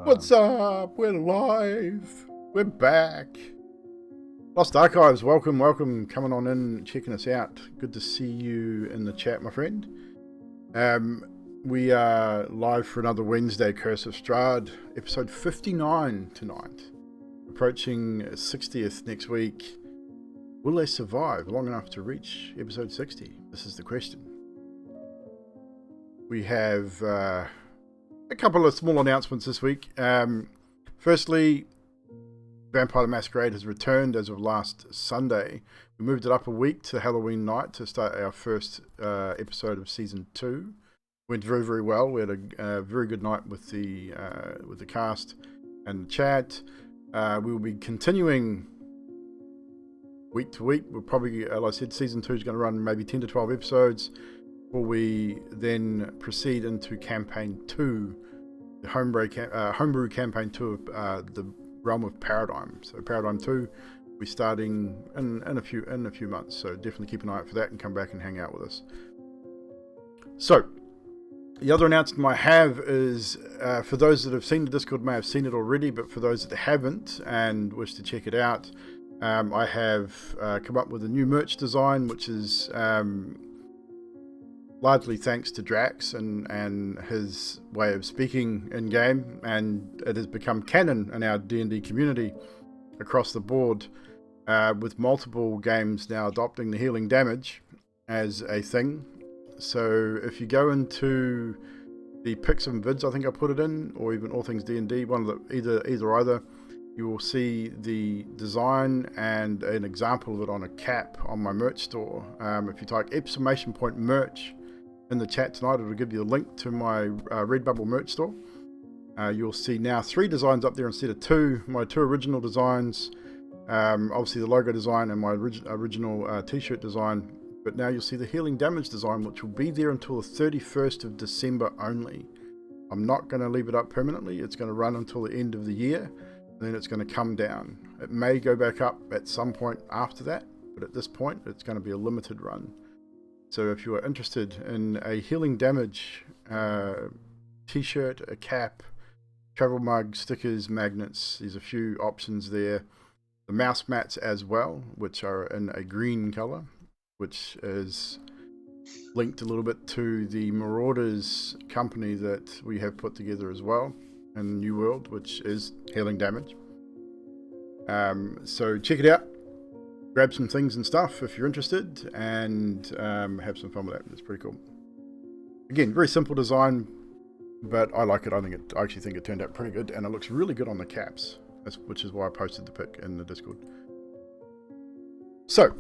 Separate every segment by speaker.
Speaker 1: What's up? We're live. We're back. Lost Archives, welcome, coming on in, checking us out. Good to see you in the chat, my friend. We are live for another Wednesday, Curse of Strahd, episode 59 tonight. Approaching 60th next week. Will they survive long enough to reach episode 60? This is the question. We have a couple of small announcements this week. Firstly, Vampire the Masquerade has returned as of last Sunday. We moved it up a week to Halloween night to start our first episode of season 2. Went very, very well. We had a very good night with the cast and the chat. We will be continuing week to week. We'll probably, like I said, season 2 is going to run maybe 10 to 12 episodes before we then proceed into campaign 2, the homebrew campaign 2 of the Realm of Paradigm. So Paradigm 2 will be starting in a few months. So definitely keep an eye out for that and come back and hang out with us. So the other announcement I have is for those that have seen the Discord may have seen it already, but for those that haven't and wish to check it out, I have come up with a new merch design, which is largely thanks to Drax and his way of speaking in game, and it has become canon in our D&D community across the board, with multiple games now adopting the healing damage as a thing. So if you go into the pics and vids, I think I put it in, or even All Things D&D, one of the either, you will see the design and an example of it on a cap on my merch store. If you type !merch in the chat tonight, it will give you a link to my Redbubble merch store. You'll see now 3 designs up there instead of 2. My 2 original designs, obviously the logo design and my original t-shirt design, but now you'll see the healing damage design, which will be there until the 31st of December only. I'm not going to leave it up permanently. It's going to run until the end of the year, and then it's going to come down. It may go back up at some point after that, but at this point it's going to be a limited run. So if you are interested in a healing damage t-shirt, a cap, travel mug, stickers, magnets, there's a few options there. The mouse mats as well, which are in a green color, which is linked a little bit to the Marauders company that we have put together as well in New World, which is healing damage. So check it out. Grab some things and stuff if you're interested, and have some fun with that. It's pretty cool. Again, very simple design, but I like it. I actually think it turned out pretty good, and it looks really good on the caps, which is why I posted the pic in the Discord. So,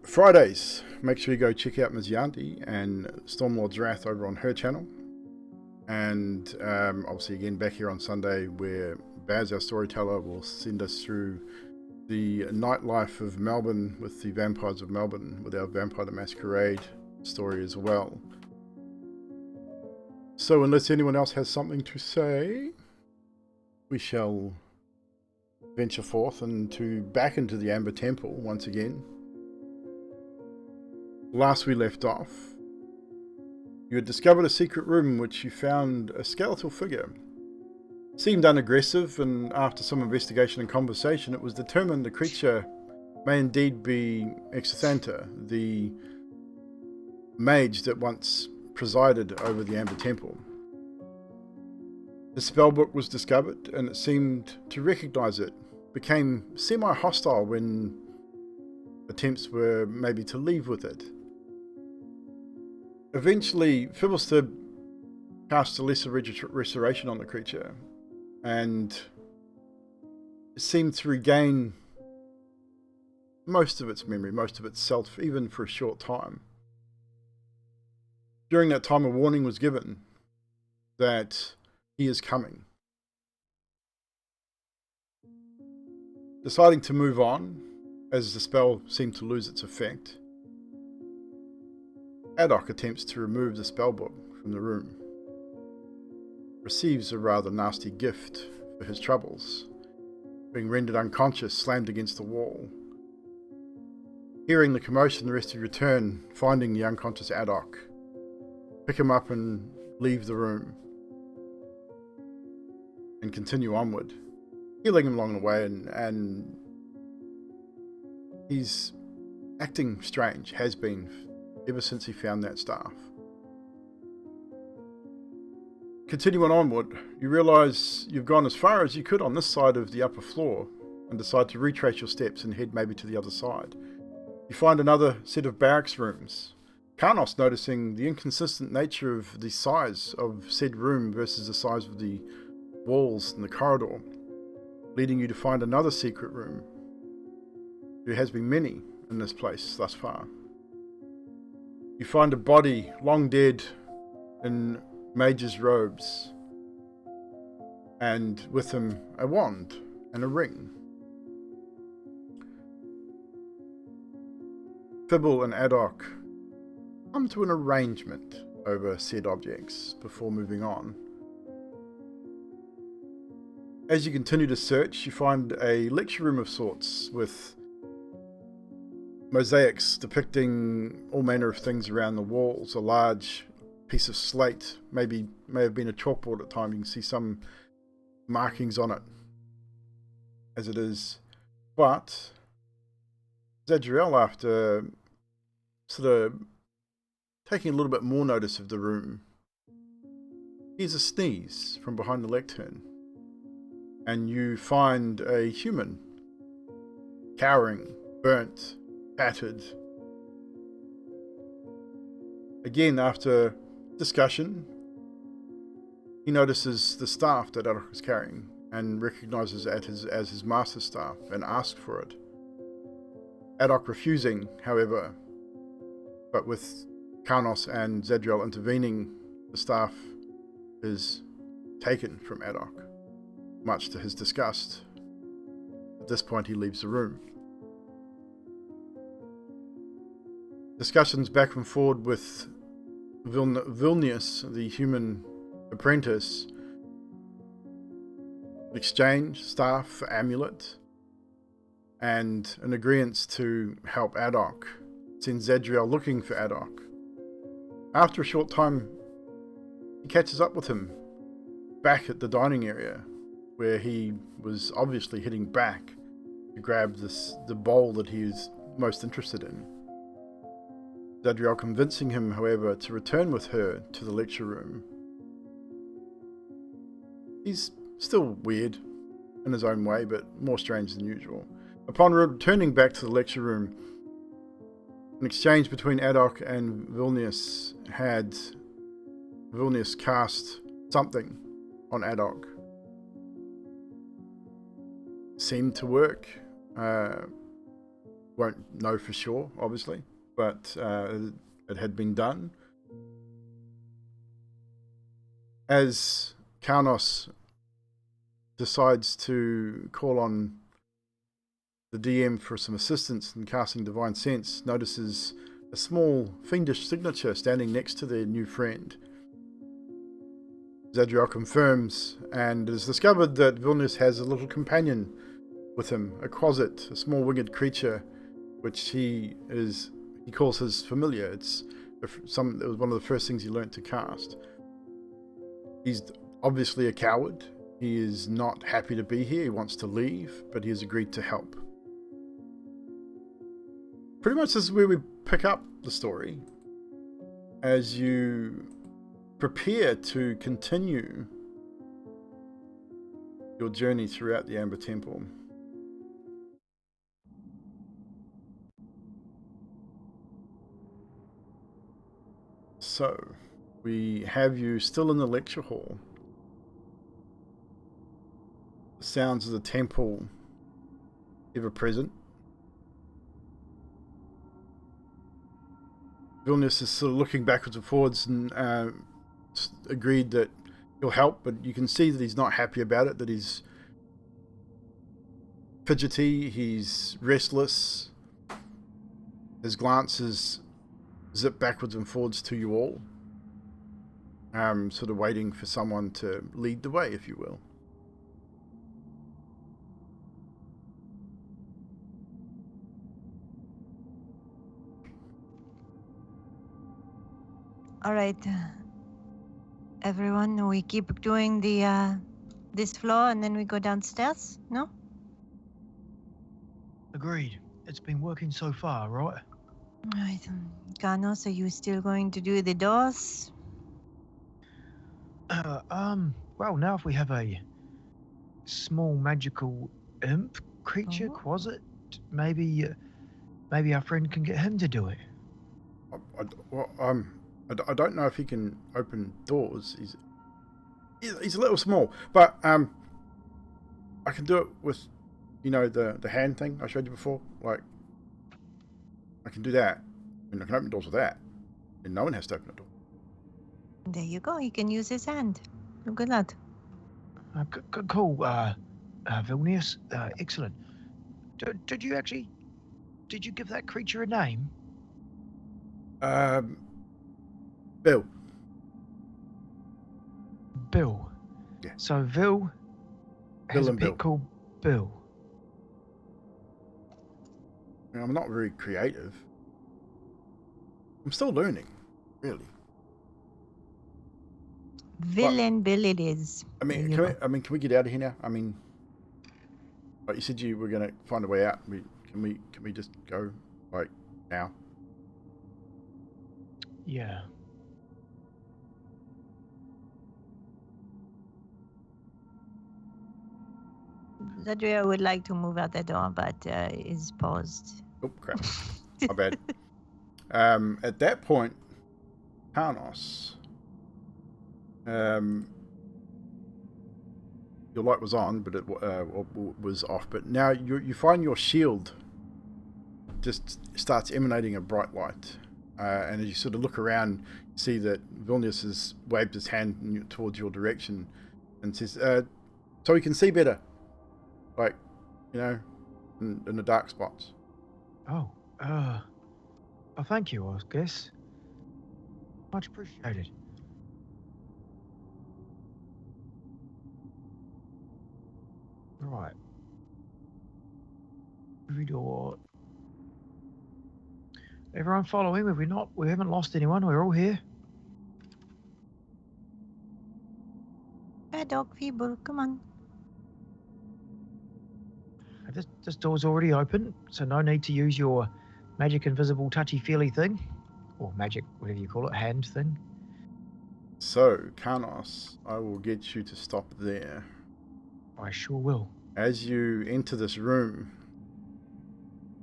Speaker 1: Fridays, make sure you go check out Ms. Yanti and Stormlord's Wrath over on her channel. And obviously again back here on Sunday, where Baz, our storyteller, will send us through the nightlife of Melbourne with the Vampires of Melbourne, with our Vampire the Masquerade story as well. So unless anyone else has something to say, we shall venture forth back into the Amber Temple once again. Last we left off, you had discovered a secret room which you found a skeletal figure. Seemed unaggressive, and after some investigation and conversation, it was determined the creature may indeed be Exithanta, the mage that once presided over the Amber Temple. The spellbook was discovered, and it seemed to recognize it. Became semi-hostile when attempts were maybe to leave with it. Eventually, Phibelster cast a lesser restoration on the creature, and it seemed to regain most of its memory, most of its self, even for a short time. During that time, a warning was given that he is coming. Deciding to move on, as the spell seemed to lose its effect, Adok attempts to remove the spellbook from the room. Receives a rather nasty gift for his troubles, being rendered unconscious, slammed against the wall. Hearing the commotion, the rest of you return, finding the unconscious Adok. Pick him up and leave the room. and continue onward, healing him along the way, and he's acting strange, has been ever since he found that staff. Continuing onward, you realise you've gone as far as you could on this side of the upper floor and decide to retrace your steps and head maybe to the other side. You find another set of barracks rooms. Karnos, noticing the inconsistent nature of the size of said room versus the size of the walls in the corridor, leading you to find another secret room. There has been many in this place thus far. You find a body, long dead, in mage's robes, and with him a wand and a ring. Fibble and Adok come to an arrangement over said objects before moving on. As you continue to search, you find a lecture room of sorts with mosaics depicting all manner of things around the walls. A large piece of slate, may have been a chalkboard at times. You can see some markings on it as it is. But Zadriel, after sort of taking a little bit more notice of the room, hears a sneeze from behind the lectern, and you find a human, cowering, burnt, battered. Again, after discussion, he notices the staff that Adok is carrying and recognizes it as his master's staff and asks for it. Adok refusing, however, but with Karnos and Zadriel intervening, the staff is taken from Adok, much to his disgust. At this point, he leaves the room. Discussions back and forward with Vilnius, the human apprentice. Exchange staff for amulet, and an agreement to help Adok. Sends Zadriel looking for Adok. After a short time, he catches up with him back at the dining area, where he was obviously heading back to grab the bowl that he is most interested in. Zadriel convincing him, however, to return with her to the lecture room. He's still weird in his own way, but more strange than usual. Upon returning back to the lecture room, an exchange between Adok and Vilnius had Vilnius cast something on Adok. Seemed to work. Won't know for sure, obviously, but it had been done. As Karnos decides to call on the DM for some assistance in casting Divine Sense, notices a small fiendish signature standing next to their new friend. Zadriel confirms, and it is discovered that Vilnius has a little companion with him, a Quasit, a small winged creature, which he calls his familiar. It was one of the first things he learnt to cast. He's obviously a coward. He is not happy to be here. He wants to leave, but he has agreed to help. Pretty much this is where we pick up the story as you prepare to continue your journey throughout the Amber Temple. So, we have you still in the lecture hall. The sounds of the temple ever present. Vilnius is sort of looking backwards and forwards and agreed that he'll help, but you can see that he's not happy about it, that he's fidgety, he's restless. His glances zip backwards and forwards to you all, sort of waiting for someone to lead the way, if you will.
Speaker 2: All right, everyone, we keep doing the this floor and then we go downstairs? No?
Speaker 3: Agreed. It's been working so far, right?
Speaker 2: Right. Ganos, are you still going to do the doors?
Speaker 3: Well, now if we have a small magical imp creature
Speaker 2: Oh.
Speaker 3: closet, maybe our friend can get him to do it.
Speaker 1: I don't know if he can open doors. He's a little small, but I can do it with, the hand thing I showed you before. Like, I can do that, and I can open doors with that, and no one has to open a door.
Speaker 2: There you go. He can use his hand. Good lad.
Speaker 3: Cool, Vilnius. Excellent. Did you give that creature a name?
Speaker 1: Bill.
Speaker 3: Bill.
Speaker 1: Yeah.
Speaker 3: So Vil has a
Speaker 1: and
Speaker 3: pet
Speaker 1: Bill.
Speaker 3: called Bill.
Speaker 1: I'm not very creative. I'm still learning, really.
Speaker 2: Villain Bill it is.
Speaker 1: Can we get out of here now? Like you said, you were going to find a way out. Can we just go like now?
Speaker 3: Yeah.
Speaker 2: Zadria would like to move out the door, but is paused.
Speaker 1: Oh crap! My bad. At that point, Karnos, your light was on, but it was off. But now you find your shield just starts emanating a bright light, and as you sort of look around, you see that Vilnius has waved his hand towards your direction and says, "So you can see better, like, in the dark spots."
Speaker 3: Oh, thank you, I guess. Much appreciated. Right. Every door. Everyone following? We haven't lost anyone. We're all here.
Speaker 2: Hey, dog feeble, come on.
Speaker 3: This door's already open, so no need to use your magic invisible touchy-feely thing. Or magic, whatever you call it, hand thing.
Speaker 1: So, Karnos, I will get you to stop there.
Speaker 3: I sure will.
Speaker 1: As you enter this room,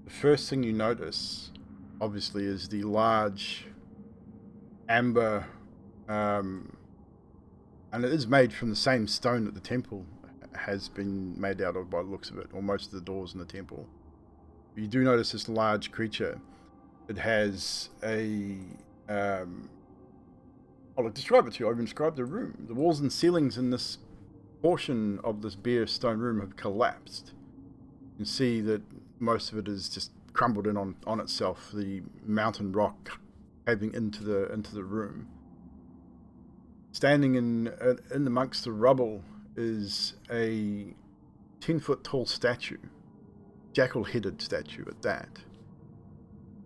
Speaker 1: the first thing you notice, obviously, is the large amber, and it is made from the same stone that the temple has been made out of by the looks of it, or most of the doors in the temple. You do notice this large creature. It has I'll describe it to you. I've described the room. The walls and ceilings in this portion of this bare stone room have collapsed. You can see that most of it is just crumbled in on itself, the mountain rock caving into the room. Standing in amongst the rubble is a 10-foot tall statue, jackal-headed statue at that,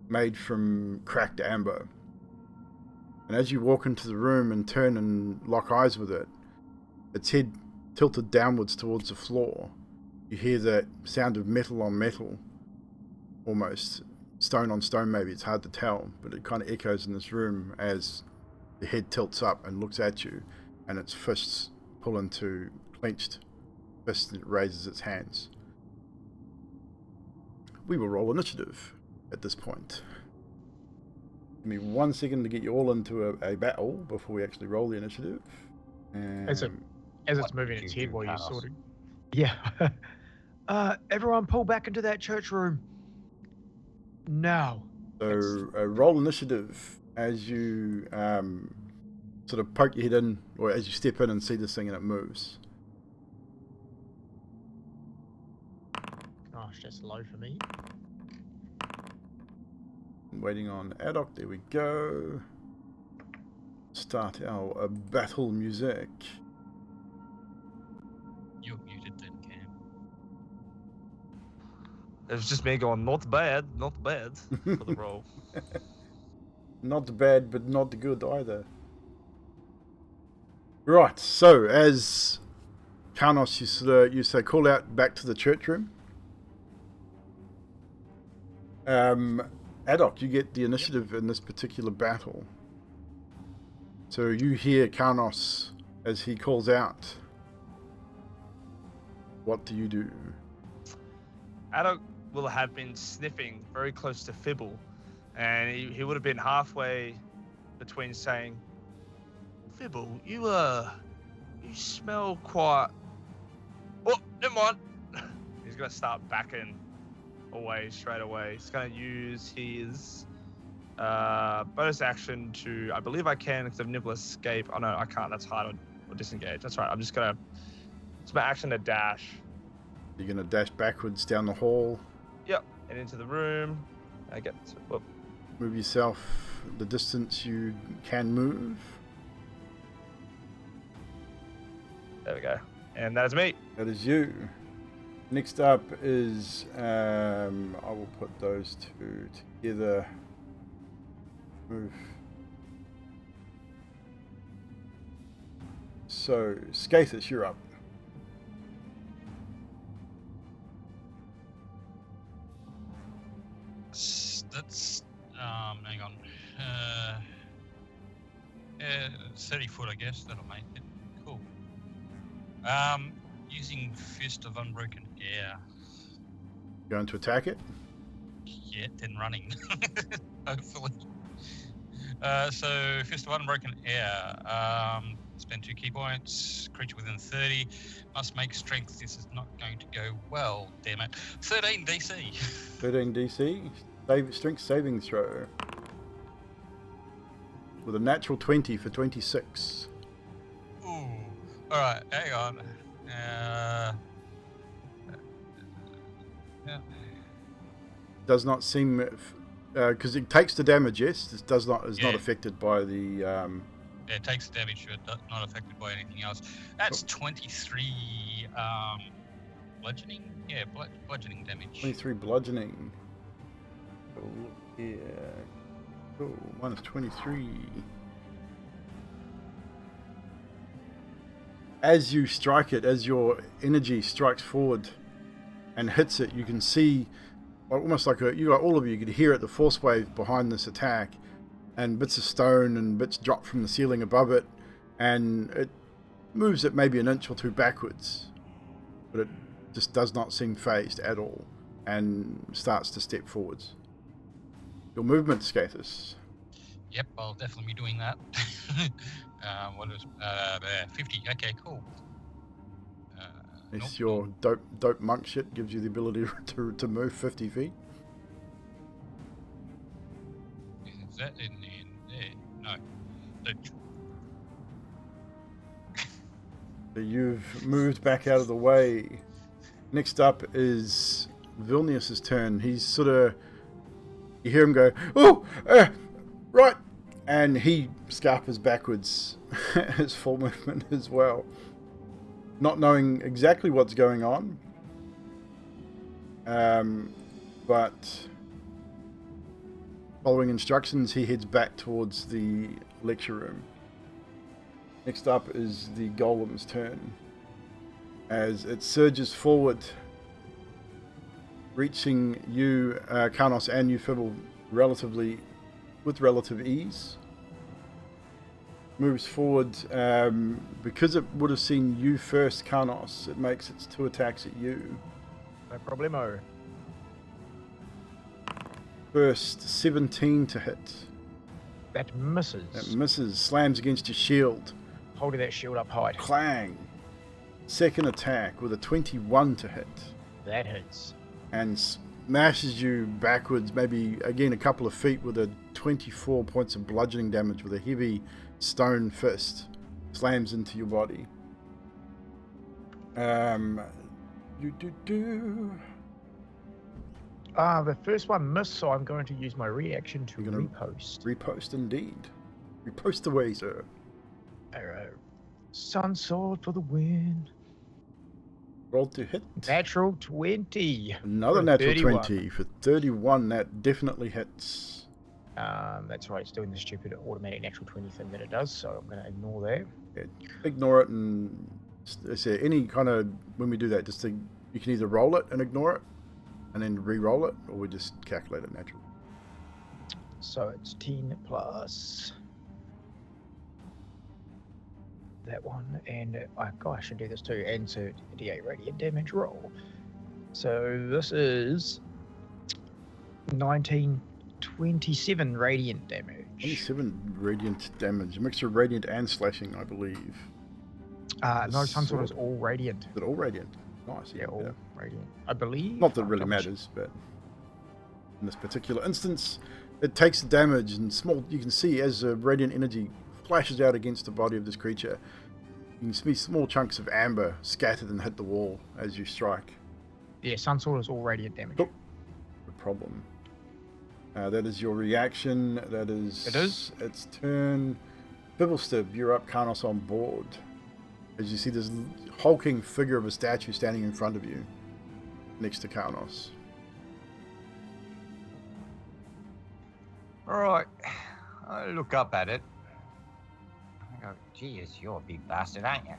Speaker 1: made from cracked amber. And as you walk into the room and turn and lock eyes with it, its head tilted downwards towards the floor, you hear that sound of metal on metal, almost stone on stone maybe, it's hard to tell, but it kind of echoes in this room as the head tilts up and looks at you, and its fists pull into clenched fists and it raises its hands. We will roll initiative at this point. Give me 1 second to get you all into a battle before we actually roll the initiative.
Speaker 4: As it's moving its head while you're sorting.
Speaker 3: Yeah. Everyone pull back into that church room. Now.
Speaker 1: So roll initiative as you sort of poke your head in, or as you step in and see this thing and it moves.
Speaker 4: Gosh, that's low for me.
Speaker 1: Waiting on Addoc, there we go. Start our battle music.
Speaker 5: You're muted then, Cam.
Speaker 6: It was just me going, not bad for the roll.
Speaker 1: Not bad, but not good either. Right, so as Karnos, you say call out back to the church room. Adok, you get the initiative in this particular battle. So you hear Karnos as he calls out. What do you do?
Speaker 6: Adok will have been sniffing very close to Fibble, and he would have been halfway between saying, Fibble, you smell quite... Oh, never mind. He's going to start backing away straight away. He's going to use his bonus action to... I believe I can because of Nibble Escape. Oh, no, I can't. That's hard or disengage. That's right. I'm just going to... It's my action to dash.
Speaker 1: You're going to dash backwards down the hall.
Speaker 6: Yep. And into the room. I get... Whoop.
Speaker 1: Move yourself the distance you can move.
Speaker 6: There we go. And that is me.
Speaker 1: That is you. Next up is... I will put those two together. Move. So, Skathis, you're up.
Speaker 5: That's hang on. 30 foot, I guess. That'll make it. Cool. Using Fist of Unbroken Air.
Speaker 1: Going to attack it?
Speaker 5: Yeah, then running. Hopefully. So Fist of Unbroken Air. Spend 2 key points. Creature within 30 must make strength. This is not going to go well. Damn it. 13 DC.
Speaker 1: 13 DC. Strength saving throw. With a natural 20 for 26.
Speaker 5: Ooh. Alright, hang on. Yeah.
Speaker 1: Does not seem... because it takes the damage, yes? It is not
Speaker 5: Yeah.
Speaker 1: affected by the...
Speaker 5: Yeah, it takes the damage, but not affected by anything else. That's 23 bludgeoning? Yeah, bludgeoning damage.
Speaker 1: 23 bludgeoning. Oh, yeah. Oh, minus 23. As you strike it, as your energy strikes forward and hits it, you can see almost like all of you could hear it, the force wave behind this attack, and bits of stone and bits drop from the ceiling above it, and it moves it maybe an inch or two backwards, but it just does not seem phased at all and starts to step forwards. Your movement, Skathis.
Speaker 5: Yep, I'll definitely be doing that. What is 50? Okay, cool.
Speaker 1: It's your dope monk shit gives you the ability to move 50 feet.
Speaker 5: Is that in there? No.
Speaker 1: So you've moved back out of the way. Next up is Vilnius' turn. He's sort of... You hear him go, oh, right. And he scarpers backwards, his full movement as well. Not knowing exactly what's going on. But following instructions, he heads back towards the lecture room. Next up is the Golem's turn. As it surges forward, reaching you, Karnos, and you, Fibble, with relative ease. Moves forward, because it would have seen you first, Karnos, it makes its 2 attacks at you.
Speaker 3: No problemo.
Speaker 1: First, 17 to hit.
Speaker 3: That misses.
Speaker 1: That misses, slams against your shield.
Speaker 3: Holding that shield up high.
Speaker 1: Clang. Second attack with a 21 to hit.
Speaker 3: That hits.
Speaker 1: And smashes you backwards, maybe again a couple of feet, with a 24 points of bludgeoning damage with a heavy stone fist. Slams into your body.
Speaker 3: The first one missed, so I'm going to use my reaction to repost.
Speaker 1: Repost indeed. Repost away, sir.
Speaker 3: Arrow. Sun sword for the win.
Speaker 1: Roll to hit.
Speaker 3: Natural 20.
Speaker 1: Another
Speaker 3: For
Speaker 1: natural
Speaker 3: 31.
Speaker 1: 20 for 31. That definitely hits.
Speaker 3: That's right, it's doing the stupid automatic natural 20 thing that it does, so I'm going to ignore that.
Speaker 1: Yeah, ignore it and Is there any kind of, when we do that, just you can either roll it and ignore it, and then re-roll it, or we just calculate it naturally?
Speaker 3: So it's 10 plus that one, and I should do this too, and so D8 radiant damage roll. So this is 1927 radiant damage.
Speaker 1: 27 radiant damage, a mixture of radiant and slashing, I believe.
Speaker 3: No, some sort is all radiant.
Speaker 1: Is it all radiant? Nice.
Speaker 3: Yeah, all radiant. I believe.
Speaker 1: Not that it really matters, but in this particular instance, it takes damage, and you can see as the radiant energy flashes out against the body of this creature, you can see small chunks of amber scattered and hit the wall as you strike.
Speaker 3: Yeah, some sort is all radiant damage.
Speaker 1: Oh, no problem. That is your reaction. That is...
Speaker 3: It is?
Speaker 1: Its turn. Bibblestib, you're up. Karnos on board. As you see this hulking figure of a statue standing in front of you, next to Karnos.
Speaker 7: Alright. I look up at it. I go, geez, you're a big bastard, aren't you?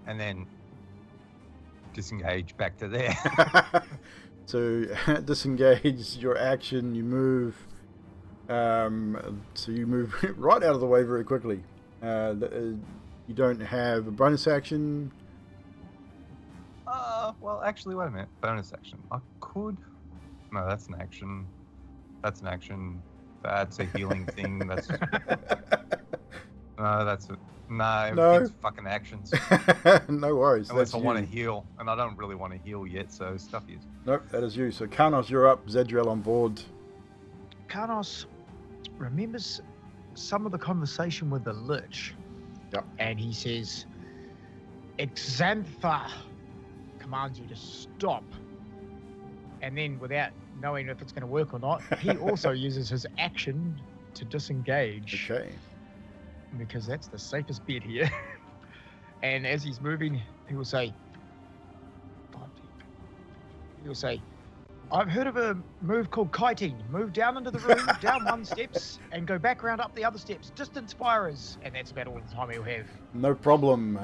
Speaker 7: And then disengage back to there.
Speaker 1: So disengage your action, you move. So you move right out of the way very quickly. You don't have a bonus action.
Speaker 7: Well, actually, wait a minute. Bonus action. I could. No, that's an action. That's an action. That's a healing thing. That's. No, that's. Everything's fucking actions.
Speaker 1: No worries.
Speaker 7: Unless I want to heal, and I don't really want to heal yet, so stuff is.
Speaker 1: Nope, that is you. So Karnos, you're up. Zadriel on board.
Speaker 3: Karnos remembers some of the conversation with the Lich.
Speaker 1: Yep.
Speaker 3: And he says, Xantha commands you to stop. And then, without knowing if it's going to work or not, he also uses his action to disengage.
Speaker 1: Okay.
Speaker 3: Because that's the safest bet here. And as he's moving, he will say, I've heard of a move called kiting. Move down into the room, down one steps, and go back round up the other steps. Distance firers. And that's about all the time he'll have.
Speaker 1: No problem.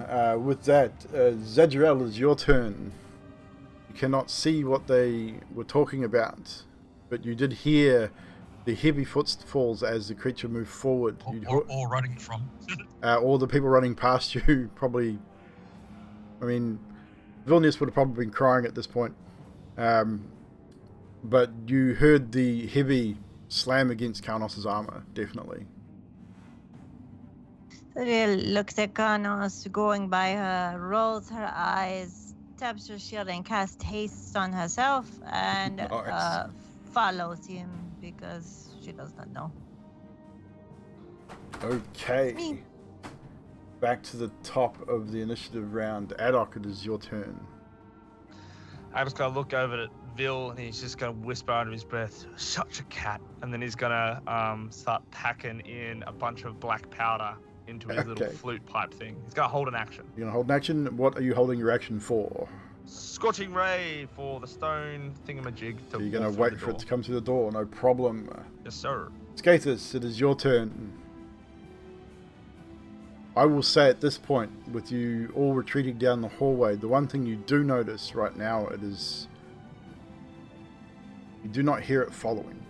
Speaker 1: With that, Zadriel, is your turn. You cannot see what they were talking about, but you did hear the heavy footfalls as the creature moved forward.
Speaker 5: Or running from.
Speaker 1: Or the people running past you, probably. I mean, Vilnius would have probably been crying at this point. But you heard the heavy slam against Karnos' armor, definitely.
Speaker 2: Zadriel looks at Karnos going by her, rolls her eyes, taps her shield and casts haste on herself, and
Speaker 1: Nice.
Speaker 2: Follows him because she does not know.
Speaker 1: Okay.
Speaker 2: Me.
Speaker 1: Back to the top of the initiative round. Adok, it is your turn.
Speaker 6: I'm just gonna look over at Vil, and he's just gonna whisper under his breath, "Such a cat," and then he's gonna start packing in a bunch of black powder into his little
Speaker 1: Okay.
Speaker 6: flute pipe thing. He's gonna hold an action.
Speaker 1: You're going to hold an action. What are you holding your action for?
Speaker 6: Scorching ray for the stone thingamajig.
Speaker 1: So you're going to wait for it to come through the door. No problem.
Speaker 6: Yes, sir.
Speaker 1: Skathis, it is your turn. I will say at this point, with you all retreating down the hallway, the one thing you do notice right now, it is... You do not hear it following.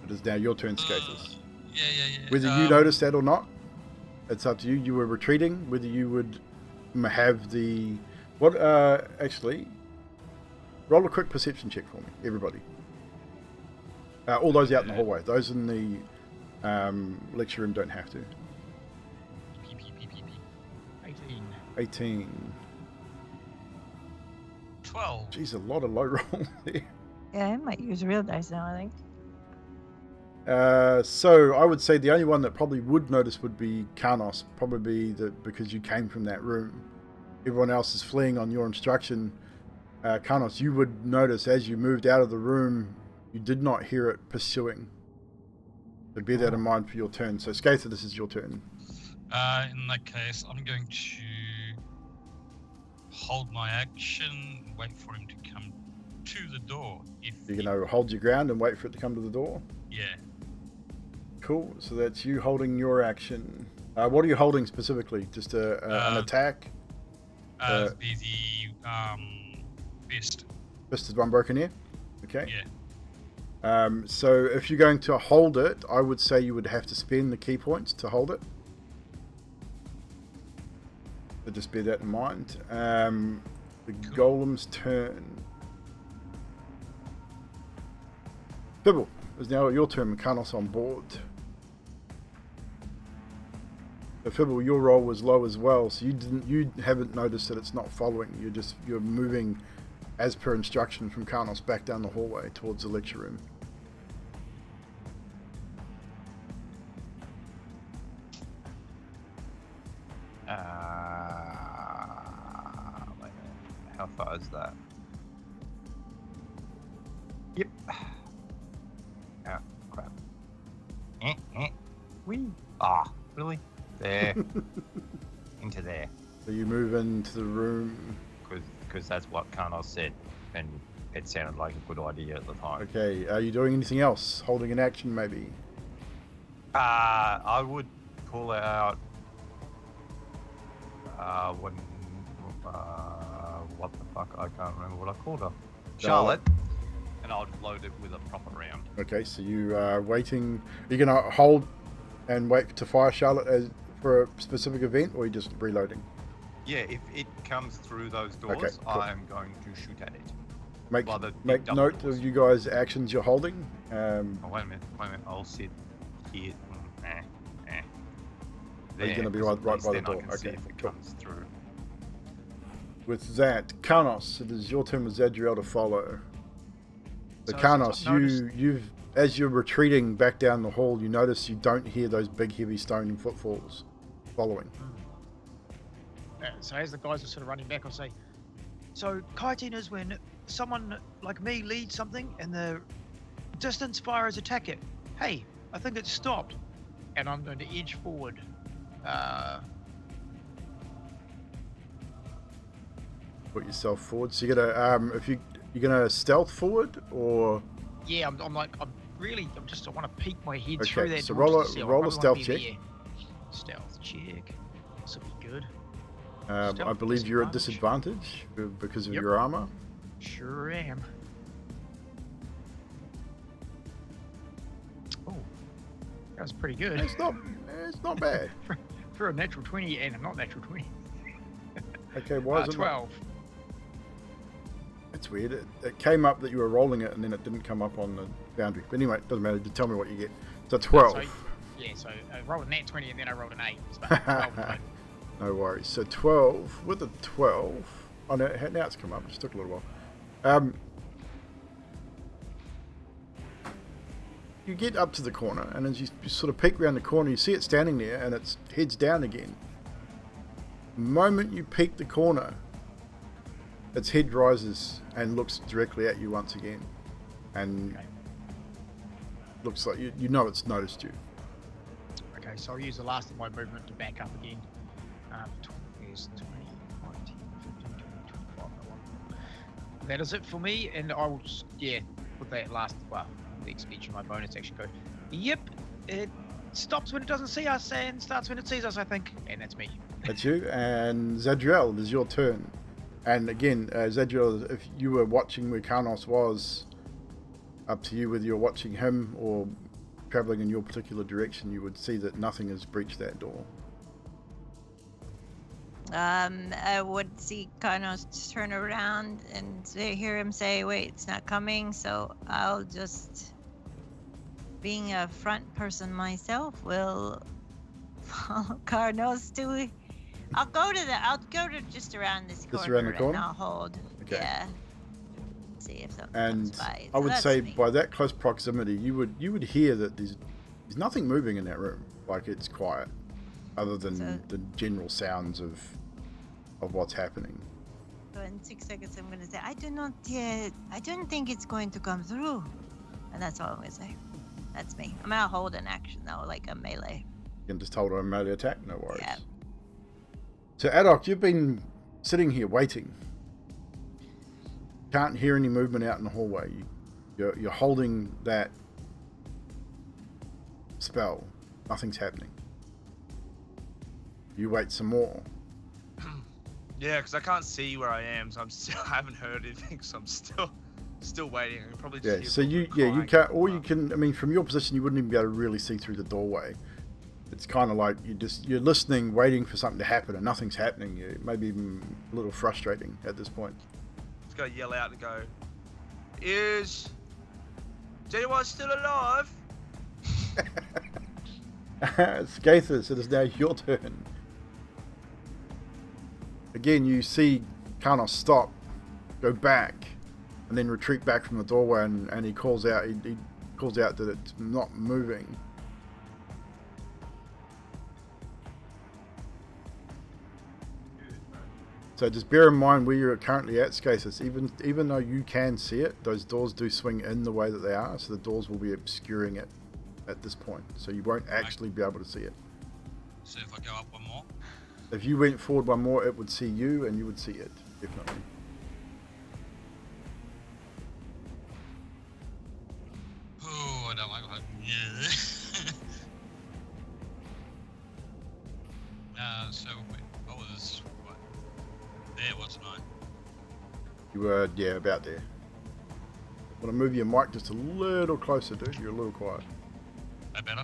Speaker 1: It is now your turn, Skathis.
Speaker 5: Yeah.
Speaker 1: Whether you noticed that or not, it's up to you. You were retreating. Whether you would have the... What, actually... Roll a quick perception check for me, everybody. All those out in the hallway. Those in the lecture room don't have to.
Speaker 3: 18.
Speaker 1: 18.
Speaker 5: 12.
Speaker 1: Jeez, a lot of low rolls there.
Speaker 2: Yeah, I might use real dice now, I think.
Speaker 1: So I would say the only one that probably would notice would be Karnos, probably because you came from that room. Everyone else is fleeing on your instruction. Karnos, you would notice as you moved out of the room, you did not hear it pursuing. So bear that in mind for your turn. So Skatha, this is your turn.
Speaker 5: In that case, I'm going to hold my action and wait for him to come to the door. If
Speaker 1: You're going to hold your ground and wait for it to come to the door?
Speaker 5: Yeah.
Speaker 1: Cool. So that's you holding your action. What are you holding specifically? Just an attack?
Speaker 5: It'd be the fist.
Speaker 1: Fist is one broken here? Okay.
Speaker 5: Yeah.
Speaker 1: So if you're going to hold it, I would say you would have to spend the key points to hold it. So just bear that in mind. The Golem's turn. Bibble, it's now your turn. Carnos on board. So Fibble, your roll was low as well, so you haven't noticed that it's not following. You're moving as per instruction from Carnos back down the hallway towards the lecture room.
Speaker 7: Wait a minute. How far is that? Yep. Ah, crap. Wee. Ah, really? There. Into there.
Speaker 1: So you move into the room.
Speaker 7: Because that's what Carnos said, and it sounded like a good idea at the time.
Speaker 1: Okay, are you doing anything else? Holding an action, maybe?
Speaker 7: I would pull out what the fuck? I can't remember what I called her. Charlotte. And I'll just load it with a proper round.
Speaker 1: Okay, so you are waiting. Are you going to hold and wait to fire Charlotte for a specific event, or are you just reloading?
Speaker 7: Yeah, if it comes through those doors,
Speaker 1: Okay, cool.
Speaker 7: I'm going to shoot at it.
Speaker 1: Make
Speaker 7: big double
Speaker 1: note
Speaker 7: doors.
Speaker 1: of you guys' actions you're holding.
Speaker 7: Oh, wait a minute. I'll sit here.
Speaker 1: Are you going to be right by the
Speaker 7: then
Speaker 1: door?
Speaker 7: I can see
Speaker 1: Okay,
Speaker 7: if it
Speaker 1: cool.
Speaker 7: comes through.
Speaker 1: With that, Carnos, it is your turn with Zadriel to follow. So
Speaker 3: So
Speaker 1: Carnos,
Speaker 3: I've noticed-
Speaker 1: you've as you're retreating back down the hall, you notice you don't hear those big heavy stone footfalls following.
Speaker 3: So as the guys are sort of running back, I'll say, so kiting is when someone like me leads something and the distance firers attack it. Hey, I think it's stopped. And I'm going to edge forward.
Speaker 1: Put yourself forward. So you're gonna you're gonna stealth forward, or
Speaker 3: Yeah, I'm just, I want to peek my head
Speaker 1: Okay,
Speaker 3: through that
Speaker 1: so
Speaker 3: door
Speaker 1: roll
Speaker 3: just to see. I
Speaker 1: a
Speaker 3: probably
Speaker 1: stealth
Speaker 3: wanna be
Speaker 1: check.
Speaker 3: there. Stealth check. This will be good.
Speaker 1: I
Speaker 3: Stealth
Speaker 1: believe you're at
Speaker 3: disadvantage.
Speaker 1: disadvantage because of
Speaker 3: Yep.
Speaker 1: your armor.
Speaker 3: Sure am. Oh, that was pretty good.
Speaker 1: It's not bad.
Speaker 3: For a natural 20 and a not natural 20.
Speaker 1: Okay, why is it not?
Speaker 3: 12.
Speaker 1: It's weird. It came up that you were rolling it, and then it didn't come up on the boundary. But anyway, it doesn't matter. Just tell me what you get. So 12.
Speaker 3: So I rolled a nat 20 and then I rolled an 8. It's about 12 total.
Speaker 1: No worries. So 12 with a 12. Oh no, now it's come up. It just took a little while. You get up to the corner, and as you sort of peek around the corner, you see it standing there, and its head's down again. The moment you peek the corner, its head rises and looks directly at you once again, and looks like you know it's noticed you.
Speaker 3: Okay, so I'll use the last of my movement to back up again. 20, 19, 15, 20, 25. That is it for me, and I will just, with that last, the extension of my bonus action go, yep, it stops when it doesn't see us and starts when it sees us, I think. And that's me.
Speaker 1: That's you. And Zadriel, it is your turn. And again, Zadriel, if you were watching where Carnos was, up to you whether you're watching him or traveling in your particular direction, you would see that nothing has breached that door.
Speaker 2: I would see Carnos turn around and hear him say, wait, it's not coming. So I'll just, being a front person myself, will follow Carnos to, I'll go to just around this corner.
Speaker 1: Just around the corner?
Speaker 2: And I'll hold.
Speaker 1: Okay.
Speaker 2: Yeah. See if something
Speaker 1: And
Speaker 2: comes by.
Speaker 1: I
Speaker 2: So
Speaker 1: would
Speaker 2: that's
Speaker 1: say
Speaker 2: me.
Speaker 1: by that close proximity, you would hear that there's nothing moving in that room. Like, it's quiet, other than
Speaker 2: So-
Speaker 1: the general sounds of what's happening.
Speaker 2: So in 6 seconds, I'm going to say, I don't think it's going to come through. And that's all I'm going to say. That's me. I'm going to hold an action, though, like a melee.
Speaker 1: You can just hold a melee attack, no worries.
Speaker 2: Yeah.
Speaker 1: So Adok, you've been sitting here waiting. Can't hear any movement out in the hallway. You're holding that spell. Nothing's happening. You wait some more.
Speaker 6: Yeah, because I can't see where I am, so I haven't heard anything, so I'm still waiting. I can probably just
Speaker 1: Yeah,
Speaker 6: hear
Speaker 1: so you
Speaker 6: crying
Speaker 1: can't,
Speaker 6: from
Speaker 1: or
Speaker 6: the-
Speaker 1: you can. I mean, from your position, you wouldn't even be able to really see through the doorway. It's kind of like you're listening, waiting for something to happen, and nothing's happening. It may be even a little frustrating at this point.
Speaker 6: Just gotta yell out and go, is anyone still alive?
Speaker 1: Scathus, it is now your turn. Again, you see Karnos stop, go back, and then retreat back from the doorway, and he calls out. He calls out that it's not moving. So just bear in mind where you're currently at, Scathus. Even though you can see it, those doors do swing in the way that they are, so the doors will be obscuring it at this point. So you won't actually be able to see it.
Speaker 5: So if I go up one more,
Speaker 1: If you went forward one more, it would see you, and you would see it, definitely.
Speaker 5: oh, I don't like that. Yeah. So wait, I was what? There, wasn't I?
Speaker 1: You were, yeah, about there. Want to move your mic just a little closer, dude? You're a little quiet.
Speaker 5: That better?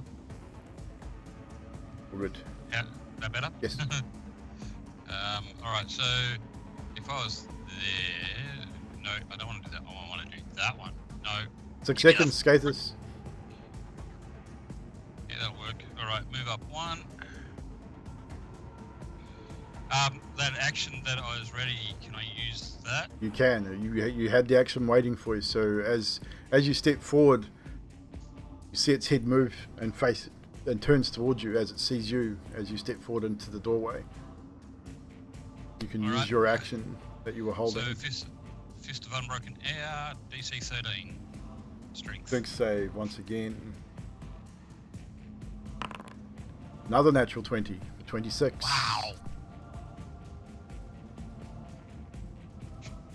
Speaker 1: All good.
Speaker 5: Yeah, that better?
Speaker 1: Yes.
Speaker 5: Alright, so if I was there, no, I don't want to do that. I want to do that one. No,
Speaker 1: 6 seconds, Scathus.
Speaker 5: yeah, that'll work. Alright, move up one. That action that I was ready, can I use that?
Speaker 1: You can. You had the action waiting for you. So as you step forward, you see its head move and face and turns towards you as it sees you as you step forward into the doorway. You can use
Speaker 5: Alright.
Speaker 1: your action that you were holding.
Speaker 5: So Fist of Unbroken Air, DC 13. Strength.
Speaker 1: Think save once again. Another natural 20 for 26.
Speaker 5: Wow.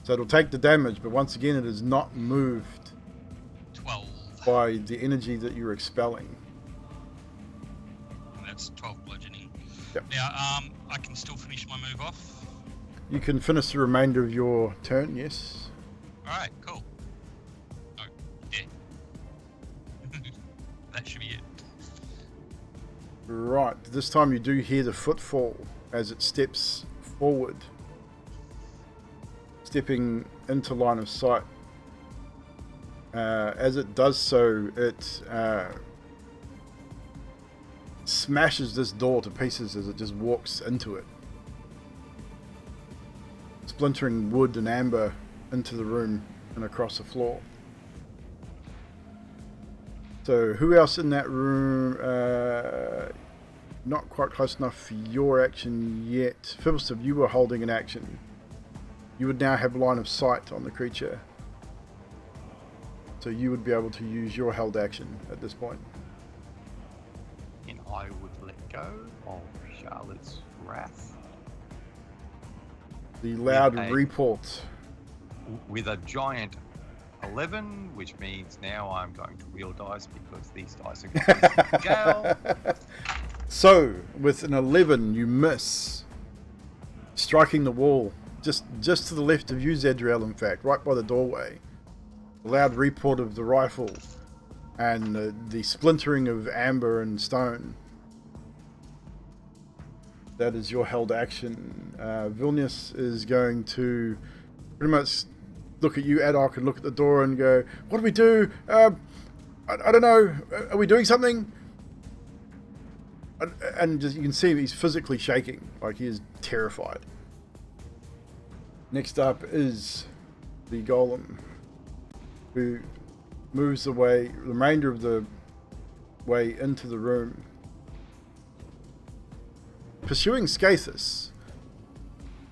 Speaker 1: So it'll take the damage, but once again it is not moved
Speaker 5: 12.
Speaker 1: by the energy that you're expelling.
Speaker 5: And that's 12 bludgeoning.
Speaker 1: Yep.
Speaker 5: Now, I can still finish my move off.
Speaker 1: You can finish the remainder of your turn, yes.
Speaker 5: Alright, cool. Oh, yeah. That should be it.
Speaker 1: Right, this time you do hear the footfall as it steps forward, stepping into line of sight. As it does so, it smashes this door to pieces as it just walks into it, splintering wood and amber into the room and across the floor. So who else in that room? Not quite close enough for your action yet. Fibblestuff, you were holding an action. You would now have line of sight on the creature. So you would be able to use your held action at this point.
Speaker 7: And I would let go of Charlotte's wrath
Speaker 1: The loud
Speaker 7: Okay.
Speaker 1: report.
Speaker 7: with a giant 11, which means now I'm going to wheel dice because these dice are going to jail.
Speaker 1: So, with an 11, you miss, striking the wall, just to the left of you, Zedriel, in fact, right by the doorway. The loud report of the rifle and the splintering of amber and stone. That is your held action. Vilnius is going to pretty much look at you, Adok, and look at the door and go, "What do we do? I don't know. Are we doing something?" And just, you can see he's physically shaking, like he is terrified. Next up is the Golem, who moves the remainder of the way into the room, pursuing Scathus.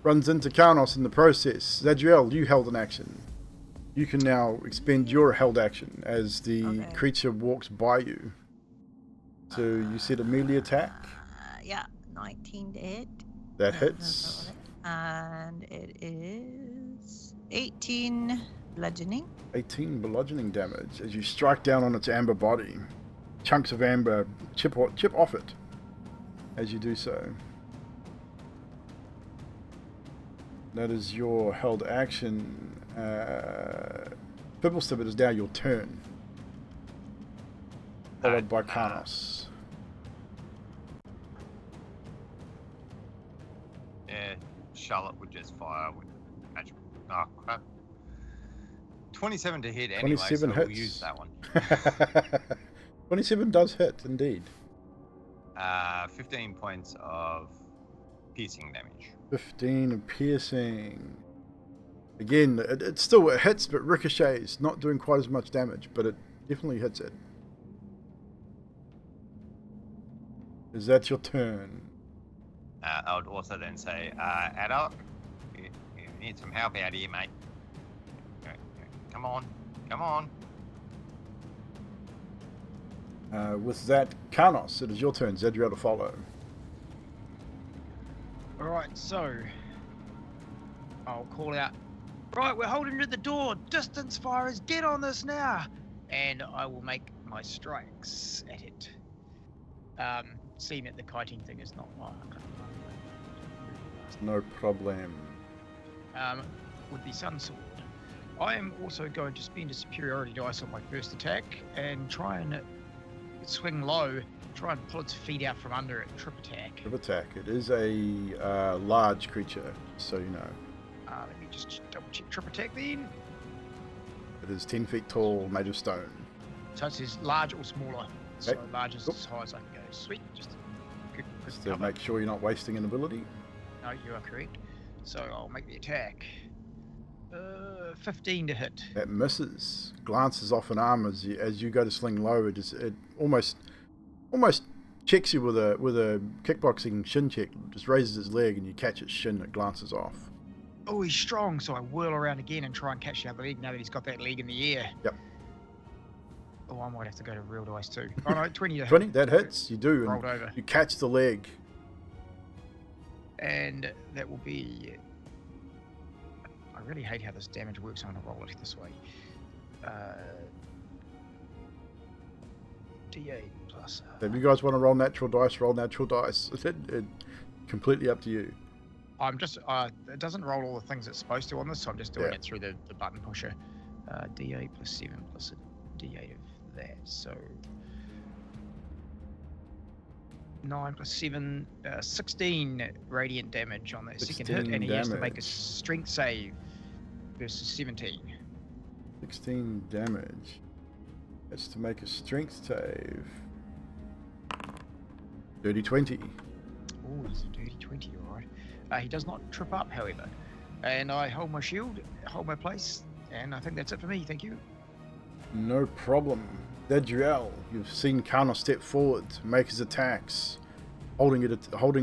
Speaker 1: Runs into Karnos in the process. Zadriel, you held an action. You can now expend your held action as the creature walks by you. So you said a melee attack.
Speaker 2: Yeah, 19 to hit.
Speaker 1: That hits.
Speaker 2: And it is 18 bludgeoning.
Speaker 1: 18 bludgeoning damage as you strike down on its amber body. chunks of amber chip off it as you do so. That is your held action. Fibblestip, it is now your turn. Followed by Karnos.
Speaker 7: Yeah, Charlotte would just fire with magic. Oh, crap. 27 to hit anyway,
Speaker 1: 27
Speaker 7: so
Speaker 1: hits.
Speaker 7: we'll use that one.
Speaker 1: 27 does hit, indeed.
Speaker 7: 15 points of piercing damage.
Speaker 1: 15 of piercing. Again, it still hits, but ricochets, not doing quite as much damage, but it definitely hits it. Is that your turn?
Speaker 7: I would also then say, Adok, you need some help out here, mate. Come on, come on.
Speaker 1: With that, Karnos, it is your turn. Zedriel to follow.
Speaker 3: Alright, so I'll call out, right, we're holding to the door, distance fires, get on this now! And I will make my strikes at it. Seeing that the kiting thing is not
Speaker 1: No problem.
Speaker 3: with the sun sword. I am also going to spend a superiority dice on my first attack and try and swing low, try and pull its feet out from under it, trip attack.
Speaker 1: Trip attack. It is a large creature, so you know.
Speaker 3: Let me just double check trip attack then.
Speaker 1: It is 10 feet tall, made of stone.
Speaker 3: So it's as large or smaller. So
Speaker 1: Okay.
Speaker 3: large is
Speaker 1: Cool.
Speaker 3: as high as I can go. Sweet, just good
Speaker 1: Just to
Speaker 3: cover.
Speaker 1: make sure you're not wasting an ability.
Speaker 3: No, you are correct. So I'll make the attack. 15 to hit.
Speaker 1: That misses. Glances off an arm as you go to sling low. It almost checks you with a kickboxing shin check. Just raises its leg and you catch its shin. It glances off.
Speaker 3: Oh, he's strong, so I whirl around again and try and catch the other leg now that he's got that leg in the air.
Speaker 1: Yep.
Speaker 3: Oh, I might have to go to real dice too. Oh no, 20 to hit.
Speaker 1: 20. That hits. You do.
Speaker 3: Rolled
Speaker 1: And
Speaker 3: over.
Speaker 1: you catch the leg.
Speaker 3: And that will be... I really hate how this damage works. I'm going to roll it this way. D8 plus...
Speaker 1: If you guys want to roll natural dice, roll natural dice. It completely up to you.
Speaker 3: I'm just... it doesn't roll all the things it's supposed to on this, so I'm just doing
Speaker 1: Yeah.
Speaker 3: it through the button pusher. D8 plus 7 plus a D8 of that, so... 9 plus 7, 16 radiant damage on that second hit,
Speaker 1: 16
Speaker 3: and he has to make a
Speaker 1: damage.
Speaker 3: strength save versus 17.
Speaker 1: 16 damage. That's to make a strength save. Dirty 20.
Speaker 3: Oh, he's a dirty 20, alright. He does not trip up, however. And I hold my shield, hold my place, and I think that's it for me, thank you.
Speaker 1: No problem. Dedriel, you've seen Karnos step forward, make his attacks, holding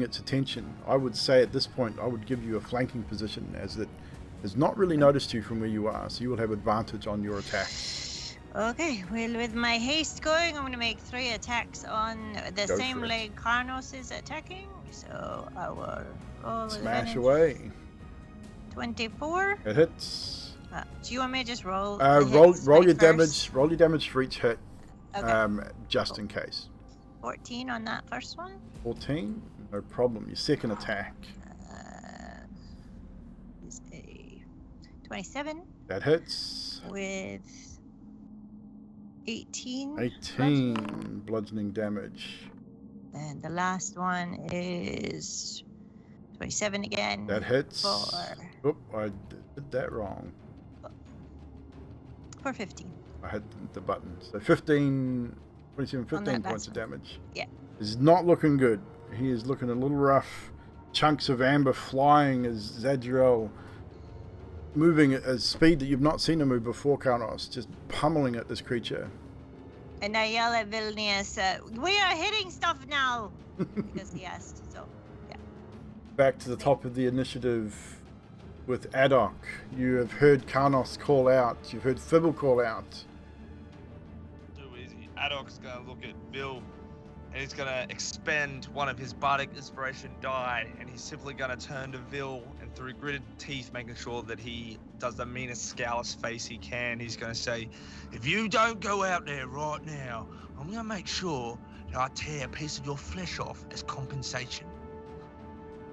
Speaker 1: its attention. I would say at this point, I would give you a flanking position, as it has not really noticed you from where you are, so you will have advantage on your attacks.
Speaker 2: Okay, well, with my haste going, I'm going to make 3 attacks on the
Speaker 1: Go
Speaker 2: same
Speaker 1: for it.
Speaker 2: leg Karnos is attacking. So I will roll with
Speaker 1: Smash
Speaker 2: advantage.
Speaker 1: away.
Speaker 2: 24.
Speaker 1: It hits.
Speaker 2: Do you want me to just roll? the
Speaker 1: Roll
Speaker 2: hits,
Speaker 1: your
Speaker 2: like,
Speaker 1: damage.
Speaker 2: first?
Speaker 1: Roll your damage for each hit,
Speaker 2: Okay.
Speaker 1: just in case.
Speaker 2: 14 on that first one.
Speaker 1: 14. No problem. Your second attack.
Speaker 2: Is a 27
Speaker 1: That hits.
Speaker 2: with 18.
Speaker 1: 18 bludgeoning damage.
Speaker 2: And the last one is 27 again.
Speaker 1: That hits.
Speaker 2: For
Speaker 1: Oop, I did that wrong.
Speaker 2: 15.
Speaker 1: I had the button. So 15, 27,
Speaker 2: On
Speaker 1: 15
Speaker 2: that
Speaker 1: points
Speaker 2: last
Speaker 1: of
Speaker 2: one.
Speaker 1: damage.
Speaker 2: Yeah.
Speaker 1: It's not looking good. He is looking a little rough. Chunks of amber flying as Zadriel moving at a speed that you've not seen him move before, Karnos, just pummeling at this creature.
Speaker 2: And I yell at Vilnius, we are hitting stuff now! Because he asked, so, yeah.
Speaker 1: Back to the top of the initiative with Adok. You have heard Karnos call out. You've heard Fibble call out.
Speaker 6: Too easy. Adok's gonna look at Bill and he's gonna expend one of his bardic inspiration die, and he's simply gonna turn to Vil and through gritted teeth, making sure that he does the meanest scowless face he can. He's going to say, "If you don't go out there right now, I'm going to make sure that I tear a piece of your flesh off as compensation."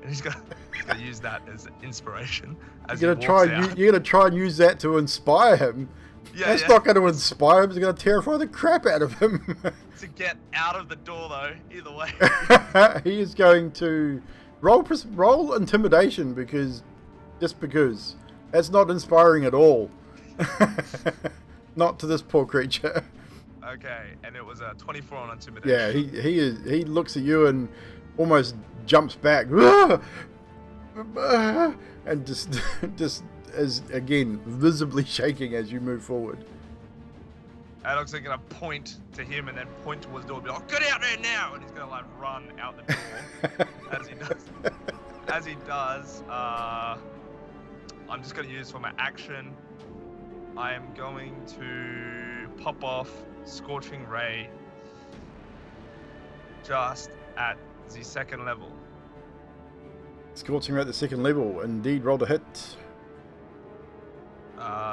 Speaker 6: And he's going to use that as inspiration as
Speaker 1: You're
Speaker 6: he
Speaker 1: gonna
Speaker 6: walks
Speaker 1: try.
Speaker 6: out.
Speaker 1: You're gonna try and use that to inspire him.
Speaker 6: Yeah,
Speaker 1: That's
Speaker 6: yeah.
Speaker 1: not going to inspire him. It's going to terrify the crap out of him.
Speaker 6: To get out of the door, though, either way.
Speaker 1: He is going to roll intimidation because that's not inspiring at all. Not to this poor creature.
Speaker 6: Okay, and it was a 24 on intimidation.
Speaker 1: Yeah, he looks at you and almost jumps back, and just is again visibly shaking as you move forward.
Speaker 6: Adok's going to point to him and then point towards the door and be like, "Get out there now!" And he's going to like run out the door as he does. As he does, I'm just going to use for my action. I am going to pop off Scorching Ray just at the second level.
Speaker 1: Scorching Ray at the second level. Indeed, rolled a hit.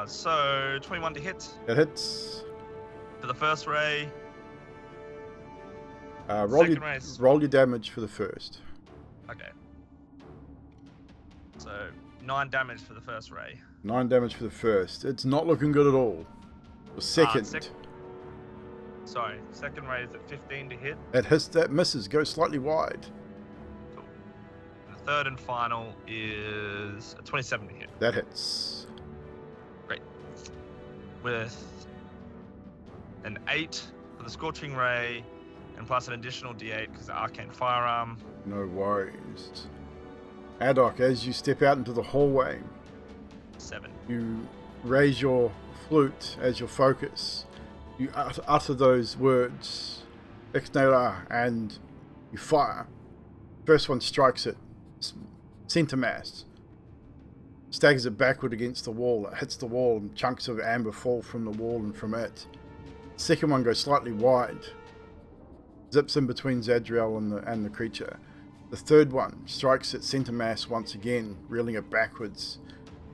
Speaker 6: So 21 to hit
Speaker 1: It hits.
Speaker 6: for the first ray.
Speaker 1: Roll your damage for the first.
Speaker 6: Okay. So 9 damage for the first ray.
Speaker 1: 9 damage for the first. It's not looking good at all. The second.
Speaker 6: Second ray is at 15 to hit.
Speaker 1: It hits, that misses, goes slightly wide.
Speaker 6: Cool. And the third and final is a 27 to hit.
Speaker 1: That hits.
Speaker 6: With an 8 for the Scorching Ray, and plus an additional D8 because the Arcane Firearm.
Speaker 1: No worries. Adok, as you step out into the hallway,
Speaker 6: 7.
Speaker 1: you raise your flute as your focus. You utter those words, Ixnera, and you fire. First one strikes it, center mass. Staggers it backward against the wall. It hits the wall and chunks of amber fall from the wall and from it. Second one goes slightly wide. Zips in between Zadriel and the creature. The third one strikes at center mass once again, reeling it backwards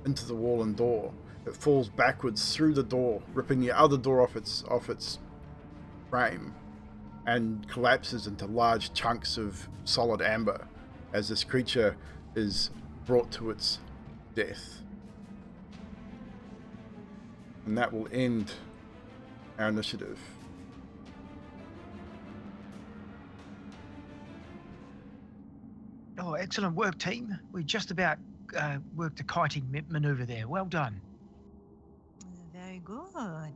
Speaker 1: into the wall and door. It falls backwards through the door, ripping the other door off its frame, and collapses into large chunks of solid amber as this creature is brought to its death. And that will end our initiative.
Speaker 3: Oh, excellent work, team. We just about worked a kiting maneuver there. Well done.
Speaker 2: Very good.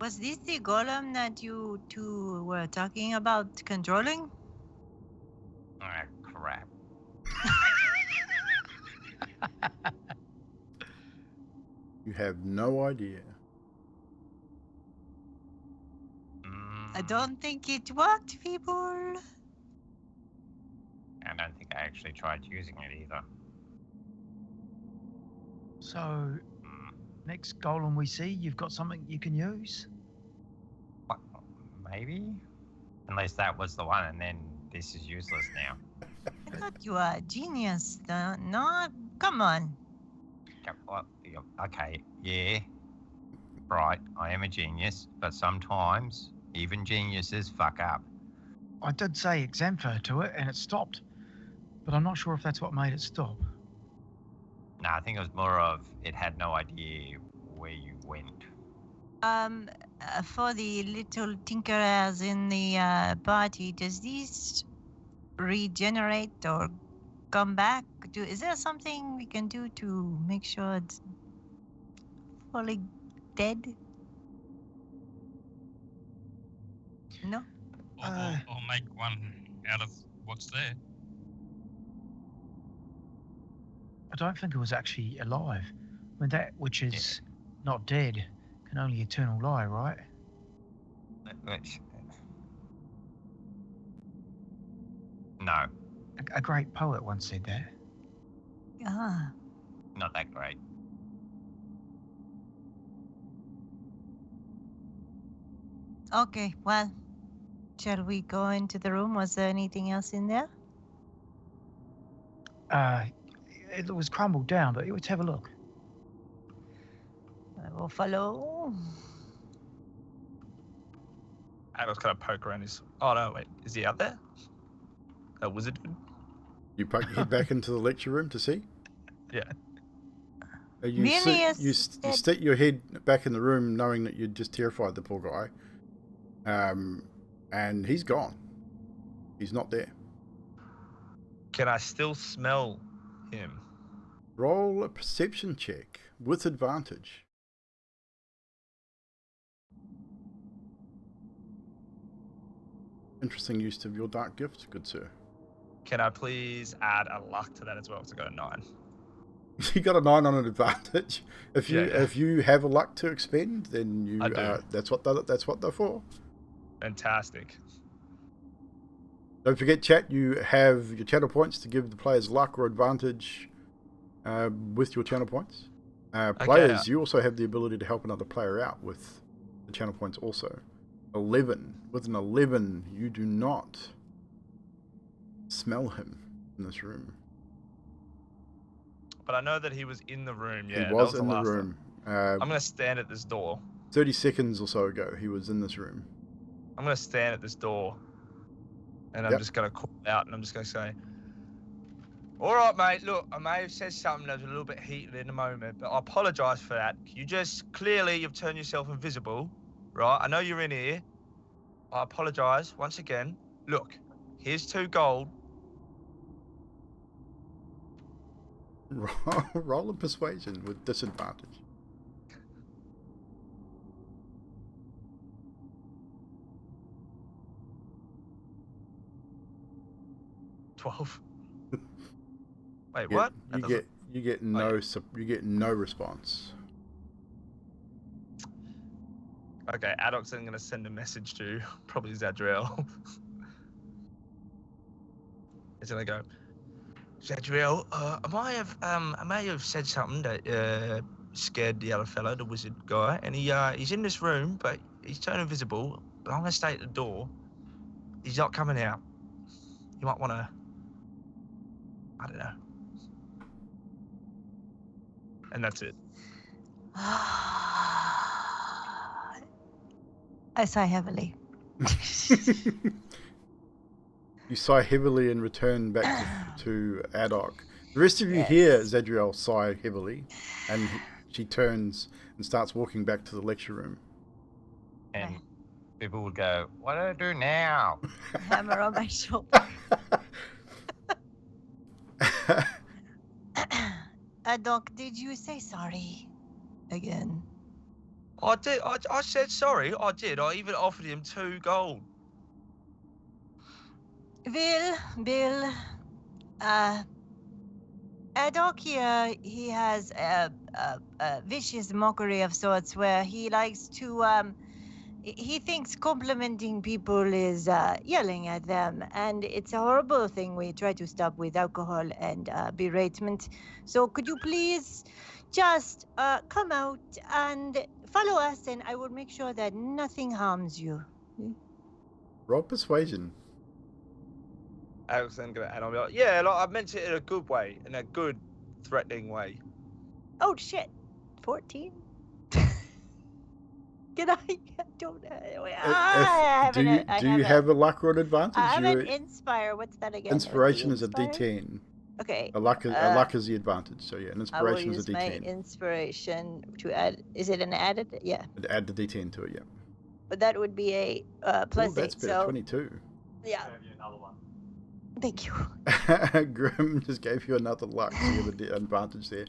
Speaker 2: Was this the golem that you two were talking about controlling?
Speaker 7: Ah, crap.
Speaker 1: You have no idea.
Speaker 2: I don't think it worked, people.
Speaker 7: I don't think I actually tried using it either.
Speaker 3: So, next golem we see, you've got something you can use?
Speaker 7: What? Maybe? Unless that was the one and then this is useless now.
Speaker 2: I thought you were a genius. No, come on.
Speaker 7: Okay, yeah. Right, I am a genius, but sometimes even geniuses fuck up.
Speaker 3: I did say exemplar to it and it stopped, but I'm not sure if that's what made it stop.
Speaker 7: No, I think it was more of it had no idea where you went.
Speaker 2: For the little tinkerers in the party, does this regenerate or come back? Is there something we can do to make sure it's fully dead? No?
Speaker 5: Or make one out of what's there.
Speaker 3: I don't think it was actually alive. I mean, that which is not dead can only eternal lie, right?
Speaker 7: No,
Speaker 3: A great poet once said that.
Speaker 2: Ah.
Speaker 7: not that great.
Speaker 2: Okay, well, shall we go into the room? Was there anything else in there?
Speaker 4: it was crumbled down, but let's have a look.
Speaker 2: I will follow.
Speaker 6: Adolf's kind of poke around his. Oh no, wait, is he out there? A wizard?
Speaker 1: You head back into the lecture room to see.
Speaker 6: Yeah.
Speaker 1: You
Speaker 2: Vilnius
Speaker 1: stick your head back in the room, knowing that you'd just terrified the poor guy. And he's gone. He's not there.
Speaker 6: Can I still smell him?
Speaker 1: Roll a perception check with advantage. Interesting use of your dark gift, good sir.
Speaker 6: Can I please add a luck to that as well? So I got a 9.
Speaker 1: You got a 9 on an advantage. If you
Speaker 6: Yeah.
Speaker 1: if you have a luck to expend, then you
Speaker 6: I do.
Speaker 1: that's what they're for.
Speaker 6: Fantastic.
Speaker 1: Don't forget, chat. You have your channel points to give the players luck or advantage with your channel points. Players, you also have the ability to help another player out with the channel points. Also, 11. With an 11, you do not smell him in this room.
Speaker 6: But I know that he was in the room. Yeah,
Speaker 1: He was
Speaker 6: that
Speaker 1: in the
Speaker 6: last
Speaker 1: room.
Speaker 6: time. I'm gonna stand at this door.
Speaker 1: 30 seconds or so ago, he was in this room.
Speaker 6: I'm gonna stand at this door, and I'm
Speaker 1: Yep.
Speaker 6: just gonna call out, and I'm just gonna say, "All right, mate. Look, I may have said something that was a little bit heated in the moment, but I apologise for that. You just clearly you've turned yourself invisible, right? I know you're in here. I apologise once again. Look, here's 2 gold.
Speaker 1: Roll a persuasion with disadvantage.
Speaker 6: $12. Wait, what? That doesn't-
Speaker 1: You get no response.
Speaker 6: Okay, Adolf's then gonna send a message to probably Zadriel. He's gonna go, Zadriel, I may have said something that scared the other fella, the wizard guy, and he's in this room, but he's turned invisible. But I'm gonna stay at the door. He's not coming out. You might wanna, I don't know. And that's it.
Speaker 2: I sigh heavily.
Speaker 1: You sigh heavily and return back to Adok. The rest of you hear Zadriel sigh heavily, and she turns and starts walking back to the lecture room.
Speaker 7: And people would go, "What do I do now?"
Speaker 2: Hammer on my shoulder. Doc, did you say sorry again?
Speaker 6: I did. I said sorry. I did. I even offered him 2 gold.
Speaker 2: Bill, Doc here, he has a vicious mockery of sorts where he likes to, he thinks complimenting people is yelling at them, and it's a horrible thing we try to stop with alcohol and beratement. So could you please just come out and follow us, and I will make sure that nothing harms you.
Speaker 1: Roll persuasion.
Speaker 6: Alex then gonna add on, be like, yeah, like I meant it in a good way, in a good, threatening way.
Speaker 2: Oh shit, 14. Can I? Don't.
Speaker 1: Do you have a luck or an advantage?
Speaker 2: I have an inspire. What's that again?
Speaker 1: Inspiration is a
Speaker 2: Inspire?
Speaker 1: D10.
Speaker 2: Okay.
Speaker 1: A luck is the advantage. So yeah, an inspiration is a
Speaker 2: I will use
Speaker 1: D10.
Speaker 2: my inspiration to add. Is it an added? Yeah.
Speaker 1: Add the D10 to it. Yeah.
Speaker 2: But that would be a plus
Speaker 1: Ooh, that's
Speaker 2: 8.
Speaker 1: better.
Speaker 2: So
Speaker 1: 22.
Speaker 2: yeah. Thank you.
Speaker 1: Grim just gave you another luck, so you have an advantage there.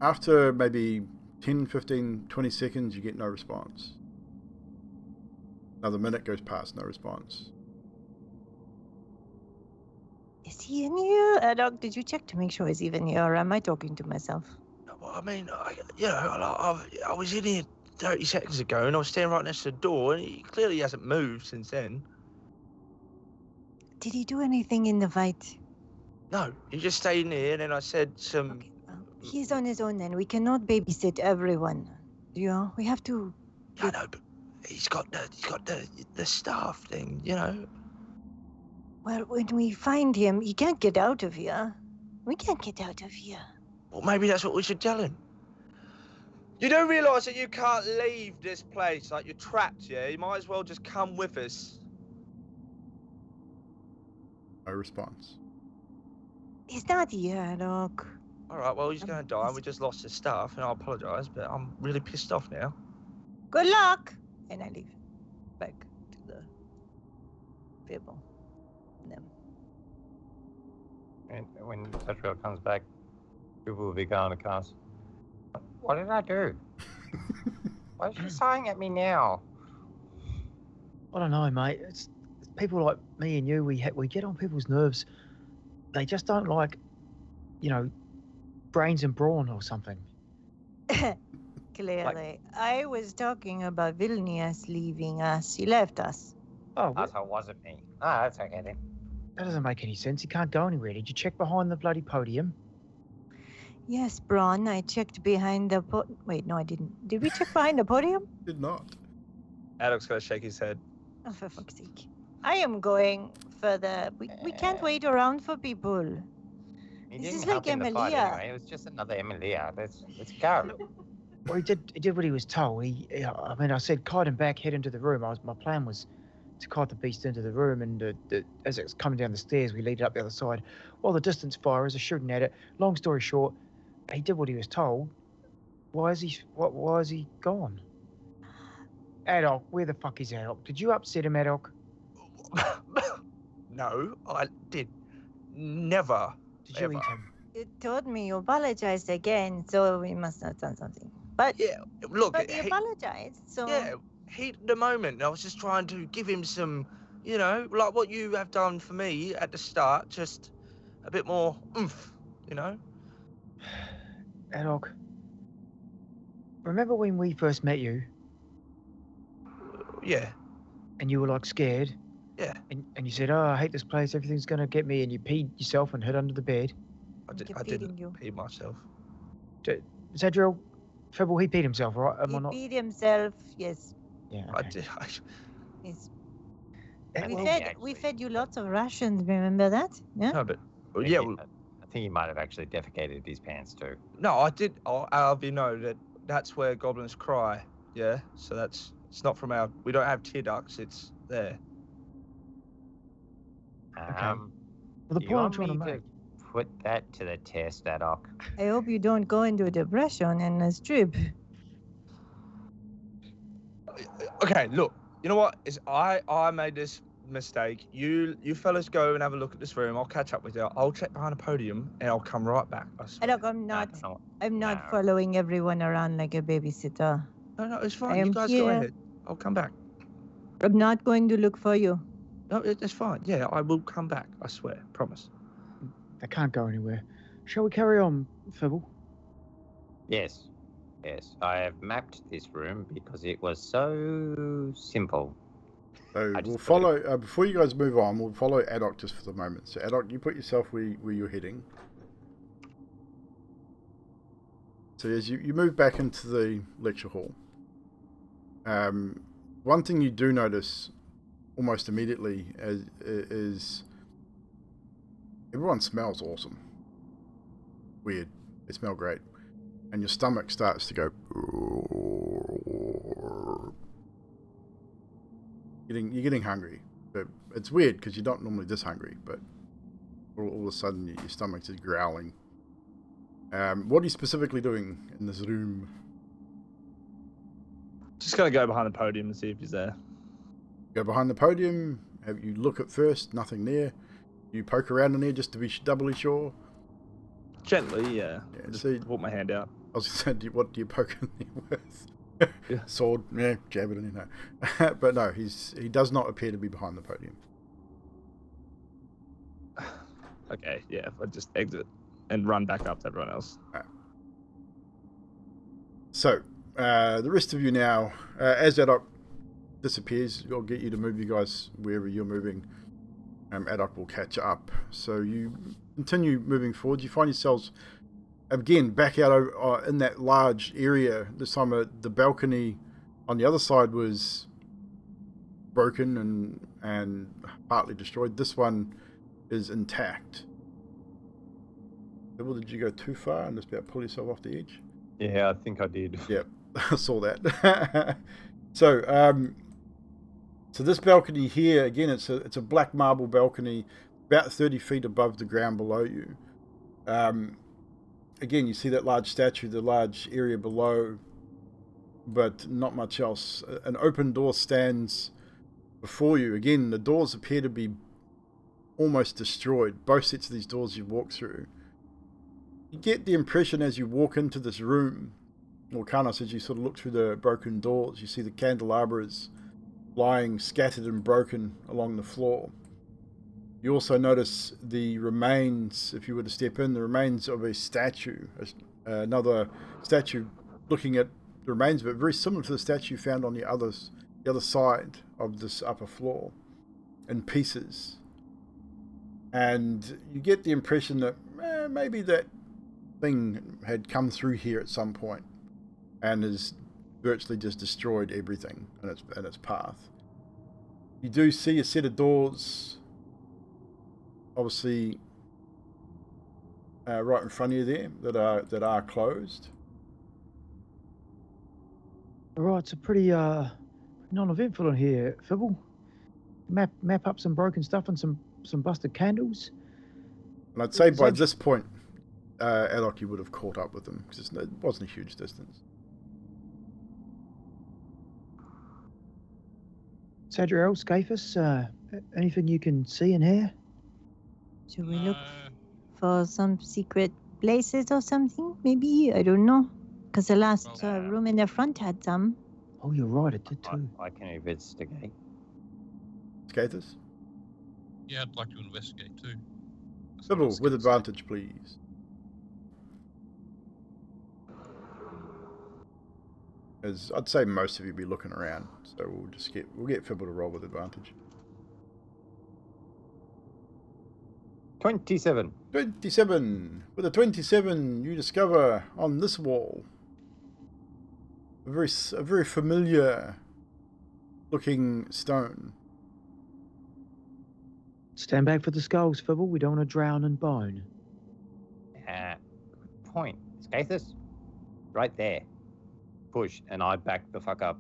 Speaker 1: After maybe 10, 15, 20 seconds, you get no response. Another minute goes past, no response.
Speaker 2: Is he in here? Doc, did you check to make sure he's even here, or am I talking to myself?
Speaker 6: Well, I mean, I was in here 30 seconds ago, and I was standing right next to the door, and he clearly hasn't moved since then.
Speaker 2: Did he do anything in the fight?
Speaker 6: No, he just stayed in here, and then I said some...
Speaker 2: Okay, well, he's on his own then. We cannot babysit everyone. You know, we have to...
Speaker 6: I know, but he's got the staff thing, you know.
Speaker 2: Well, when we find him, he can't get out of here. We can't get out of here.
Speaker 6: Well, maybe that's what we should tell him. You do realise that you can't leave this place, like you're trapped, yeah? You might as well just come with us.
Speaker 1: No response.
Speaker 2: He's not here, look.
Speaker 6: All right, well, he's going to die, and we just lost his stuff, and I apologise, but I'm really pissed off now.
Speaker 2: Good luck! And I leave. Back to the Fibble. Them.
Speaker 7: And when Tetriel comes back, people will be going to cast. What did I do? Why is she sighing at me now?
Speaker 4: I don't know, mate. It's people like me and you. We get on people's nerves. They just don't like, brains and brawn or something.
Speaker 2: Clearly. I was talking about Vilnius leaving us. He left us.
Speaker 4: Oh,
Speaker 7: Oh, so it wasn't me. Ah, that's okay then.
Speaker 4: that doesn't make any sense. He can't go anywhere. Did you check behind the bloody podium?
Speaker 2: Yes, Braun, I checked behind the Wait, no, I didn't. Did we check behind the podium?
Speaker 1: Did not.
Speaker 6: Adolf's going to shake his head.
Speaker 2: Oh, for fuck's sake. I am going further. We can't wait around for people.
Speaker 7: He
Speaker 2: This
Speaker 7: didn't
Speaker 2: is
Speaker 7: help
Speaker 2: like
Speaker 7: in the fight
Speaker 2: Emilia.
Speaker 7: anyway. It was just another Emilia. Let's go.
Speaker 4: Well, he did what he was told. I said kite him back, head into the room. My plan was to kite the beast into the room, and as it was coming down the stairs, we lead it up the other side. While the distance firers are shooting at it. Long story short, he did what he was told. Why is he gone? Adolf, where the fuck is Adolf? Did you upset him, Adolf?
Speaker 6: No, I did. Never.
Speaker 4: Did you
Speaker 6: Ever.
Speaker 4: eat him?
Speaker 2: You told me you apologized again, so we must have done something. But
Speaker 6: Yeah, look,
Speaker 2: but you apologized, so
Speaker 6: yeah, heat of the moment. I was just trying to give him some, like what you have done for me at the start, just a bit more oomph,
Speaker 4: Adolf, remember when we first met you
Speaker 6: Yeah,
Speaker 4: and you were like scared?
Speaker 6: yeah.
Speaker 4: And you said, "Oh, I hate this place. Everything's gonna get me." And you peed yourself and hid under the bed.
Speaker 6: I
Speaker 2: keep
Speaker 6: didn't
Speaker 2: feeding you.
Speaker 6: pee myself.
Speaker 4: Is that real? Fibble, he peed himself, right? Am I
Speaker 2: He
Speaker 4: not?
Speaker 2: beat himself. Yes.
Speaker 4: Yeah.
Speaker 6: I
Speaker 4: Okay.
Speaker 6: did.
Speaker 2: Yes.
Speaker 7: I
Speaker 2: We
Speaker 7: think
Speaker 2: fed
Speaker 7: he
Speaker 2: we
Speaker 7: actually-
Speaker 2: fed you lots of rations. Remember that? Yeah.
Speaker 6: No, but
Speaker 7: I think
Speaker 6: yeah,
Speaker 7: he- I think he might have actually defecated his pants too.
Speaker 6: no, I did. I'll have you know that's where goblins cry. Yeah, so it's not from our. We don't have tear ducts. It's there.
Speaker 4: Well, the
Speaker 7: Do
Speaker 4: point
Speaker 7: you
Speaker 4: I'm
Speaker 7: want
Speaker 4: trying to
Speaker 7: me
Speaker 4: make.
Speaker 7: put that to the test, Adok?
Speaker 2: I hope you don't go into depression in this trip.
Speaker 6: Okay, look. You know what? Is I made this mistake. You fellas go and have a look at this room. I'll catch up with you. I'll check behind the podium and I'll come right back. I swear.
Speaker 2: Look, I'm not
Speaker 7: No,
Speaker 2: I'm not
Speaker 7: no.
Speaker 2: following everyone around like a babysitter.
Speaker 6: No, it's
Speaker 2: I
Speaker 6: fine. You
Speaker 2: am
Speaker 6: guys go
Speaker 2: here.
Speaker 6: ahead. I'll come back.
Speaker 2: I'm not going to look for you.
Speaker 6: No, it's fine. Yeah, I will come back. I swear. Promise.
Speaker 4: They can't go anywhere. Shall we carry on, Fibble?
Speaker 7: Yes. I have mapped this room because it was so simple.
Speaker 1: So
Speaker 7: I just
Speaker 1: we'll
Speaker 7: put
Speaker 1: follow, before you guys move on, we'll follow Adok just for the moment. So Adok, you put yourself where you're heading. So as you move back into the lecture hall, one thing you do notice almost immediately is everyone smells awesome. Weird. They smell great. And your stomach starts to go. You're getting hungry. But it's weird because you're not normally this hungry, but all of a sudden your stomach's just growling. What are you specifically doing in this room?
Speaker 6: Just gonna go behind the podium and see if he's there.
Speaker 1: Go behind the podium. Have you look at first? Nothing there. You poke around in there just to be doubly sure.
Speaker 6: Gently, yeah.
Speaker 1: Yeah,
Speaker 6: Just
Speaker 1: see-
Speaker 6: put my hand out.
Speaker 1: I was going to say, what do you poke in there with?
Speaker 6: Yeah.
Speaker 1: Sword, yeah, jab it in there. But no, he does not appear to be behind the podium.
Speaker 6: Okay, yeah. I just exit and run back up to everyone else.
Speaker 1: So, the rest of you now, as Adok disappears, I'll get you to move you guys wherever you're moving. Adok will catch up. So you continue moving forward. You find yourselves again back out in that large area. This time the balcony on the other side was broken and and partly destroyed. This one is intact. Well, did you go too far and just about pull yourself off the edge?
Speaker 7: Yeah, I think I did.
Speaker 1: Yep, I saw that. So this balcony here, again, it's a black marble balcony, about 30 feet above the ground below you. Again, you see that large statue, the large area below, but not much else. An open door stands before you. Again, the doors appear to be almost destroyed. Both sets of these doors you walk through. You get the impression as you walk into this room, or Karnos, as you sort of look through the broken doors, you see the candelabras lying scattered and broken along the floor. You also notice the remains, if you were to step in, the remains of a statue, another statue looking at the remains of it, very similar to the statue found on the other side of this upper floor, in pieces. And you get the impression that maybe that thing had come through here at some point and has virtually just destroyed everything in its path. You do see a set of doors, obviously, right in front of you there that are closed.
Speaker 4: All right, it's a pretty non-eventful in here, Fibble. Map up some broken stuff and some busted candles.
Speaker 1: And I'd say by this point, Alok, you would have caught up with them because it wasn't a huge distance.
Speaker 4: Sadriel, Scaphus, anything you can see in here?
Speaker 2: Should we look for some secret places or something? Maybe, I don't know. Because the last room in the front had some.
Speaker 4: Oh, you're right, it did too.
Speaker 7: I can investigate.
Speaker 1: Scathers?
Speaker 5: Yeah, I'd like to investigate too.
Speaker 1: Sybil, with advantage, please. As I'd say most of you be looking around, so we'll get Fibble to roll with advantage.
Speaker 7: 27.
Speaker 1: 27. With a 27, you discover on this wall a very familiar looking stone.
Speaker 4: Stand back for the skulls, Fibble. We don't want to drown in bone.
Speaker 7: Good point. Scathus? Right there. Push, and I back the fuck up.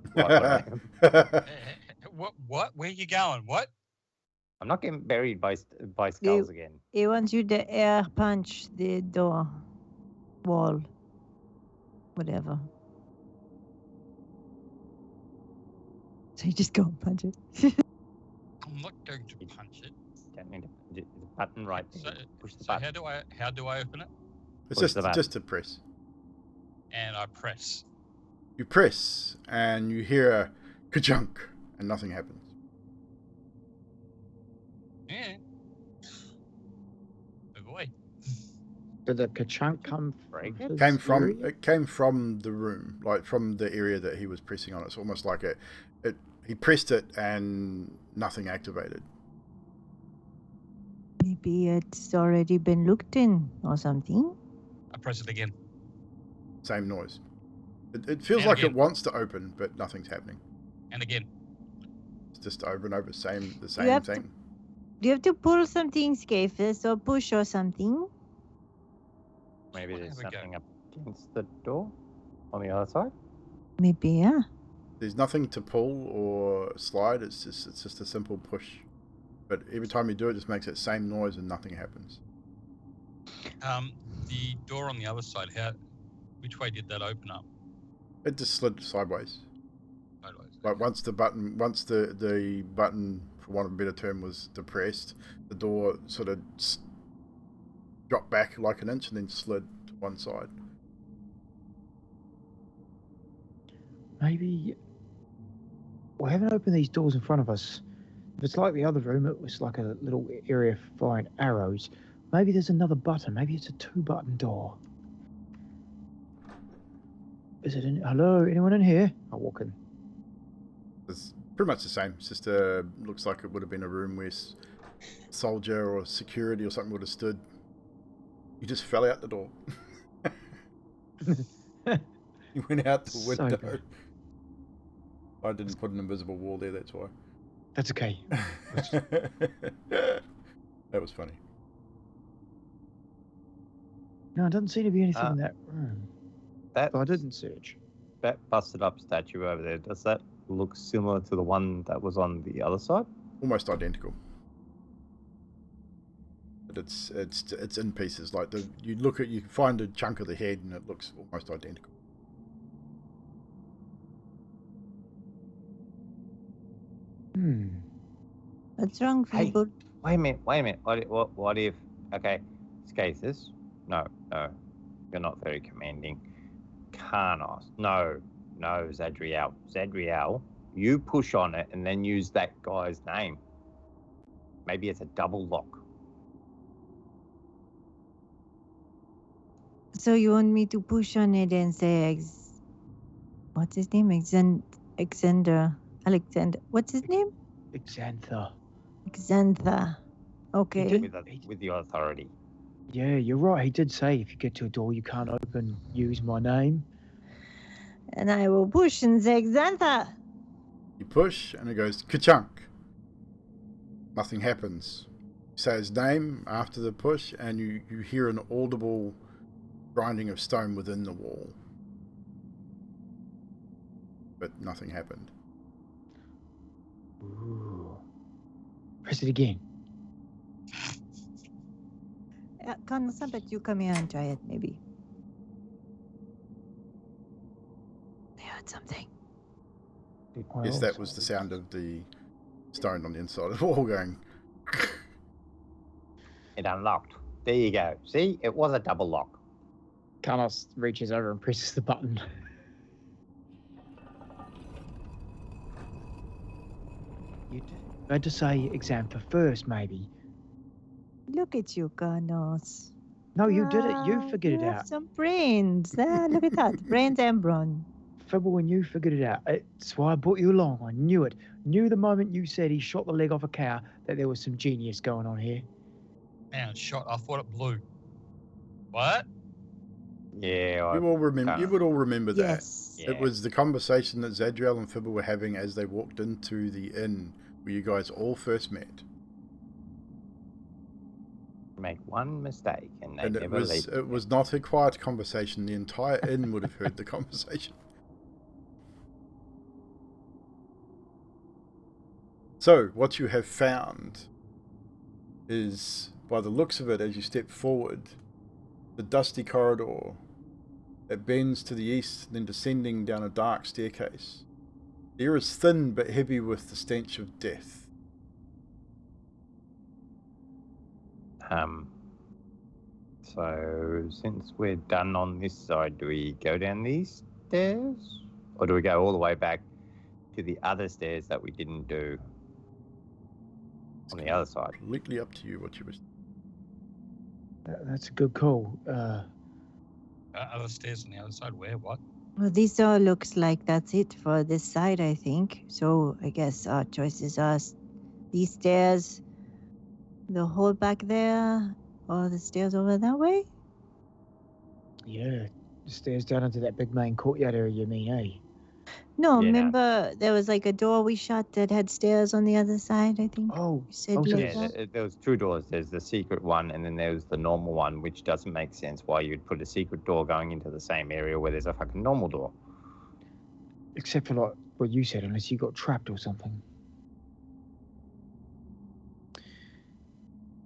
Speaker 5: What? Where you going? What?
Speaker 7: I'm not getting buried by skulls again.
Speaker 2: He wants you to air punch the door, wall, whatever. So you just go and punch it.
Speaker 5: I'm not going to punch it.
Speaker 7: Don't need to punch it. There's a button right there. Push the
Speaker 5: So
Speaker 7: button.
Speaker 5: how do I open it?
Speaker 1: It's
Speaker 7: Push the button.
Speaker 1: just a press.
Speaker 5: And I press.
Speaker 1: You press, and you hear a ka-chunk, and nothing happens.
Speaker 5: Yeah. Move away.
Speaker 4: Did the ka-chunk come
Speaker 7: Break
Speaker 4: from?
Speaker 7: it?
Speaker 1: It came from the room, like from the area that he was pressing on. It's almost like he pressed it and nothing activated.
Speaker 2: Maybe it's already been looked in or something.
Speaker 5: I press it again.
Speaker 1: Same noise. It feels
Speaker 5: And
Speaker 1: like
Speaker 5: again.
Speaker 1: it wants to open, but nothing's happening.
Speaker 5: And again.
Speaker 1: It's just over and over, the same
Speaker 2: have to-
Speaker 1: thing.
Speaker 2: Do you have to pull something, Scaphus, or push or something?
Speaker 7: Maybe
Speaker 5: Well,
Speaker 7: there's
Speaker 5: there we go.
Speaker 7: something up against the door on the other side.
Speaker 2: Maybe, yeah.
Speaker 1: There's nothing to pull or slide. It's just a simple push. But every time you do it, it just makes that same noise and nothing happens.
Speaker 5: The door on the other side. Which way did that open up?
Speaker 1: It just slid sideways.
Speaker 5: Sideways.
Speaker 1: Like once the button, for want of a better term, was depressed, the door sort of dropped back like an inch and then slid to one side.
Speaker 4: Maybe we haven't opened these doors in front of us. If it's like the other room, it was like a little area firing arrows. Maybe there's another button. Maybe it's a 2-button door. Is it in? Hello, anyone in here? I'll walk in.
Speaker 1: It's pretty much the same. It's just looks like it would have been a room where soldier or security or something would have stood. You just fell out the door. You went out the
Speaker 4: So
Speaker 1: window.
Speaker 4: good.
Speaker 1: I didn't put an invisible wall there, that's why.
Speaker 4: That's okay.
Speaker 1: That was funny.
Speaker 4: No, it doesn't seem to be anything
Speaker 7: Uh,
Speaker 4: in that room.
Speaker 7: That
Speaker 4: But I didn't search.
Speaker 7: that busted up statue over there, does that look similar to the one that was on the other side?
Speaker 1: Almost identical. But it's in pieces. Like you find a chunk of the head and it looks almost identical.
Speaker 2: What's wrong,
Speaker 7: Hey.
Speaker 2: people?
Speaker 7: Wait a minute. What if? Okay, Scathus. No, you're not very commanding. Karnos. No, Zadriel. Zadriel, you push on it and then use that guy's name. Maybe it's a double lock.
Speaker 2: So you want me to push on it and say, what's his name? Alexander. What's his name?
Speaker 4: Xantha.
Speaker 2: Xantha. Okay.
Speaker 7: With the authority.
Speaker 4: Yeah, you're right. He did say if you get to a door you can't open, use my name.
Speaker 2: And I will push and say, Xantha.
Speaker 1: You push and it goes ka-chunk. Nothing happens. You say his name after the push and you hear an audible grinding of stone within the wall. But nothing happened.
Speaker 4: Ooh. Press it again.
Speaker 2: Carlos, I bet you come here and try it, maybe. I heard something.
Speaker 1: Yes, that was the sound of the stone on the inside of the wall going.
Speaker 7: It unlocked. There you go. See, it was a double lock.
Speaker 4: Carlos reaches over and presses the button. You had to say Xantha first, maybe.
Speaker 2: Look at you, Carlos.
Speaker 4: No, you did it. You figured it
Speaker 2: you have
Speaker 4: out.
Speaker 2: some brains. Look at that. Brains and brawn.
Speaker 4: Fibble, when you figured it out. That's why I brought you along. I knew it. Knew the moment you said he shot the leg off a cow that there was some genius going on here.
Speaker 5: Man, shot. I thought it blew. What?
Speaker 7: Yeah,
Speaker 1: You would all remember that.
Speaker 2: Yes.
Speaker 7: Yeah.
Speaker 1: It was the conversation that Zadriel and Fibble were having as they walked into the inn where you guys all first met.
Speaker 7: Make one mistake and they
Speaker 1: And
Speaker 7: never leave.
Speaker 1: it was not a quiet conversation. The entire inn would have heard the conversation. So, what you have found is, by the looks of it, as you step forward, the dusty corridor that bends to the east, then descending down a dark staircase. The air is thin but heavy with the stench of death.
Speaker 7: So since we're done on this side, do we go down these stairs? Or do we go all the way back to the other stairs that we didn't do on the other side?
Speaker 1: Completely up to you what you wish.
Speaker 4: That's a good call.
Speaker 5: Other stairs on the other side. Where? What?
Speaker 2: Well, this all looks like that's it for this side, I think. So I guess our choices are these stairs, the hole back there, or the stairs over that way.
Speaker 4: Yeah, the stairs down into that big main courtyard area, you mean, eh?
Speaker 2: No,
Speaker 7: Yeah.
Speaker 2: remember there was like a door we shut that had stairs on the other side, I think.
Speaker 4: Oh,
Speaker 2: You said
Speaker 4: so
Speaker 2: like
Speaker 7: Yeah,
Speaker 2: that?
Speaker 7: there was two doors. There's the secret one and then there's the normal one, which doesn't make sense why you'd put a secret door going into the same area where there's a fucking normal door.
Speaker 4: except for like what you said, unless you got trapped or something.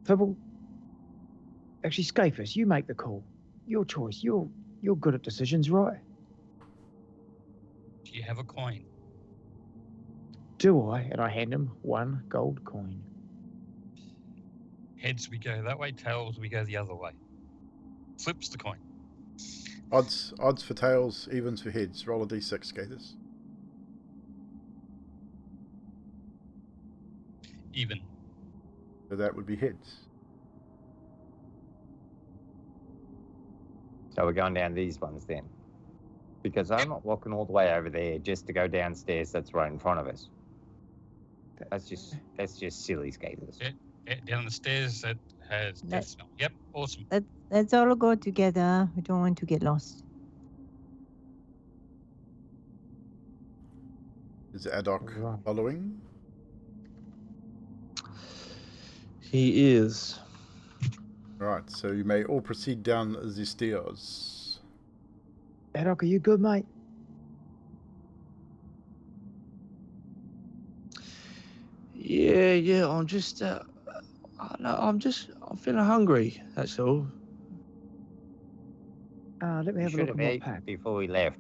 Speaker 4: Fibble, actually, Scafus, you make the call. Your choice. You're good at decisions, right?
Speaker 5: Do you have a coin?
Speaker 4: Do I? And I hand him 1 gold coin.
Speaker 5: Heads, we go that way. Tails, we go the other way. Flips the coin.
Speaker 1: Odds for tails, evens for heads. Roll a d6, Gathers.
Speaker 5: Even.
Speaker 1: So that would be heads.
Speaker 7: So we're going down these ones then. Because I'm not walking all the way over there just to go downstairs that's right in front of us. That's just silly, skaters.
Speaker 5: Down the stairs that has death smell. Yep, awesome.
Speaker 2: Let's all go together. We don't want to get lost.
Speaker 1: Is Adok
Speaker 4: Right.
Speaker 1: following?
Speaker 6: He is.
Speaker 1: Right, so you may all proceed down the stairs.
Speaker 4: Haddock, are you good, mate?
Speaker 6: Yeah. I'm just. I'm feeling hungry. That's all.
Speaker 4: Let me
Speaker 7: You
Speaker 4: have a
Speaker 7: should
Speaker 4: look
Speaker 7: have
Speaker 4: at my
Speaker 7: eaten
Speaker 4: pack.
Speaker 7: before we left.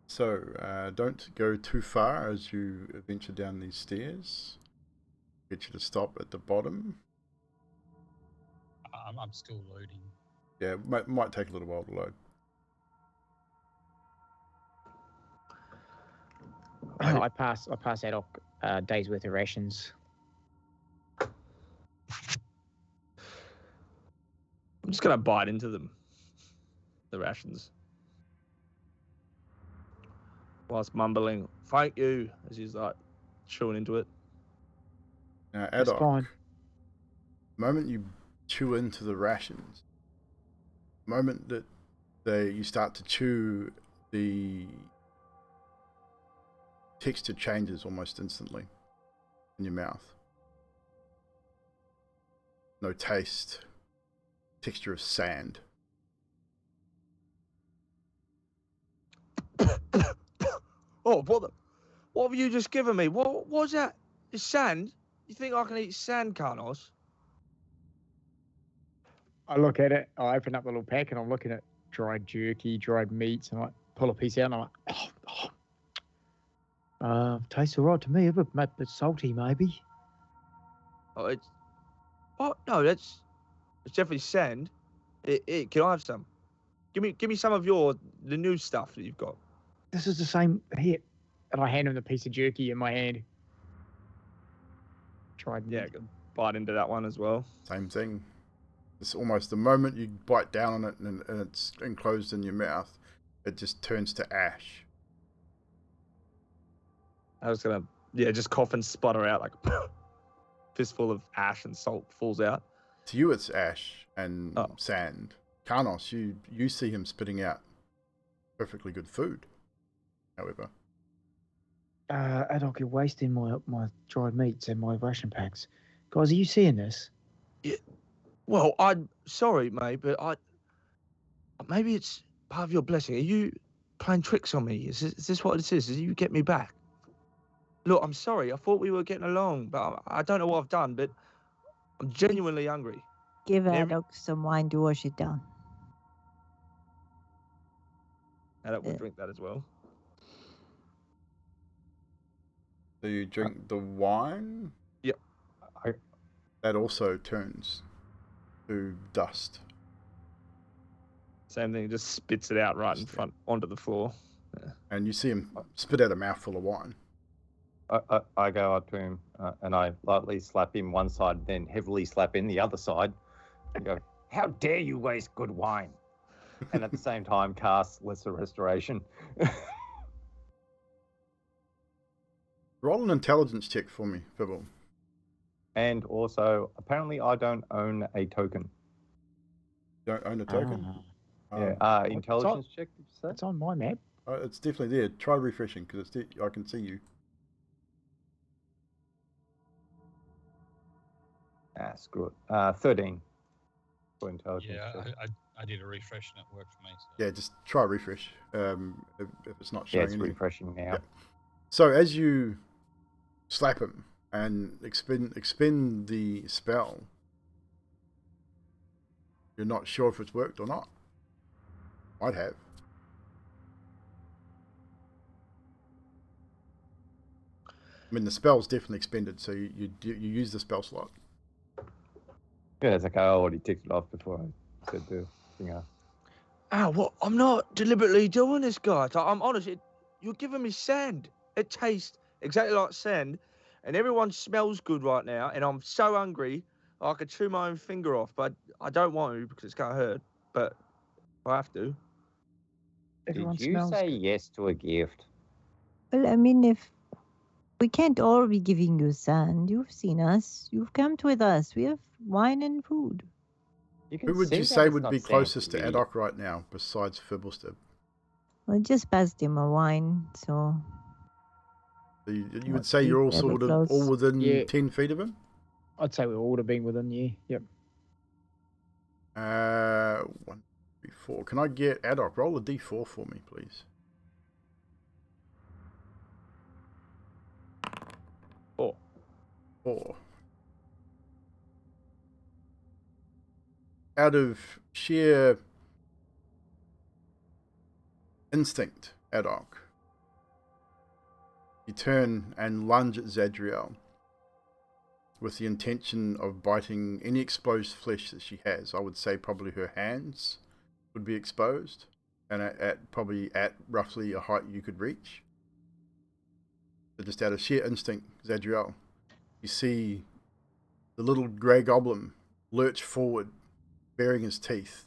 Speaker 1: So, don't go too far as you venture down these stairs. Get you to stop at the bottom.
Speaker 5: I'm still loading.
Speaker 1: Yeah, might take a little while to load.
Speaker 4: I pass Haddock a day's worth of rations.
Speaker 6: I'm just gonna bite into them. The rations. Whilst mumbling, "Thank you," as he's like chewing into it.
Speaker 1: Now,
Speaker 4: That's
Speaker 1: Adok,
Speaker 4: fine.
Speaker 1: the moment you chew into the rations, the moment that you start to chew, the texture changes almost instantly in your mouth. No taste, texture of sand.
Speaker 6: Oh, what have you just given me? What was that? It's sand? You think I can eat sand, Carlos?
Speaker 4: I look at it, I open up the little pack and I'm looking at dried jerky, dried meats, and I pull a piece out and I'm like, tastes all right to me, a bit salty maybe.
Speaker 6: Oh, it's. Oh no, it's definitely sand. Can I have some? Give me some of the new stuff that you've got.
Speaker 4: This is the same here. And I hand him the piece of jerky in my hand. Tried meat.
Speaker 6: Yeah, bite into that one as well.
Speaker 1: Same thing. It's almost the moment you bite down on it and it's enclosed in your mouth, it just turns to ash.
Speaker 6: I was gonna, just cough and sputter out like fistful of ash and salt falls out.
Speaker 1: To you, it's ash and sand. Karnos, you see him spitting out perfectly good food. However,
Speaker 4: Adok, you're wasting my dried meats and my ration packs. Guys, are you seeing this?
Speaker 6: Yeah. Well, I'm sorry, mate, but maybe it's part of your blessing. Are you playing tricks on me? Is this what it is? Is you get me back? Look, I'm sorry. I thought we were getting along, but I don't know what I've done, but I'm genuinely hungry.
Speaker 2: Give Adok some wine to wash it down.
Speaker 6: And I will drink that as well.
Speaker 1: do you drink the wine?
Speaker 6: Yep.
Speaker 1: That also turns to dust.
Speaker 6: Same thing, just spits it out right in front onto the floor. Yeah.
Speaker 1: And you see him spit out a mouthful of wine.
Speaker 7: I go up to him and I lightly slap him one side, then heavily slap in the other side. And go, "How dare you waste good wine?" And at the same time, cast Lesser Restoration.
Speaker 1: Roll an intelligence check for me, Fibble.
Speaker 7: And also, apparently, I don't own a token.
Speaker 1: You don't own a token?
Speaker 7: Intelligence check, did you say?
Speaker 4: It's on my map.
Speaker 1: It's definitely there. Try refreshing because I can see you.
Speaker 7: Screw it. 13 for intelligence.
Speaker 5: Yeah,
Speaker 7: check.
Speaker 5: I did a refresh and it worked for me. So.
Speaker 1: Yeah, just try refresh. If it's not showing
Speaker 7: it's
Speaker 1: anything.
Speaker 7: refreshing now.
Speaker 1: Yeah. So as you slap him and expend the spell, you're not sure if it's worked or not. Might have. I mean, the spell's definitely expended, so you use the spell slot.
Speaker 7: Yeah, it's like I already ticked it off before I said the thing out.
Speaker 6: What? I'm not deliberately doing this, guys. I'm honest. You're giving me sand. It tastes exactly like sand, and everyone smells good right now, and I'm so hungry I could chew my own finger off, but I don't want to because it's going to hurt, but I have to.
Speaker 4: Everyone
Speaker 7: Did you
Speaker 4: smells
Speaker 7: say
Speaker 4: good.
Speaker 7: yes to a gift?
Speaker 2: Well, I mean, if we can't all be giving you sand, you've seen us. You've camped with us. We have wine and food.
Speaker 1: Who would you say would be closest to Adok right now, besides Fibblestep?
Speaker 2: I just passed him a wine, so
Speaker 1: So you would
Speaker 2: Let's
Speaker 1: say
Speaker 2: see,
Speaker 1: you're all
Speaker 2: fairly
Speaker 1: sort of all
Speaker 2: close.
Speaker 1: within
Speaker 4: Yeah.
Speaker 1: 10 feet of him?
Speaker 4: I'd say we all would have been within, yeah. Yep.
Speaker 1: 1, 3, 4. Can I get Adok? Roll a d4 for me, please.
Speaker 4: 4.
Speaker 1: 4. Out of sheer instinct, Adok, you turn and lunge at Zadriel with the intention of biting any exposed flesh that she has. I would say probably her hands would be exposed, and probably at roughly a height you could reach. So just out of sheer instinct, Zadriel, you see the little grey goblin lurch forward, baring his teeth,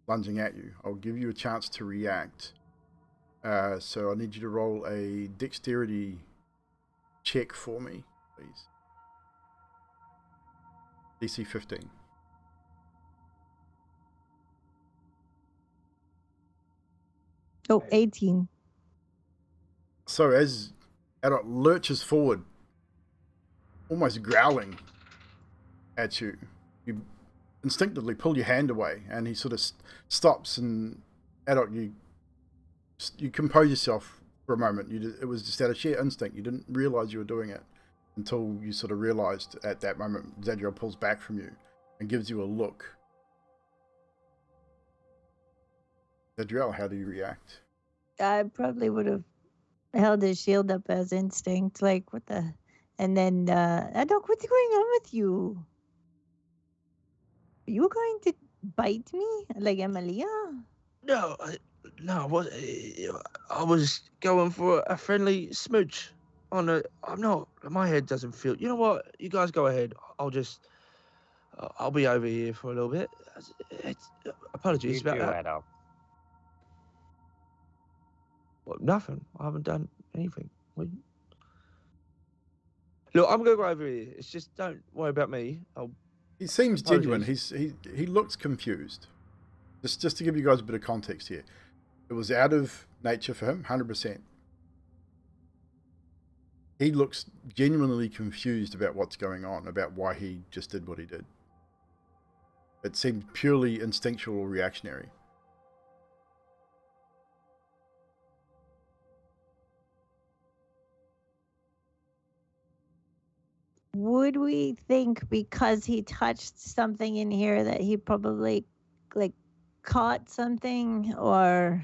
Speaker 1: lunging at you. I'll give you a chance to react. So I need you to roll a dexterity check for me, please. DC 15.
Speaker 2: Oh, 18.
Speaker 1: So as Adok lurches forward, almost growling at you, you instinctively pull your hand away, and he sort of stops. And Adok, you compose yourself for a moment. It was just out of sheer instinct. You didn't realize you were doing it until you sort of realized at that moment. Zadriel pulls back from you and gives you a look. Zadriel, how do you react?
Speaker 2: I probably would have held his shield up as instinct, like what the, and then Adok, what's going on with you? Are you going to bite me like Emilia?
Speaker 6: No, I was going for a friendly smooch on a. I'm not. My head doesn't feel. You know what? You guys go ahead. I'll be over here for a little bit. Apologies
Speaker 7: You
Speaker 6: about
Speaker 7: do,
Speaker 6: that.
Speaker 7: Adok.
Speaker 6: Well, nothing. I haven't done anything. Look, I'm gonna go over here. It's just don't worry about me.
Speaker 1: He seems genuine.
Speaker 6: Apologies.
Speaker 1: He looks confused. Just to give you guys a bit of context here, it was out of nature for him, 100%. He looks genuinely confused about what's going on, about why he just did what he did. It seemed purely instinctual or reactionary.
Speaker 2: Would we think because he touched something in here that he probably like caught something, or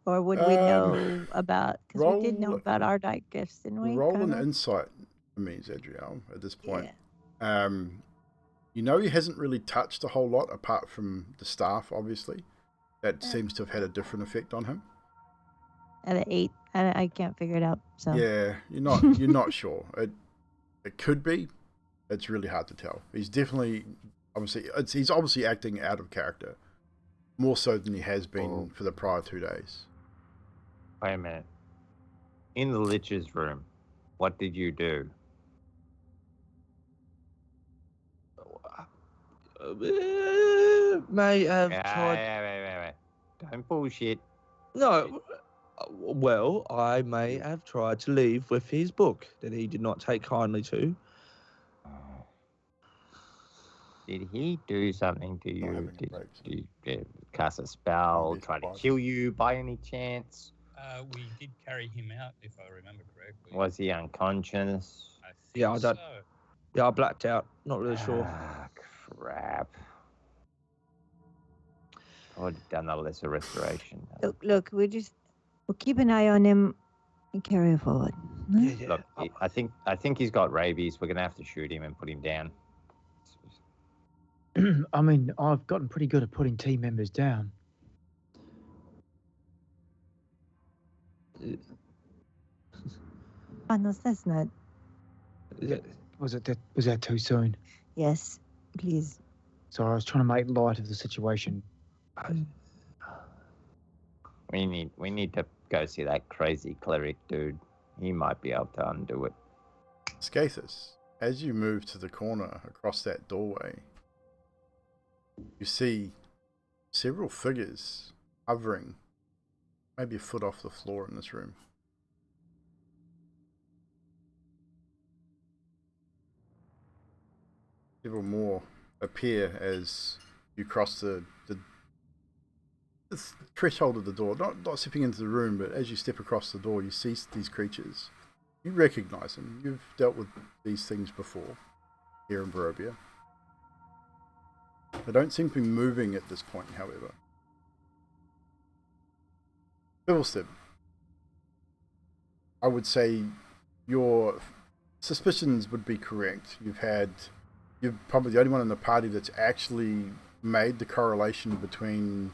Speaker 2: would we know about, because we did know
Speaker 1: roll-
Speaker 2: about our dark gifts, didn't we?
Speaker 1: Roll an
Speaker 2: Kind of?
Speaker 1: insight for me, Zadriel, at this point.
Speaker 2: Yeah.
Speaker 1: You know he hasn't really touched a whole lot apart from the staff, obviously. That seems to have had a different effect on him.
Speaker 2: At an 8, I can't figure it out. So
Speaker 1: Yeah, you're not sure. It could be. It's really hard to tell. He's definitely, he's obviously acting out of character, more so than he has been for the prior 2 days.
Speaker 7: Wait a minute. In the Lich's room, what did you do?
Speaker 6: May have tried.
Speaker 7: Wait. Don't bullshit.
Speaker 6: No. Well, I may have tried to leave with his book that he did not take kindly to.
Speaker 7: Did he do something to you?
Speaker 1: having a
Speaker 7: Did
Speaker 1: break, so-
Speaker 7: you cast a spell,
Speaker 1: Maybe
Speaker 7: try to
Speaker 1: twice.
Speaker 7: kill you by any chance?
Speaker 5: We did carry him out, if I remember correctly.
Speaker 7: Was he unconscious?
Speaker 5: I think
Speaker 6: Yeah, I don't-
Speaker 5: so.
Speaker 6: Yeah, I blacked out. Not really sure.
Speaker 7: Ah, crap. I would have done a lesser restoration.
Speaker 2: look, we'll keep an eye on him and carry forward. Huh?
Speaker 6: Yeah.
Speaker 7: Look, I think he's got rabies. We're gonna have to shoot him and put him down.
Speaker 4: I mean, I've gotten pretty good at putting team members down.
Speaker 2: Oh, no, that's not.
Speaker 4: Was that too soon?
Speaker 2: Yes, please.
Speaker 4: Sorry, I was trying to make light of the situation.
Speaker 7: We need to go see that crazy cleric dude. He might be able to undo it.
Speaker 1: Scathus, as you move to the corner across that doorway, you see several figures hovering, maybe a foot off the floor in this room. Several more appear as you cross the threshold of the door. Not stepping into the room, but as you step across the door, you see these creatures. You recognize them. You've dealt with these things before here in Barovia. They don't seem to be moving at this point, however. Fiddlestead, I would say your suspicions would be correct. You're probably the only one in the party that's actually made the correlation between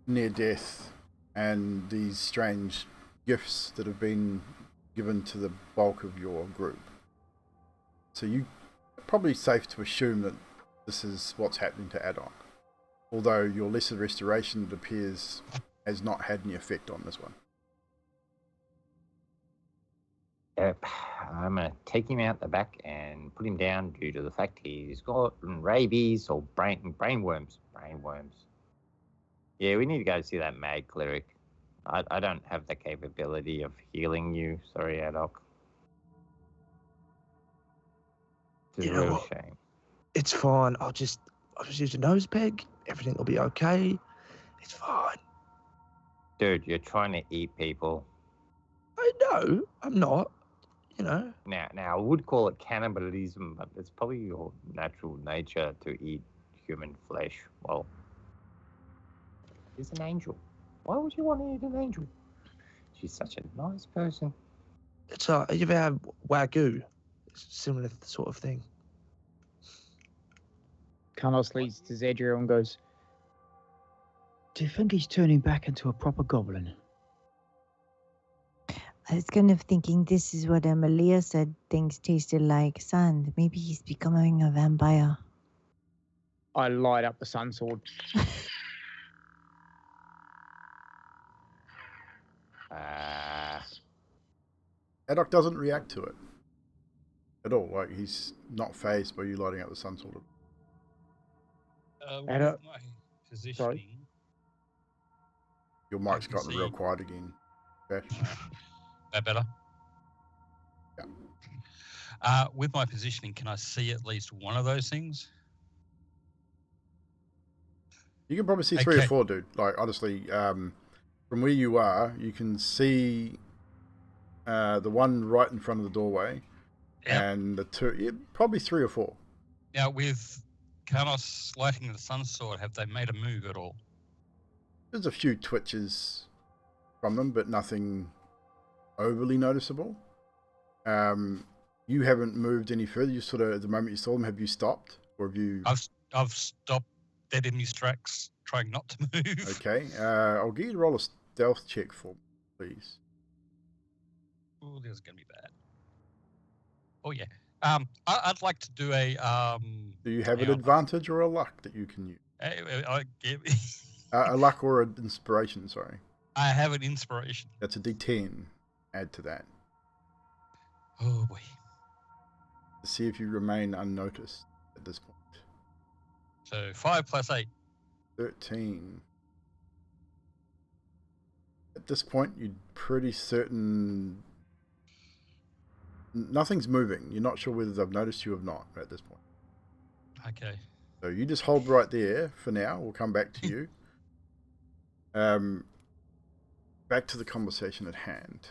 Speaker 1: near death and these strange gifts that have been given to the bulk of your group. So you probably safe to assume that this is what's happening to Adok. Although your lesser restoration, it appears, has not had any effect on this one.
Speaker 7: I'm going to take him out the back and put him down due to the fact he's got rabies or brain worms. Yeah, we need to go see that mad cleric. I don't have the capability of healing you. Sorry, Adok. It's a
Speaker 6: You know
Speaker 7: real
Speaker 6: what?
Speaker 7: shame.
Speaker 6: It's fine. I'll just use a nose peg. Everything will be okay. It's fine.
Speaker 7: Dude, you're trying to eat people.
Speaker 6: I know. I'm not. You know.
Speaker 7: Now, I would call it cannibalism, but it's probably your natural nature to eat human flesh. Well, he's an angel. Why would you want to eat an angel? She's such a nice person.
Speaker 6: It's you ever had wagyu? It's similar sort of thing.
Speaker 4: Carlos leads to Zadriel and goes, "Do you think he's turning back into a proper goblin?"
Speaker 2: I was kind of thinking this is what Amalia said things tasted like sand. Maybe he's becoming a vampire.
Speaker 4: I light up the sun sword.
Speaker 1: Adok doesn't react to it at all. Like, he's not phased by you lighting up the sun sword.
Speaker 5: With
Speaker 4: Adok-
Speaker 5: my positioning,
Speaker 1: Your mic's
Speaker 5: can
Speaker 1: gotten real
Speaker 5: see-
Speaker 1: quiet again. Okay.
Speaker 5: that better?
Speaker 1: Yeah.
Speaker 5: With my positioning, can I see at least one of those things?
Speaker 1: You can probably see 3 or
Speaker 5: Okay.
Speaker 1: 4, dude. Like, honestly, from where you are, you can see the one right in front of the doorway,
Speaker 5: Yep.
Speaker 1: and the 2, yeah, probably 3 or 4.
Speaker 5: Now, with Karnos lighting the sun sword, have they made a move at all?
Speaker 1: There's a few twitches from them, but nothing overly noticeable. You haven't moved any further. You sort of, at the moment you saw them, have you stopped? Or have you...
Speaker 5: I've stopped dead in his tracks, trying not to move.
Speaker 1: Okay, I'll get you to roll a stealth check for me, please.
Speaker 5: Oh, this is going to be bad. Oh, yeah. I'd like to do a...
Speaker 1: Do you have an
Speaker 5: hang on.
Speaker 1: advantage or a luck that you can use? A luck or an inspiration, sorry.
Speaker 5: I have an inspiration.
Speaker 1: That's a D10. Add to that.
Speaker 5: Oh, boy.
Speaker 1: To see if you remain unnoticed at this point.
Speaker 5: So 5 plus 8.
Speaker 1: 13. At this point, you're pretty certain nothing's moving. You're not sure whether they've noticed you or not at this point.
Speaker 5: Okay.
Speaker 1: So you just hold right there for now. We'll come back to you. Back to the conversation at hand.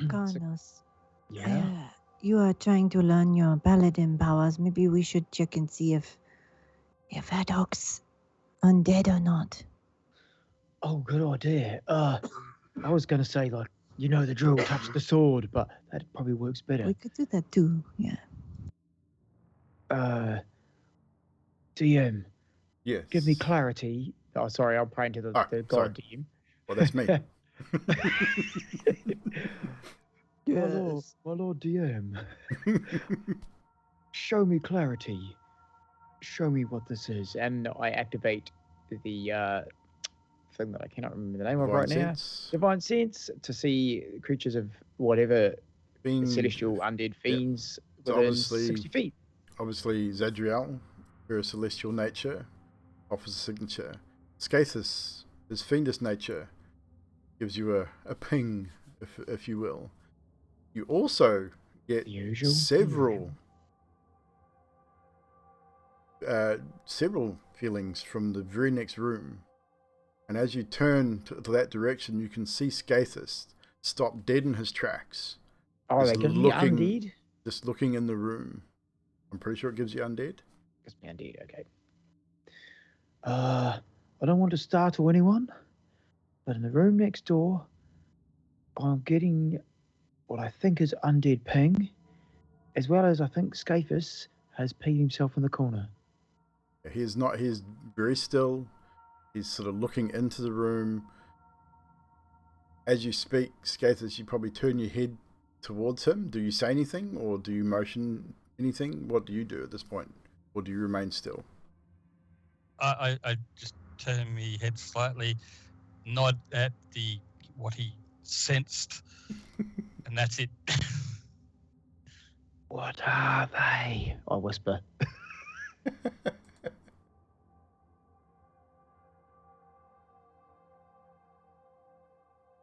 Speaker 2: Carlos,
Speaker 4: Yeah.
Speaker 2: you are trying to learn your paladin powers. Maybe we should check and see if Adok's undead or not.
Speaker 4: Oh, good idea. I was gonna say, like, you know the drill, touch the sword, but that probably works better.
Speaker 2: We could do that too. Yeah.
Speaker 4: DM,
Speaker 1: Yes.
Speaker 4: give me clarity. Oh, sorry, I'm praying to the
Speaker 1: sorry.
Speaker 4: god DM.
Speaker 1: Well, that's me.
Speaker 2: Yes.
Speaker 4: My lord DM. Show me clarity. Show me what this is. And I activate the thing that I cannot remember the name of right now. Divine Sense, to see creatures of whatever celestial undead fiends
Speaker 1: So
Speaker 4: within
Speaker 1: obviously-
Speaker 4: 60 feet.
Speaker 1: Obviously, Zadriel, her celestial nature, offers a signature. Scathus, his fiendish nature, gives you a ping, if you will. You also get
Speaker 4: The usual.
Speaker 1: several several feelings from the very next room. And as you turn to that direction, you can see Skathis stop dead in his tracks.
Speaker 4: Oh,
Speaker 1: Just
Speaker 4: they give me
Speaker 1: looking-
Speaker 4: undead?
Speaker 1: Just looking in the room. I'm pretty sure it gives you undead.
Speaker 4: Gives me undead, okay. I don't want to startle anyone, but in the room next door, I'm getting what I think is undead ping, as well as I think Skathis has peed himself in the corner.
Speaker 1: He's very still. He's sort of looking into the room. As you speak, Skathis, you probably turn your head towards him. Do you say anything, or do you motion anything? What do you do at this point? Or do you remain still?
Speaker 5: I just turn my head slightly, nod at what he sensed, and that's it.
Speaker 4: What are they? I whisper.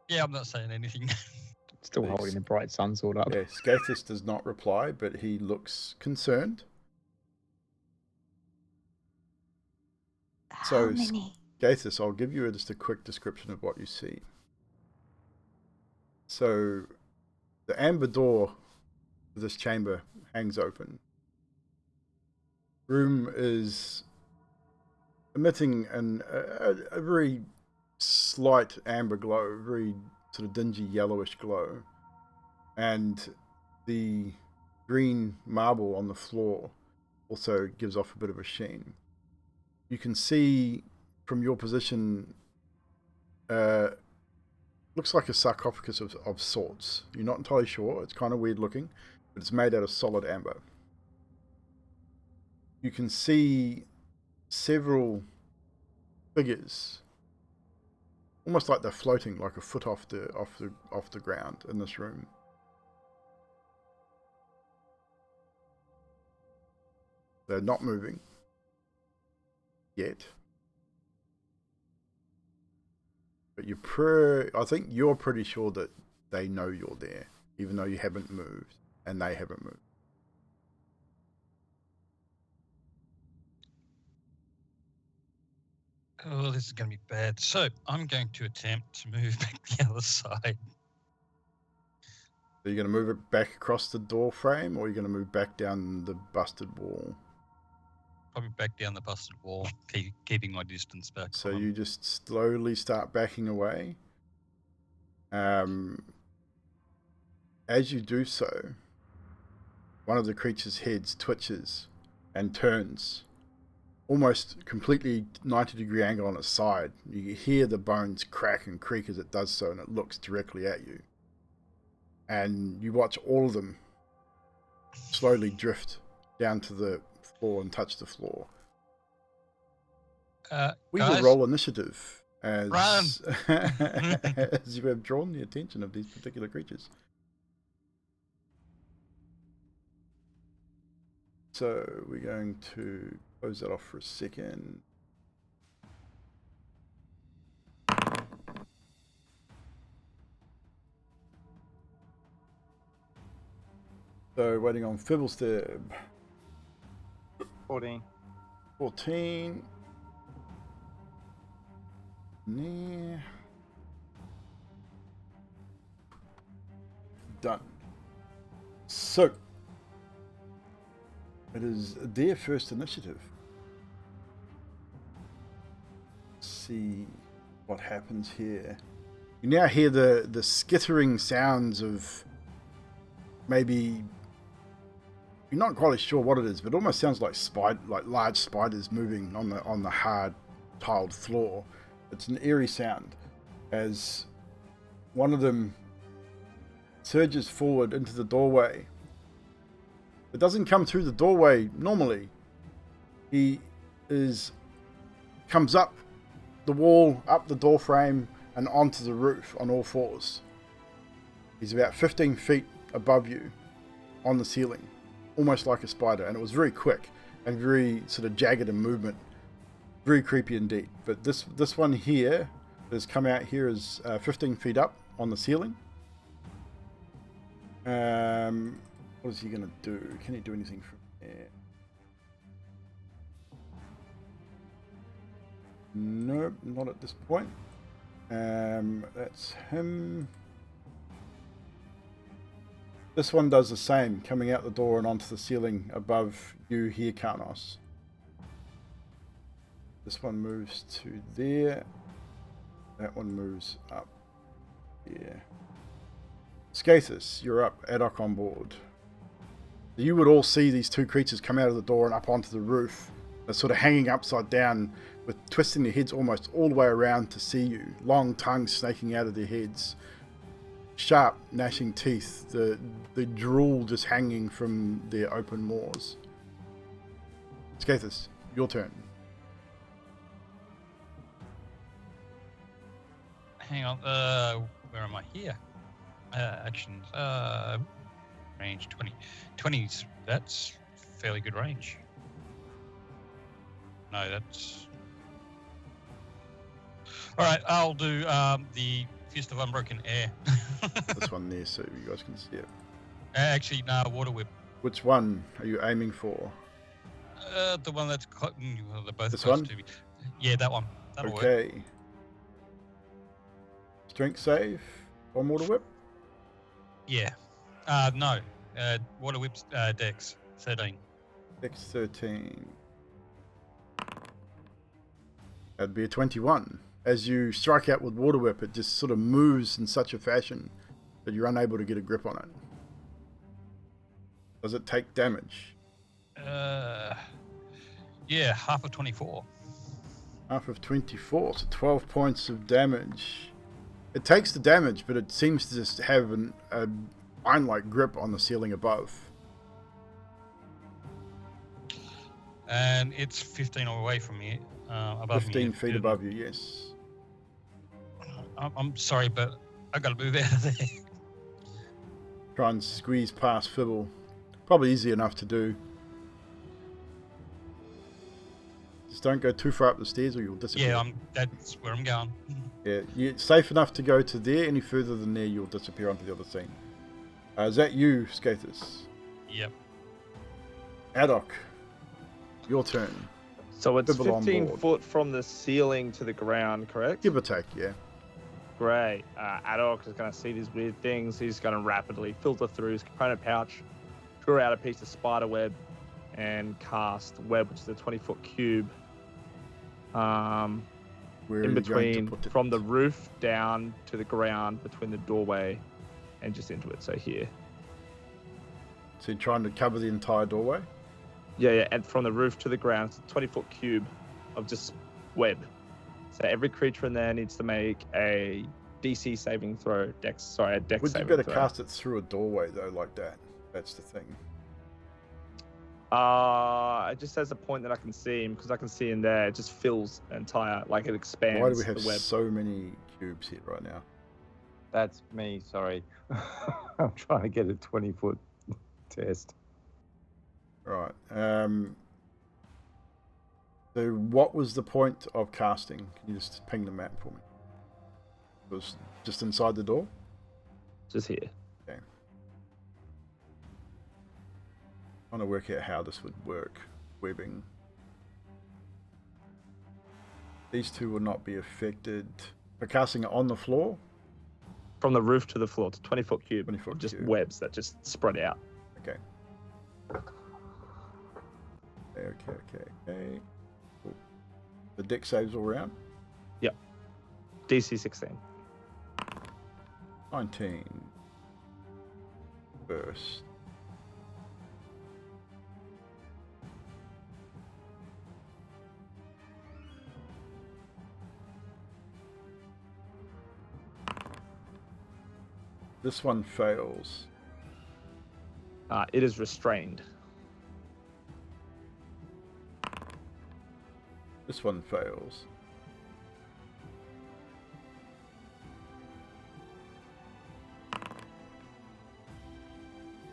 Speaker 5: Yeah, I'm not saying anything.
Speaker 4: Still
Speaker 1: Thanks.
Speaker 4: holding the bright sun sword up.
Speaker 1: Yeah, Skathis does not reply, but he looks concerned.
Speaker 2: How many?
Speaker 1: Skathis, I'll give you just a quick description of what you see. So, the amber door of this chamber hangs open. Room is emitting a very slight amber glow, very sort of dingy yellowish glow. And the green marble on the floor also gives off a bit of a sheen. You can see from your position, looks like a sarcophagus of sorts. You're not entirely sure. It's kind of weird looking, but it's made out of solid amber. You can see several figures, almost like they're floating, like a foot off the ground in this room. They're not moving yet. But I think you're pretty sure that they know you're there, even though you haven't moved and they haven't moved.
Speaker 5: Oh, this is going to be bad. So I'm going to attempt to move back the other side.
Speaker 1: So you're going to move it back across the door frame, or you're going to move back down the busted wall?
Speaker 5: Probably back down the busted wall, keeping my distance back.
Speaker 1: So
Speaker 5: from
Speaker 1: you
Speaker 5: him.
Speaker 1: just slowly start backing away. As you do so, one of the creature's heads twitches and turns, almost completely 90-degree angle on its side. You hear the bones crack and creak as it does so, and it looks directly at you. And you watch all of them slowly drift down to the floor and touch the floor. We will
Speaker 5: Guys,
Speaker 1: roll initiative as
Speaker 5: Run.
Speaker 1: as you have drawn the attention of these particular creatures. So we're going to close that off for a second. So waiting on Fibblestab.
Speaker 7: 14.
Speaker 1: 14. Nah. Done. So, it is their first initiative. Let's see what happens here. You now hear the skittering sounds of maybe, you're not quite sure what it is, but it almost sounds like large spiders moving on the hard tiled floor. It's an eerie sound as one of them surges forward into the doorway. It doesn't come through the doorway normally. He comes up the wall, up the door frame, and onto the roof on all fours. He's about 15 feet above you on the ceiling, almost like a spider, and it was very quick and very sort of jagged in movement. Very creepy indeed. But this one here has come out here is 15 feet up on the ceiling. What is he going to do? Can he do anything from there? Nope, not at this point. That's him. This one does the same, coming out the door and onto the ceiling above you here, Karnos. This one moves to there. That one moves up here. Scathus, you're up. Adok on board. You would all see these two creatures come out of the door and up onto the roof. They're sort of hanging upside down, with twisting their heads almost all the way around to see you. Long tongues snaking out of their heads. Sharp, gnashing teeth. The drool just hanging from their open maws. Scathus, your turn.
Speaker 5: Hang on. Where am I? Here. Actions. Range 20. 20's, that's fairly good range. No, that's... Alright, I'll do the Fist of Unbroken Air.
Speaker 1: This one there so you guys can see it.
Speaker 5: Actually, no, Water Whip.
Speaker 1: Which one are you aiming for?
Speaker 5: The one that's... Well, they're both
Speaker 1: This
Speaker 5: close
Speaker 1: one?
Speaker 5: to me. Yeah, that one. That'll work.
Speaker 1: Okay. Strength save on Water Whip?
Speaker 5: Yeah. No. Water Whip's Dex 13.
Speaker 1: Dex 13. That'd be a 21. As you strike out with Water Whip, it just sort of moves in such a fashion that you're unable to get a grip on it. Does it take damage?
Speaker 5: Yeah, half of 24.
Speaker 1: Half of 24, so 12 points of damage. It takes the damage, but it seems to just have a iron-like grip on the ceiling above.
Speaker 5: And it's 15 away from me. Above
Speaker 1: 15
Speaker 5: me.
Speaker 1: feet above you, yes.
Speaker 5: I'm sorry, but I gotta move out of there.
Speaker 1: Try and squeeze past Fibble. Probably easy enough to do. Just don't go too far up the stairs or you'll disappear.
Speaker 5: Yeah, that's where I'm going.
Speaker 1: Yeah, you're safe enough to go to there. Any further than there, you'll disappear onto the other scene. Is that you, Scathus?
Speaker 5: Yep.
Speaker 1: Adok, your turn.
Speaker 6: So it's
Speaker 1: Fibble on
Speaker 6: 15
Speaker 1: board.
Speaker 6: foot from the ceiling to the ground, correct?
Speaker 1: Give or take, yeah.
Speaker 6: Great. Adok is going to see these weird things. He's going to rapidly filter through his component pouch, draw out a piece of spider web, and cast web, which is a 20-foot cube.
Speaker 1: Where are
Speaker 6: In
Speaker 1: you going to
Speaker 6: between,
Speaker 1: put it?
Speaker 6: from the roof down to the ground, between the doorway and just into it. So here.
Speaker 1: So you're trying to cover the entire doorway?
Speaker 6: Yeah, and from the roof to the ground, it's a 20-foot cube of just web. So every creature in there needs to make a DC saving throw. A dex
Speaker 1: Would you
Speaker 6: saving
Speaker 1: better
Speaker 6: throw.
Speaker 1: cast it through a doorway, though, like that? That's the thing.
Speaker 6: It just has a point that I can see him, because I can see in there. It just fills the entire, like it expands
Speaker 1: Why do we have
Speaker 6: the web.
Speaker 1: so many cubes here right now?
Speaker 7: That's me, sorry. I'm trying to get a 20-foot test.
Speaker 1: Right. So what was the point of casting? Can you just ping the map for me? It was just inside the door?
Speaker 6: Just here.
Speaker 1: Okay. Trying to work out how this would work. Webbing. These two will not be affected. For casting it on the floor?
Speaker 6: From the roof to the floor. It's a 20-foot cube.
Speaker 1: 20-foot
Speaker 6: of just
Speaker 1: cube.
Speaker 6: webs that just spread out.
Speaker 1: Okay. Okay. Cool. The deck saves all round?
Speaker 6: DC 16.
Speaker 1: 19. Burst. This one fails.
Speaker 6: It is restrained.
Speaker 1: This one fails.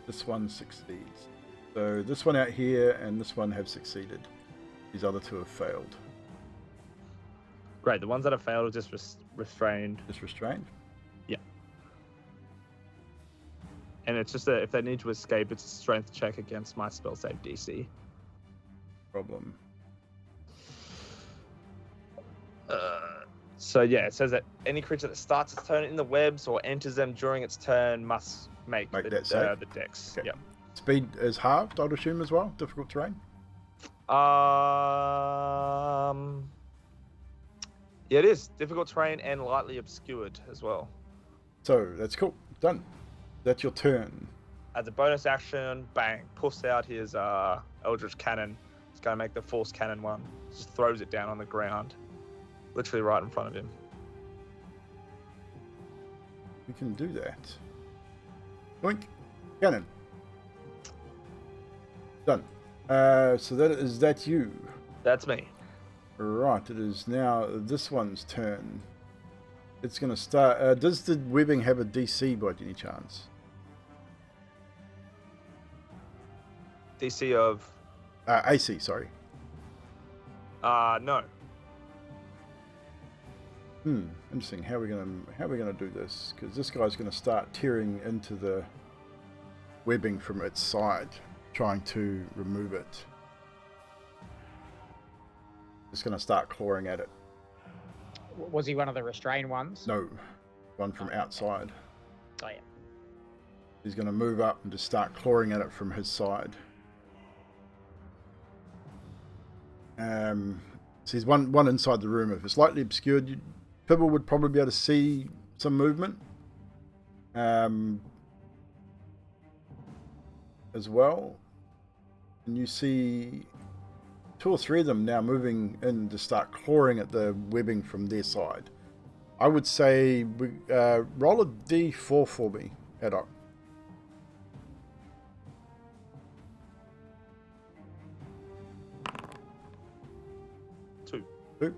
Speaker 1: This one succeeds. So this one out here and this one have succeeded. These other two have failed.
Speaker 6: Great. The ones that have failed are just restrained.
Speaker 1: Just restrained.
Speaker 6: And it's just if they need to escape, it's a strength check against my spell save DC.
Speaker 1: Problem.
Speaker 6: So yeah, it says that any creature that starts its turn in the webs or enters them during its turn must make
Speaker 1: that save?
Speaker 6: the dex.
Speaker 1: Okay.
Speaker 6: Yep.
Speaker 1: Speed is halved, I'd assume, as well. Difficult terrain.
Speaker 6: Yeah, it is difficult terrain and lightly obscured as well.
Speaker 1: So that's cool. Done. That's your turn.
Speaker 6: As a bonus action, bang, pulls out his Eldritch Cannon. He's going to make the Force Cannon one. Just throws it down on the ground. Literally right in front of him.
Speaker 1: We can do that. Boink. Cannon. Done. So that you.
Speaker 6: That's me.
Speaker 1: Right, it is now this one's turn. It's going to start. Does the webbing have a DC by any chance?
Speaker 6: DC of...
Speaker 1: AC, sorry.
Speaker 6: No.
Speaker 1: Interesting. How are we gonna do this? Because this guy's going to start tearing into the webbing from its side, trying to remove it. It's going to start clawing at it.
Speaker 4: Was he one of the restrained ones?
Speaker 1: No, one from outside.
Speaker 4: Oh, yeah.
Speaker 1: He's going to move up and just start clawing at it from his side. So he's one inside the room. If it's slightly obscured, Pibble would probably be able to see some movement as well. And you see 2 or 3 of them now moving in to start clawing at the webbing from their side. I would say roll a d4 for me, Haddock.
Speaker 6: 2.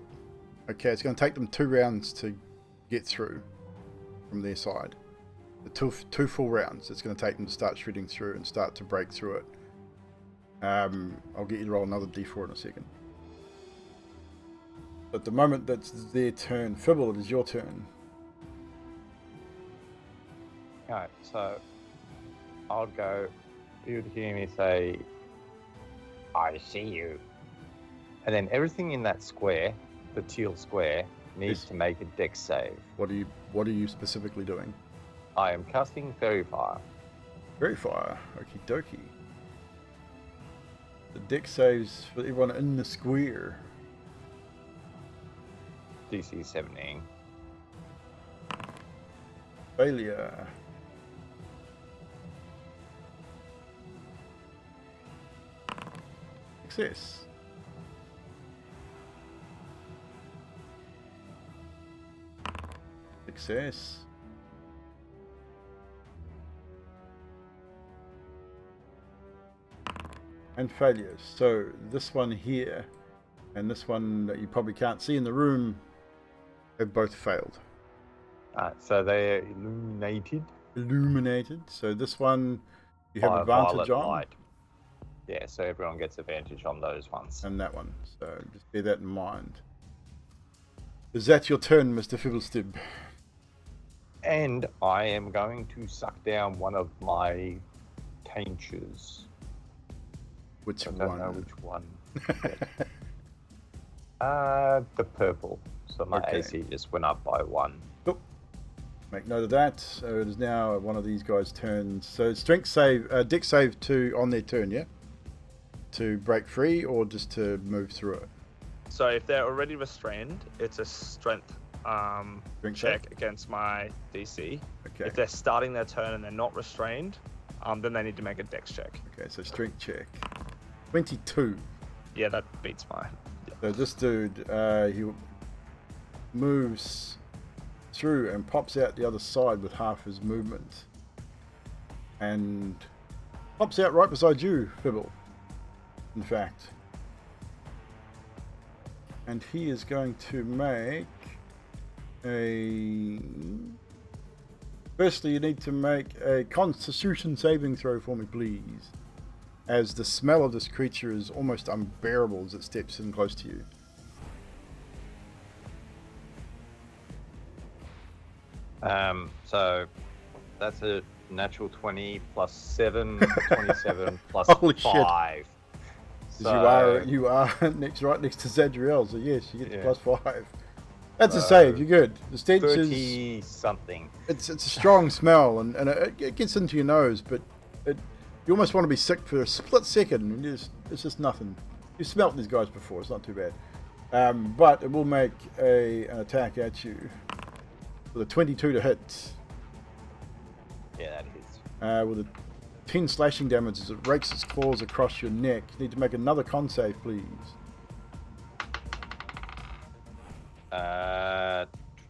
Speaker 1: Okay, it's going to take them 2 rounds to get through from their side. The two full rounds it's going to take them to start shredding through and start to break through it. I'll get you to roll another d4 in a second. At the moment that's their turn. Fibble, it is your turn.
Speaker 7: Alright, so I'll go. You would hear me say, I see you. And then everything in that square, the teal square, needs
Speaker 1: Yes.
Speaker 7: to make a dex save.
Speaker 1: What are you specifically doing?
Speaker 7: I am casting Fairy Fire.
Speaker 1: Very fire. Okie dokie. The deck saves for everyone in the square.
Speaker 7: DC 17.
Speaker 1: Failure. Success. Success. And failures. So this one here and this one that you probably can't see in the room have both failed.
Speaker 7: So they are illuminated.
Speaker 1: So this one you have
Speaker 7: by a
Speaker 1: advantage
Speaker 7: violet
Speaker 1: on,
Speaker 7: light. Yeah, so everyone gets advantage on those ones.
Speaker 1: and that one. So just bear that in mind. Is that your turn, Mr. Fibblestib?
Speaker 7: And I am going to suck down one of my tinctures.
Speaker 1: Which
Speaker 7: I don't
Speaker 1: one?
Speaker 7: know which one. The purple. So my
Speaker 1: Okay.
Speaker 7: AC just went up by 1.
Speaker 1: Make note of that. So it is now one of these guys' turns. So strength save, deck save on their turn, yeah? To break free or just to move through it?
Speaker 6: So if they're already restrained, it's a strength
Speaker 1: Strength
Speaker 6: check
Speaker 1: save?
Speaker 6: against my DC.
Speaker 1: Okay.
Speaker 6: If they're starting their turn and they're not restrained, then they need to make a dex check.
Speaker 1: Okay, so strength check. 22.
Speaker 6: Yeah, that beats mine. Yeah.
Speaker 1: So this dude, he moves through and pops out the other side with half his movement. And pops out right beside you, Fibble. In fact. And he is going to make a... Firstly, you need to make a Constitution saving throw for me, please. As the smell of this creature is almost unbearable as it steps in close to you.
Speaker 7: So that's a natural 20 plus 7, 27 plus
Speaker 1: Holy shit.
Speaker 7: 5.
Speaker 1: 'Cause you are right next to Zadriel, so yes, you get the
Speaker 7: Yeah.
Speaker 1: plus 5. That's a save. You're good. The stench is
Speaker 7: 30 something.
Speaker 1: it's a strong smell, and it gets into your nose, but you almost want to be sick for a split second, and it's just nothing. You've smelt these guys before. It's not too bad. But it will make an attack at you with a 22 to hit.
Speaker 7: Yeah, that is.
Speaker 1: With a 10 slashing damage as it rakes its claws across your neck. You need to make another con save, please.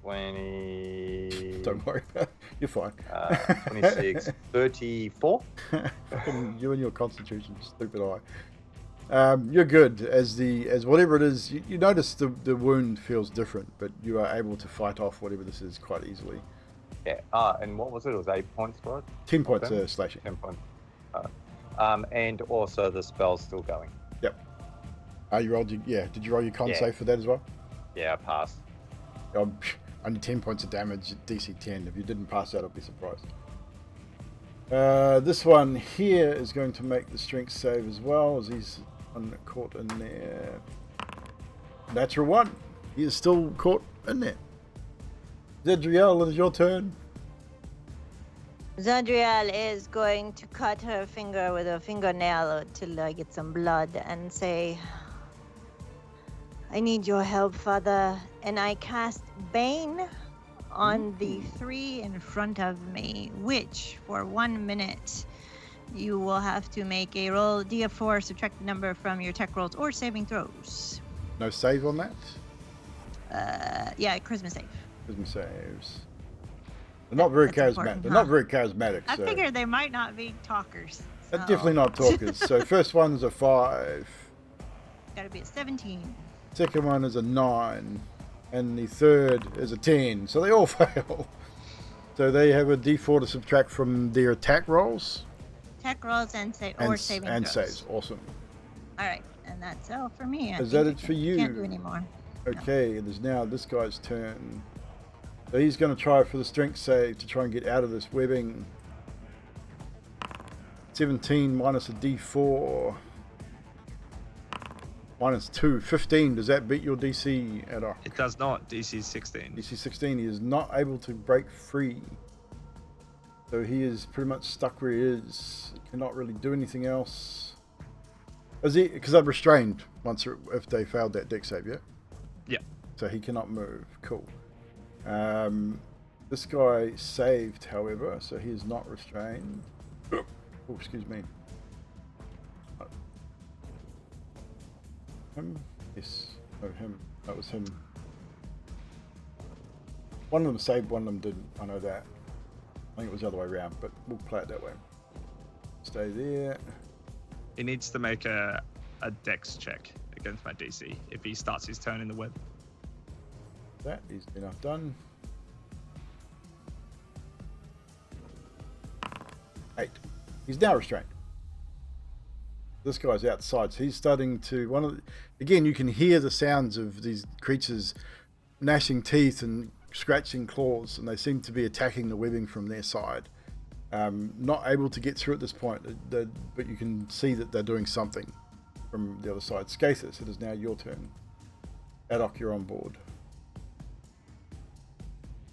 Speaker 7: 20.
Speaker 1: Don't worry about it. You're fine.
Speaker 7: 26. 34.
Speaker 1: Fucking you and your constitution, stupid eye. You're good as whatever it is. You notice the wound feels different, but you are able to fight off whatever this is quite easily.
Speaker 7: Yeah. And what was it? It was 8 points for it?
Speaker 1: 10 points slashing.
Speaker 7: 10 points. And also the spell's still going.
Speaker 1: Yep. You rolled did you roll your con
Speaker 7: Yeah.
Speaker 1: save for that as well?
Speaker 7: Yeah, I passed.
Speaker 1: Only 10 points of damage at DC 10. If you didn't pass that, I'd be surprised. This one here is going to make the strength save as well, as he's caught in there. Natural 1. He is still caught in there. Zedriel, it is your turn.
Speaker 2: Zadriel is going to cut her finger with a fingernail till I get some blood and say, I need your help, Father. And I cast Bane on the 3 in front of me, which for 1 minute you will have to make a roll D4, subtract the number from your tech rolls or saving throws.
Speaker 1: No save on that?
Speaker 2: Yeah, charisma save.
Speaker 1: Charisma saves. They're not very
Speaker 2: That's
Speaker 1: charismatic.
Speaker 2: important,
Speaker 1: They're
Speaker 2: huh?
Speaker 1: not very charismatic.
Speaker 2: I
Speaker 1: so
Speaker 2: figured they might not be talkers.
Speaker 1: they're definitely not talkers. So first one's a 5.
Speaker 2: Gotta be a 17.
Speaker 1: Second one is a 9. And the third is a 10. So they all fail. So they have a D4 to subtract from their attack rolls.
Speaker 2: Tech rolls and saving
Speaker 1: And
Speaker 2: throws.
Speaker 1: saves. Awesome.
Speaker 2: All right, and that's all for me.
Speaker 1: Is that it for you?
Speaker 2: Can't do any more.
Speaker 1: Okay, it is now this guy's turn. So he's going to try for the strength save to try and get out of this webbing. 17 minus a D4. Minus 2. 15. Does that beat your DC, Adok?
Speaker 6: It does not. DC 16.
Speaker 1: DC 16. He is not able to break free. So he is pretty much stuck where he is. He cannot really do anything else. Is he? Because they're restrained if they failed that dex save, yeah?
Speaker 6: Yeah.
Speaker 1: So he cannot move. Cool. This guy saved, however, so he is not restrained. Oh, excuse me. Him? Yes. No, him. That was him. One of them saved, one of them didn't. I know that. I think it was the other way around, but we'll play it that way. Stay there.
Speaker 6: He needs to make a dex check against my DC if he starts his turn in the web.
Speaker 1: That is enough done. 8. He's now restrained. This guy's outside, so he's starting to again, you can hear the sounds of these creatures gnashing teeth and scratching claws, and they seem to be attacking the webbing from their side. Not able to get through at this point, but you can see that they're doing something from the other side. Skathis, it is now your turn. Adok, you're on board.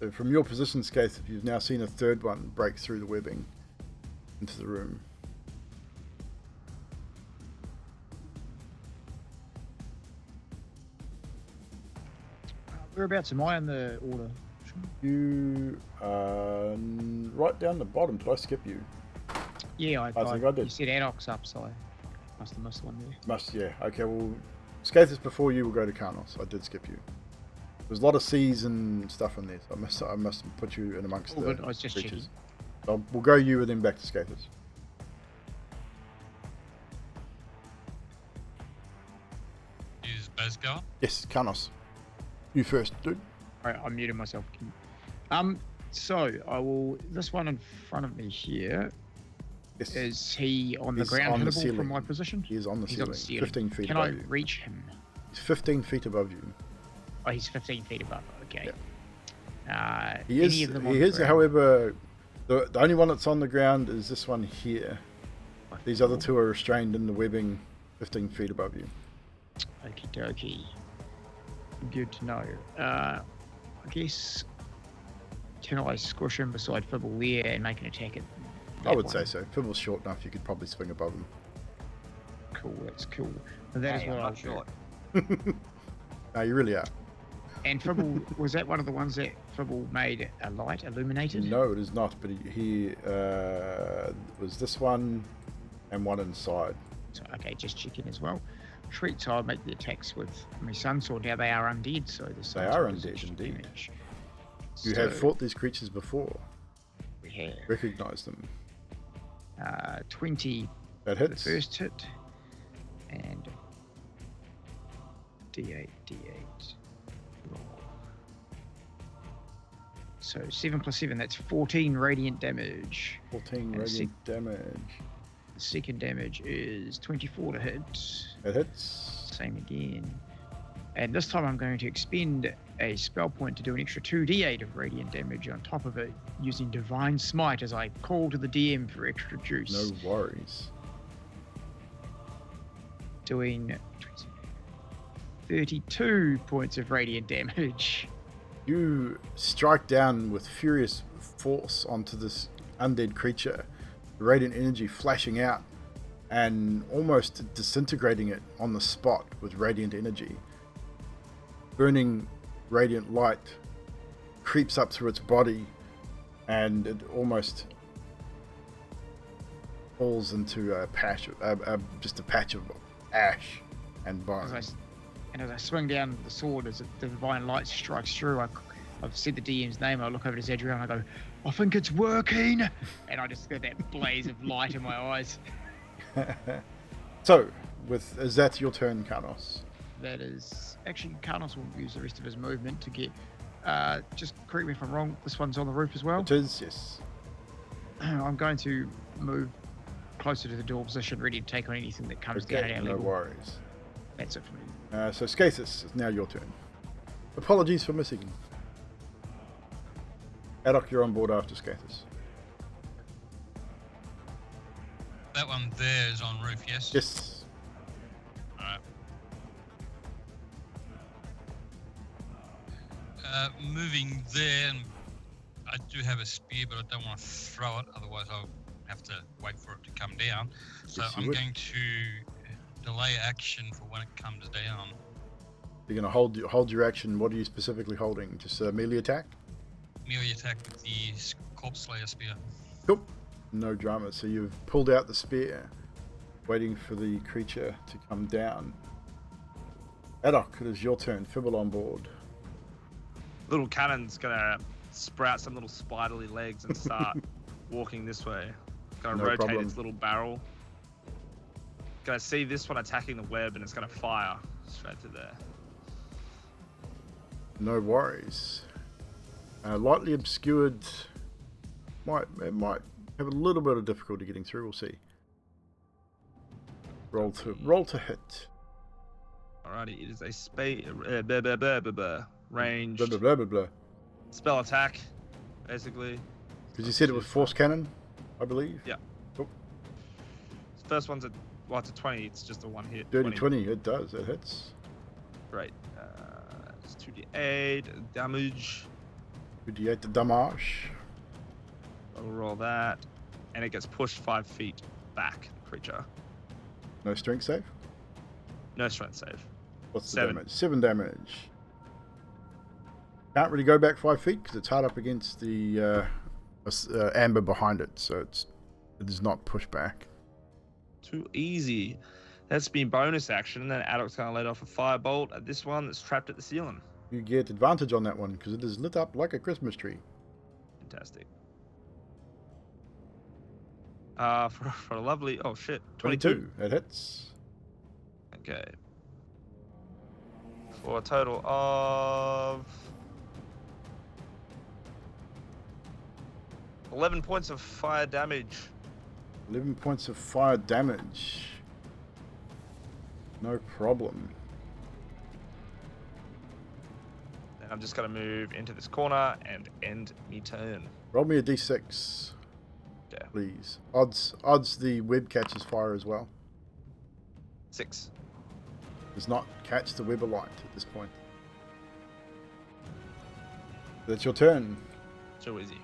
Speaker 1: So from your position, Skathis, you've now seen a third one break through the webbing into the room.
Speaker 4: Whereabouts am I in the order?
Speaker 1: You are right down the bottom. Did I skip you?
Speaker 4: Yeah,
Speaker 1: I think I did.
Speaker 4: You said Adok's up, so I must have missed one there.
Speaker 1: Yeah. Okay, well, Skathis before you will go to Karnos. I did skip you. There's a lot of C's and stuff in there, so I must put you in amongst
Speaker 4: Oh,
Speaker 1: the
Speaker 4: good. I was just
Speaker 1: creatures.
Speaker 4: checking.
Speaker 1: So we'll go you and then back to Skathis.
Speaker 5: Is Bez going?
Speaker 1: Yes, Karnos. You first, dude.
Speaker 4: Alright, I muted myself. So I will. This one in front of me here,
Speaker 1: Yes.
Speaker 4: is he on the
Speaker 1: He's
Speaker 4: ground
Speaker 1: on the
Speaker 4: hittable
Speaker 1: ceiling.
Speaker 4: from my position?
Speaker 1: He is on the
Speaker 4: He's
Speaker 1: ceiling,
Speaker 4: on the ceiling.
Speaker 1: 15 feet
Speaker 4: Can
Speaker 1: above
Speaker 4: I
Speaker 1: you.
Speaker 4: reach him?
Speaker 1: He's 15 feet above you.
Speaker 4: Oh, he's 15 feet above. Okay.
Speaker 1: He
Speaker 4: any
Speaker 1: is.
Speaker 4: of them on
Speaker 1: He
Speaker 4: the
Speaker 1: is.
Speaker 4: ground?
Speaker 1: However, the only one that's on the ground is this one here. These other two are restrained in the webbing, 15 feet above you.
Speaker 4: Okie dokie. Good to know. I guess, can I squish him beside Fibble there and make an attack at
Speaker 1: I
Speaker 4: that
Speaker 1: would
Speaker 4: one?
Speaker 1: say so. Fibble's short enough, you could probably swing above
Speaker 4: Cool, that's cool. And that is
Speaker 7: Hey,
Speaker 4: what
Speaker 7: I'm
Speaker 4: I'll
Speaker 7: not
Speaker 4: do.
Speaker 7: short.
Speaker 1: him. No, you really are.
Speaker 4: And Fibble, was that one of the ones that Fibble made a light, illuminated?
Speaker 1: No, it is not. But he was this one and one inside.
Speaker 4: So, okay, just checking as well. Sweet, so I'll make the attacks with my sunsword. Now they are undead, so the sunsword
Speaker 1: are
Speaker 4: is
Speaker 1: undead,
Speaker 4: extra
Speaker 1: indeed.
Speaker 4: damage.
Speaker 1: You have fought these creatures before.
Speaker 4: We have
Speaker 1: Recognize them.
Speaker 4: 20
Speaker 1: That
Speaker 4: for the
Speaker 1: hits.
Speaker 4: first hit, and D8. Roll. So 7 plus 7, that's 14 radiant damage.
Speaker 1: 14
Speaker 4: And
Speaker 1: radiant damage.
Speaker 4: The second damage is 24 to hit.
Speaker 1: That hits.
Speaker 4: Same again. And this time I'm going to expend a spell point to do an extra 2d8 of radiant damage on top of it, using Divine Smite as I call to the DM for extra juice.
Speaker 1: No worries.
Speaker 4: Doing 32 points of radiant damage.
Speaker 1: You strike down with furious force onto this undead creature, the radiant energy flashing out and almost disintegrating it on the spot with radiant energy. Burning radiant light creeps up through its body and it almost falls into a patch, just a patch of ash and bone.
Speaker 4: As I swing down the sword, as the divine light strikes through, I've said the DM's name. I look over to Zadriel and I go, "I think it's working," and I just get that blaze of light in my eyes.
Speaker 1: So, is that your turn, Karnos?
Speaker 4: That is actually Karnos will use the rest of his movement to get. Just correct me if I'm wrong. This one's on the roof as well.
Speaker 1: It is, yes.
Speaker 4: I'm going to move closer to the door position, ready to take on anything that comes down at our
Speaker 1: no
Speaker 4: level.
Speaker 1: worries.
Speaker 4: That's it for me.
Speaker 1: So, Skathis, it's now your turn. Apologies for missing. Adok, you're on board after Skathis.
Speaker 5: That one there is on roof, yes?
Speaker 1: Yes.
Speaker 5: Alright. Moving there, and I do have a spear, but I don't want to throw it, otherwise I'll have to wait for it to come down. So
Speaker 1: Yes, you
Speaker 5: I'm
Speaker 1: would.
Speaker 5: going to delay action for when it comes down.
Speaker 1: You're going to hold your action. What are you specifically holding? Just a melee attack?
Speaker 5: Melee attack with the Corpse Slayer spear.
Speaker 1: Cool. No drama. So you've pulled out the spear, waiting for the creature to come down. Adok, it is your turn. Fibble on board.
Speaker 6: Little cannon's gonna sprout some little spiderly legs and start walking this way. Gonna
Speaker 1: No
Speaker 6: rotate
Speaker 1: problem.
Speaker 6: its little barrel. Gonna see this one attacking the web, and it's gonna fire straight to there.
Speaker 1: No worries. Lightly obscured. It might have a little bit of difficulty getting through. We'll see. Roll to hit.
Speaker 6: Alrighty, it is a ranged
Speaker 1: Blah blah blah blah blah.
Speaker 6: spell attack, basically.
Speaker 1: Because you said it was force cannon, I believe.
Speaker 6: Yeah.
Speaker 1: Cool.
Speaker 6: First one's it's a 20. It's just a one hit.
Speaker 1: Dirty 20. It does. It hits.
Speaker 6: Right. It's 2d8 damage.
Speaker 1: 2d8 the damage.
Speaker 6: I'll roll that, and it gets pushed 5 feet back. The creature.
Speaker 1: No strength save.
Speaker 6: No strength save.
Speaker 1: What's the
Speaker 6: 7.
Speaker 1: damage? 7 damage. Can't really go back 5 feet because it's hard up against the amber behind it, so it is not pushed back.
Speaker 6: Too easy. That's been bonus action, and then Adok's gonna let off a firebolt at this one that's trapped at the ceiling.
Speaker 1: You get advantage on that one because it is lit up like a Christmas tree.
Speaker 6: Fantastic. For a lovely 22.
Speaker 1: It hits.
Speaker 6: Okay. For a total of 11 points of fire damage.
Speaker 1: 11 points of fire damage. No problem.
Speaker 6: And I'm just gonna move into this corner and end me turn.
Speaker 1: Roll me a d6,
Speaker 6: Yeah.
Speaker 1: please. Odds the web catches fire as well.
Speaker 6: 6.
Speaker 1: Does not catch the web alight at this point. That's your turn.
Speaker 6: So easy.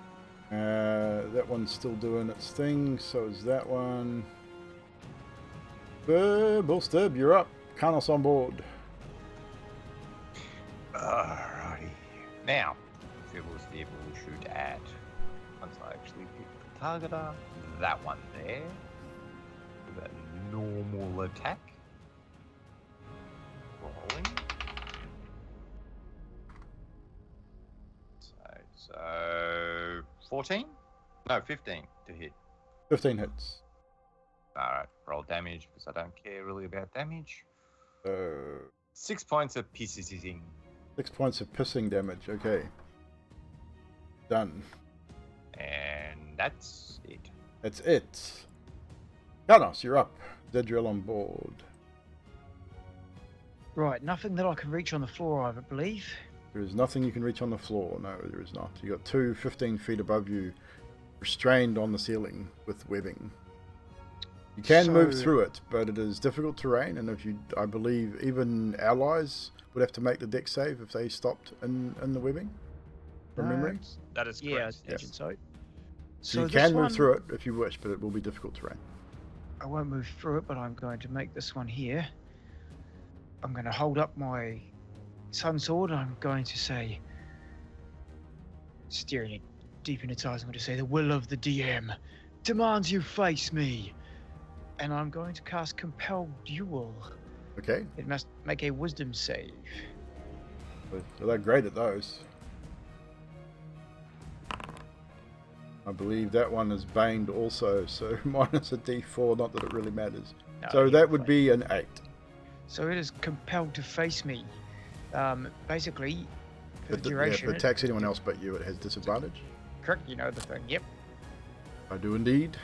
Speaker 1: That one's still doing its thing, so is that one. Bullstab, you're up. Carnos on board.
Speaker 7: Alrighty. Now, Fibble's Devil should add, once I actually pick the targeter, that one there, with a normal attack. Rolling. So 14? No, 15 to hit.
Speaker 1: 15 hits.
Speaker 7: Alright, roll damage because I don't care really about damage.
Speaker 1: 6
Speaker 7: 6 points of pissing.
Speaker 1: points of pissing damage. Okay. Done.
Speaker 7: And that's it.
Speaker 1: That's it. Carnos, you're up. Zedriel on board.
Speaker 4: Right, nothing that I can reach on the floor, I believe.
Speaker 1: There is nothing you can reach on the floor. No, there is not. You got two 15 feet above you, restrained on the ceiling with webbing. You can move through it, but it is difficult terrain, and if you, I believe, even allies would have to make the dex save if they stopped in the webbing. From memory.
Speaker 6: That is
Speaker 4: Yeah, I
Speaker 6: correct.
Speaker 4: imagine so.
Speaker 1: So you
Speaker 4: this
Speaker 1: can move
Speaker 4: one,
Speaker 1: through it if you wish, but it will be difficult terrain.
Speaker 4: I won't move through it, but I'm going to make this one here. I'm going to hold up my sun sword. I'm going to say, staring it deep in its eyes, I'm going to say, the will of the DM demands you face me. And I'm going to cast Compel Duel.
Speaker 1: Okay.
Speaker 4: It must make a wisdom save.
Speaker 1: They're great at those. I believe that one is baned also, so minus a d4, not that it really matters.
Speaker 4: No,
Speaker 1: So
Speaker 4: yeah,
Speaker 1: that would
Speaker 4: fine.
Speaker 1: be an 8.
Speaker 4: So it is compelled to face me. Basically, for the
Speaker 1: If it
Speaker 4: duration.
Speaker 1: attacks anyone else but you, it has disadvantage.
Speaker 4: Correct, you know the thing. Yep.
Speaker 1: I do indeed.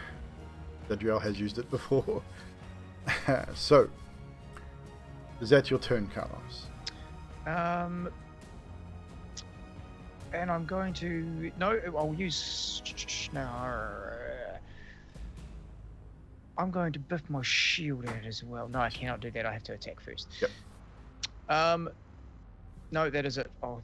Speaker 1: Zedriel has used it before. So, is that your turn, Carlos?
Speaker 4: And I'm going to I'll use I'm going to buff my shield out as well. No, I cannot do that. I have to attack first.
Speaker 1: Yep.
Speaker 4: No, that is it. I'll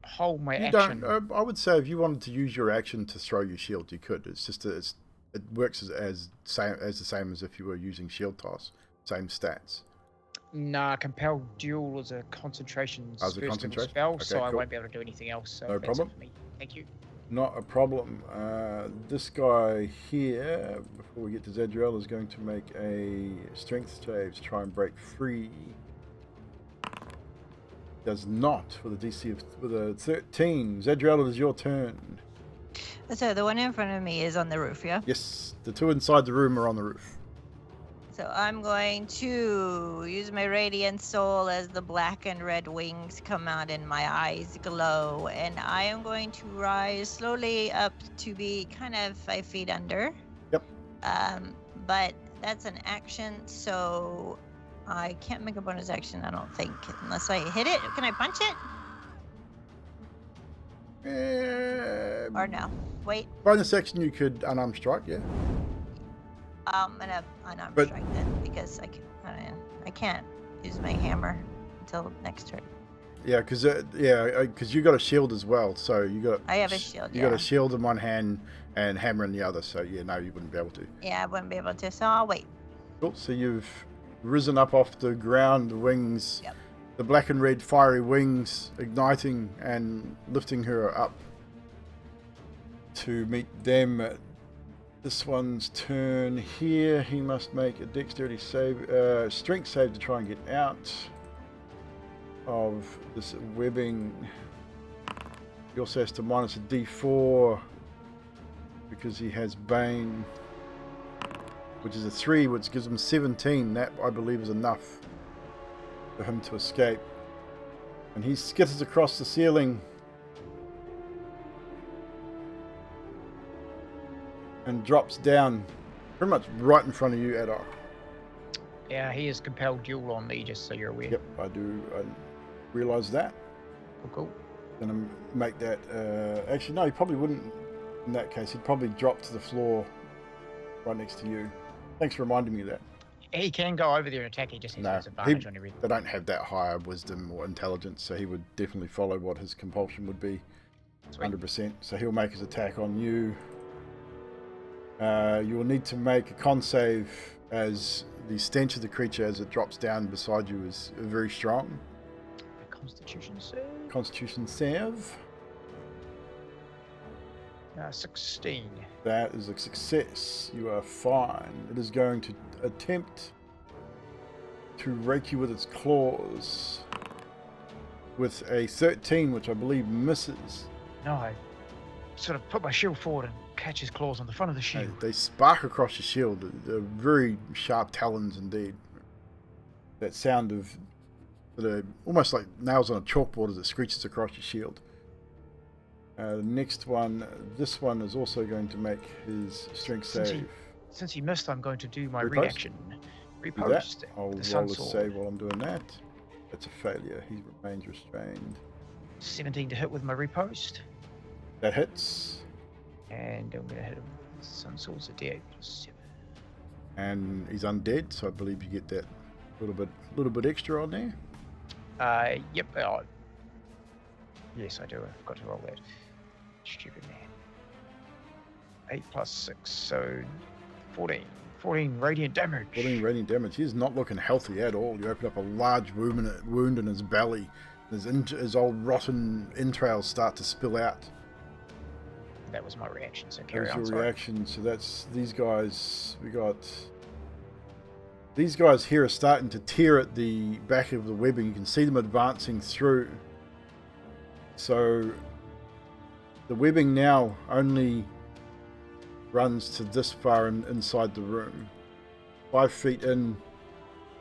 Speaker 4: hold my
Speaker 1: You
Speaker 4: action.
Speaker 1: don't. I would say if you wanted to use your action to throw your shield, you could. It's just it works as the same as if you were using shield toss. Same stats.
Speaker 4: Nah, compel duel is a concentration
Speaker 1: Oh, it's a concentration?
Speaker 4: spell,
Speaker 1: Okay,
Speaker 4: so I
Speaker 1: cool.
Speaker 4: won't be able to do anything else. So
Speaker 1: No
Speaker 4: that's
Speaker 1: problem.
Speaker 4: it for me. Thank you.
Speaker 1: Not a problem. This guy here, before we get to Zedriel, is going to make a strength save to try and break free. Does not with a DC with a 13. Zedriel, it is your turn.
Speaker 2: So the one in front of me is on the roof, yeah?
Speaker 1: Yes, the two inside the room are on the roof.
Speaker 2: So I'm going to use my Radiant Soul as the black and red wings come out and my eyes glow. And I am going to rise slowly up to be kind of 5 feet under.
Speaker 1: Yep.
Speaker 2: But that's an action, so I can't make a bonus action, I don't think, unless I hit it. Can I punch it? Or no? Wait.
Speaker 1: Bonus action, you could unarmed strike, yeah.
Speaker 2: I'm gonna unarmed
Speaker 1: But-
Speaker 2: strike then because I can't use my hammer until next turn.
Speaker 1: Yeah, because you got a shield as well, so you got.
Speaker 2: I have a shield,
Speaker 1: You got
Speaker 2: yeah.
Speaker 1: a shield in one hand and hammer in the other, so yeah, no, you wouldn't be able to.
Speaker 2: Yeah, I wouldn't be able to, so I'll wait.
Speaker 1: Cool. So you've risen up off the ground, the wings,
Speaker 2: Yep.
Speaker 1: the black and red fiery wings igniting and lifting her up to meet them. This one's turn here. He must make a dexterity save, strength save to try and get out of this webbing. He also has to minus a d4 because he has Bane, which is a 3, which gives him 17. That, I believe, is enough for him to escape. And he skitters across the ceiling and drops down pretty much right in front of you, Adok.
Speaker 4: Yeah, he is compelled duel on me, just so you're aware.
Speaker 1: Yep, I do. I realise that.
Speaker 4: Cool.
Speaker 1: Gonna make that. Actually, no, he probably wouldn't. In that case, he'd probably drop to the floor right next to you. Thanks for reminding me of that.
Speaker 4: He can go over there and attack. He just has
Speaker 1: No,
Speaker 4: disadvantage on everything.
Speaker 1: they don't have that higher wisdom or intelligence, so he would definitely follow what his compulsion would be.
Speaker 4: Sweet.
Speaker 1: 100%. So he'll make his attack on you. You will need to make a con save, as the stench of the creature as it drops down beside you is very strong.
Speaker 4: Constitution save.
Speaker 1: Constitution save.
Speaker 4: 16.
Speaker 1: That is a success. You are fine. It is going to attempt to rake you with its claws with a 13, which I believe misses.
Speaker 4: No, I sort of put my shield forward and catch his claws on the front of the shield.
Speaker 1: They spark across your shield. They're very sharp talons indeed. That sound of almost like nails on a chalkboard as it screeches across your shield. The next one, this one is also going to make his strength save.
Speaker 4: Since he missed, I'm going to do my
Speaker 1: Repost?
Speaker 4: reaction.
Speaker 1: Do
Speaker 4: Repost.
Speaker 1: that. I'll
Speaker 4: The
Speaker 1: roll a
Speaker 4: Sunsword.
Speaker 1: save while I'm doing that. That's a failure. He remains restrained.
Speaker 4: 17 to hit with my repost.
Speaker 1: That hits.
Speaker 4: And I'm going to hit him with Sunsword's a D8 plus 7.
Speaker 1: And he's undead, so I believe you get that little bit extra on there.
Speaker 4: Yep. Yes, I do. I forgot to roll that. Stupid man. 8 plus 6, so 14. 14 radiant damage.
Speaker 1: 14 radiant damage. He's not looking healthy at all. You open up a large wound in his belly. His old rotten entrails start to spill out.
Speaker 4: That was my reaction, so carry
Speaker 1: That
Speaker 4: on.
Speaker 1: was your
Speaker 4: Sorry.
Speaker 1: reaction. So that's these guys. These guys here are starting to tear at the back of the webbing. You can see them advancing through. So the webbing now only runs to this far inside the room. 5 feet in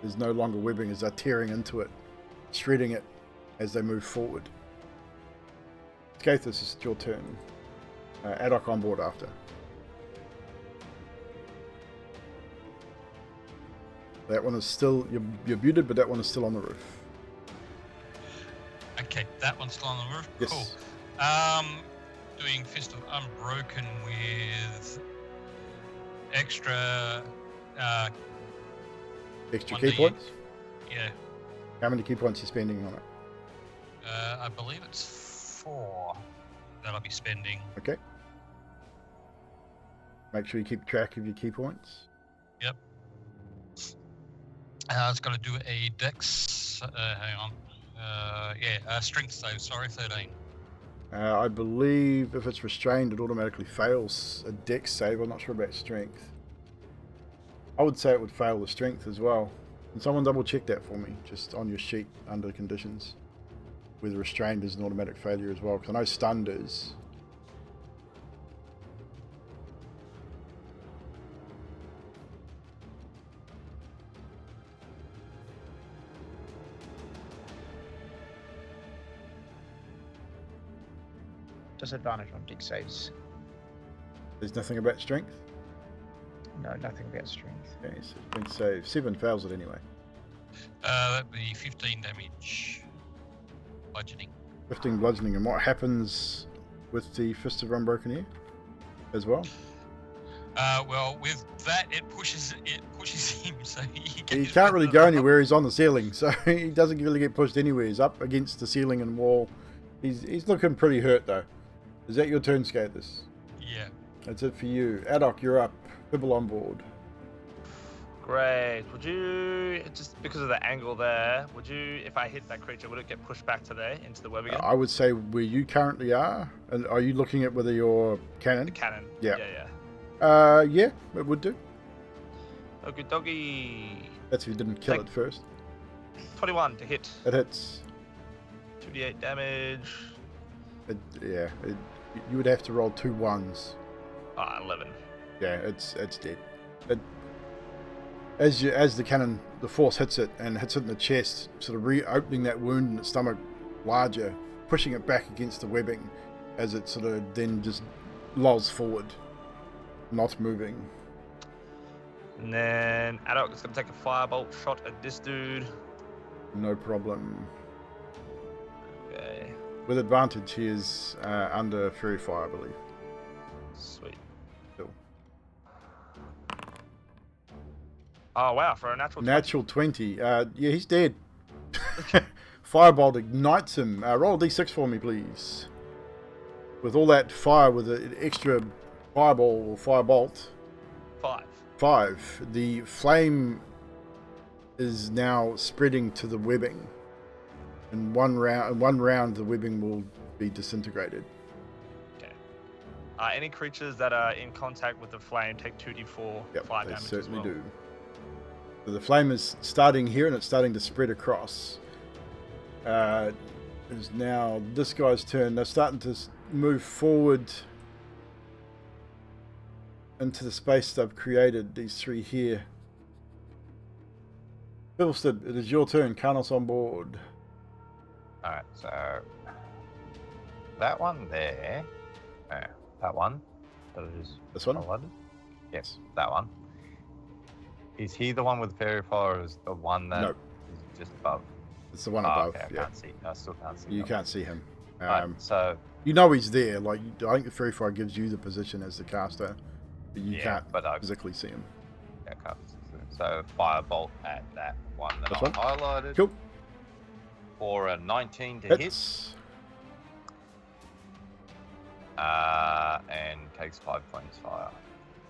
Speaker 1: is no longer webbing as they're tearing into it, shredding it as they move forward. Skathis, it's your turn. Adok on board after. That one is still, you're muted, but that one is still on the roof.
Speaker 5: Okay, that one's still on the roof.
Speaker 1: Yes.
Speaker 5: Cool. Doing Fist of Unbroken with extra.
Speaker 1: Extra
Speaker 5: 1d8.
Speaker 1: key points?
Speaker 5: Yeah,
Speaker 1: How many key points are you spending on it?
Speaker 5: I believe it's 4 that I'll be spending.
Speaker 1: Okay. Make sure you keep track of your key points.
Speaker 5: Yep. It's got to do a dex. Hang on. Strength save. Sorry, 13.
Speaker 1: I believe if it's restrained, it automatically fails a dex save. I'm not sure about strength. I would say it would fail the strength as well. Can someone double check that for me, just on your sheet under conditions? Whether restrained is an automatic failure as well, because I know stunned is.
Speaker 4: Disadvantage on dig saves.
Speaker 1: There's nothing about strength?
Speaker 4: No, nothing about strength.
Speaker 1: Okay, so strength save. 7 fails it anyway.
Speaker 5: That'd be 15 damage. Bludgeoning.
Speaker 1: 15 bludgeoning. And what happens with the Fist of Unbroken Air as well?
Speaker 5: Well, with that, it pushes him, so
Speaker 1: He can't really go anywhere. He's on the ceiling, so he doesn't really get pushed anywhere. He's up against the ceiling and wall. He's looking pretty hurt though. Is that your turn, Skathis?
Speaker 5: Yeah.
Speaker 1: That's it for you. Adok, you're up. Fibble on board.
Speaker 6: Great. Would you, just because of the angle there, would you, if I hit that creature, would it get pushed back to there into the web again?
Speaker 1: I would say where you currently are. And are you looking at whether your cannon?
Speaker 6: The cannon.
Speaker 1: Yeah.
Speaker 6: Yeah.
Speaker 1: Yeah, it would do.
Speaker 6: Okie dokie.
Speaker 1: That's if you didn't kill it first.
Speaker 6: 21 to hit.
Speaker 1: It hits.
Speaker 6: 2d8 damage.
Speaker 1: You would have to roll 2 1s.
Speaker 6: 11.
Speaker 1: Yeah, it's dead. As the cannon, the force hits it and hits it in the chest, sort of reopening that wound in its stomach larger, pushing it back against the webbing, as it sort of then just lolls forward, not moving.
Speaker 6: And then Adok is going to take a firebolt shot at this dude.
Speaker 1: No problem.
Speaker 6: Okay.
Speaker 1: With advantage, he is under Fury Fire, I believe.
Speaker 6: Sweet.
Speaker 1: Cool.
Speaker 6: Oh wow, for a natural 20.
Speaker 1: Natural 20. Yeah, he's dead. Firebolt ignites him. Roll a d6 for me, please. With all that fire, with an extra fireball or firebolt.
Speaker 6: 5.
Speaker 1: 5. The flame is now spreading to the webbing. In one round, the webbing will be disintegrated.
Speaker 6: Okay. Any creatures that are in contact with the flame take 2d4
Speaker 1: Yep,
Speaker 6: fire
Speaker 1: they
Speaker 6: damage
Speaker 1: certainly
Speaker 6: as well.
Speaker 1: do. So the flame is starting here and it's starting to spread across. It is now this guy's turn. They're starting to move forward into the space they've created, these three here. Fiddlestead, it is your turn. Carnos on board.
Speaker 7: Alright, so that one there, that one, that is
Speaker 1: This one?
Speaker 7: highlighted? Yes, that one. Is he the one with fairy fire, or is the one that
Speaker 1: Nope.
Speaker 7: is just above?
Speaker 1: It's the one
Speaker 7: Oh,
Speaker 1: above.
Speaker 7: okay, I
Speaker 1: Yeah,
Speaker 7: can't see. I still can't see.
Speaker 1: you
Speaker 7: that
Speaker 1: can't see him.
Speaker 7: one. Right, so
Speaker 1: You know he's there. Like, I think the fairy fire gives you the position as the caster, but you
Speaker 7: yeah,
Speaker 1: can't
Speaker 7: but I
Speaker 1: physically see him.
Speaker 7: can't see. So firebolt at that one that
Speaker 1: This
Speaker 7: I
Speaker 1: one?
Speaker 7: highlighted
Speaker 1: Cool.
Speaker 7: for a 19 to hit,
Speaker 1: Hits.
Speaker 7: and takes 5 points fire.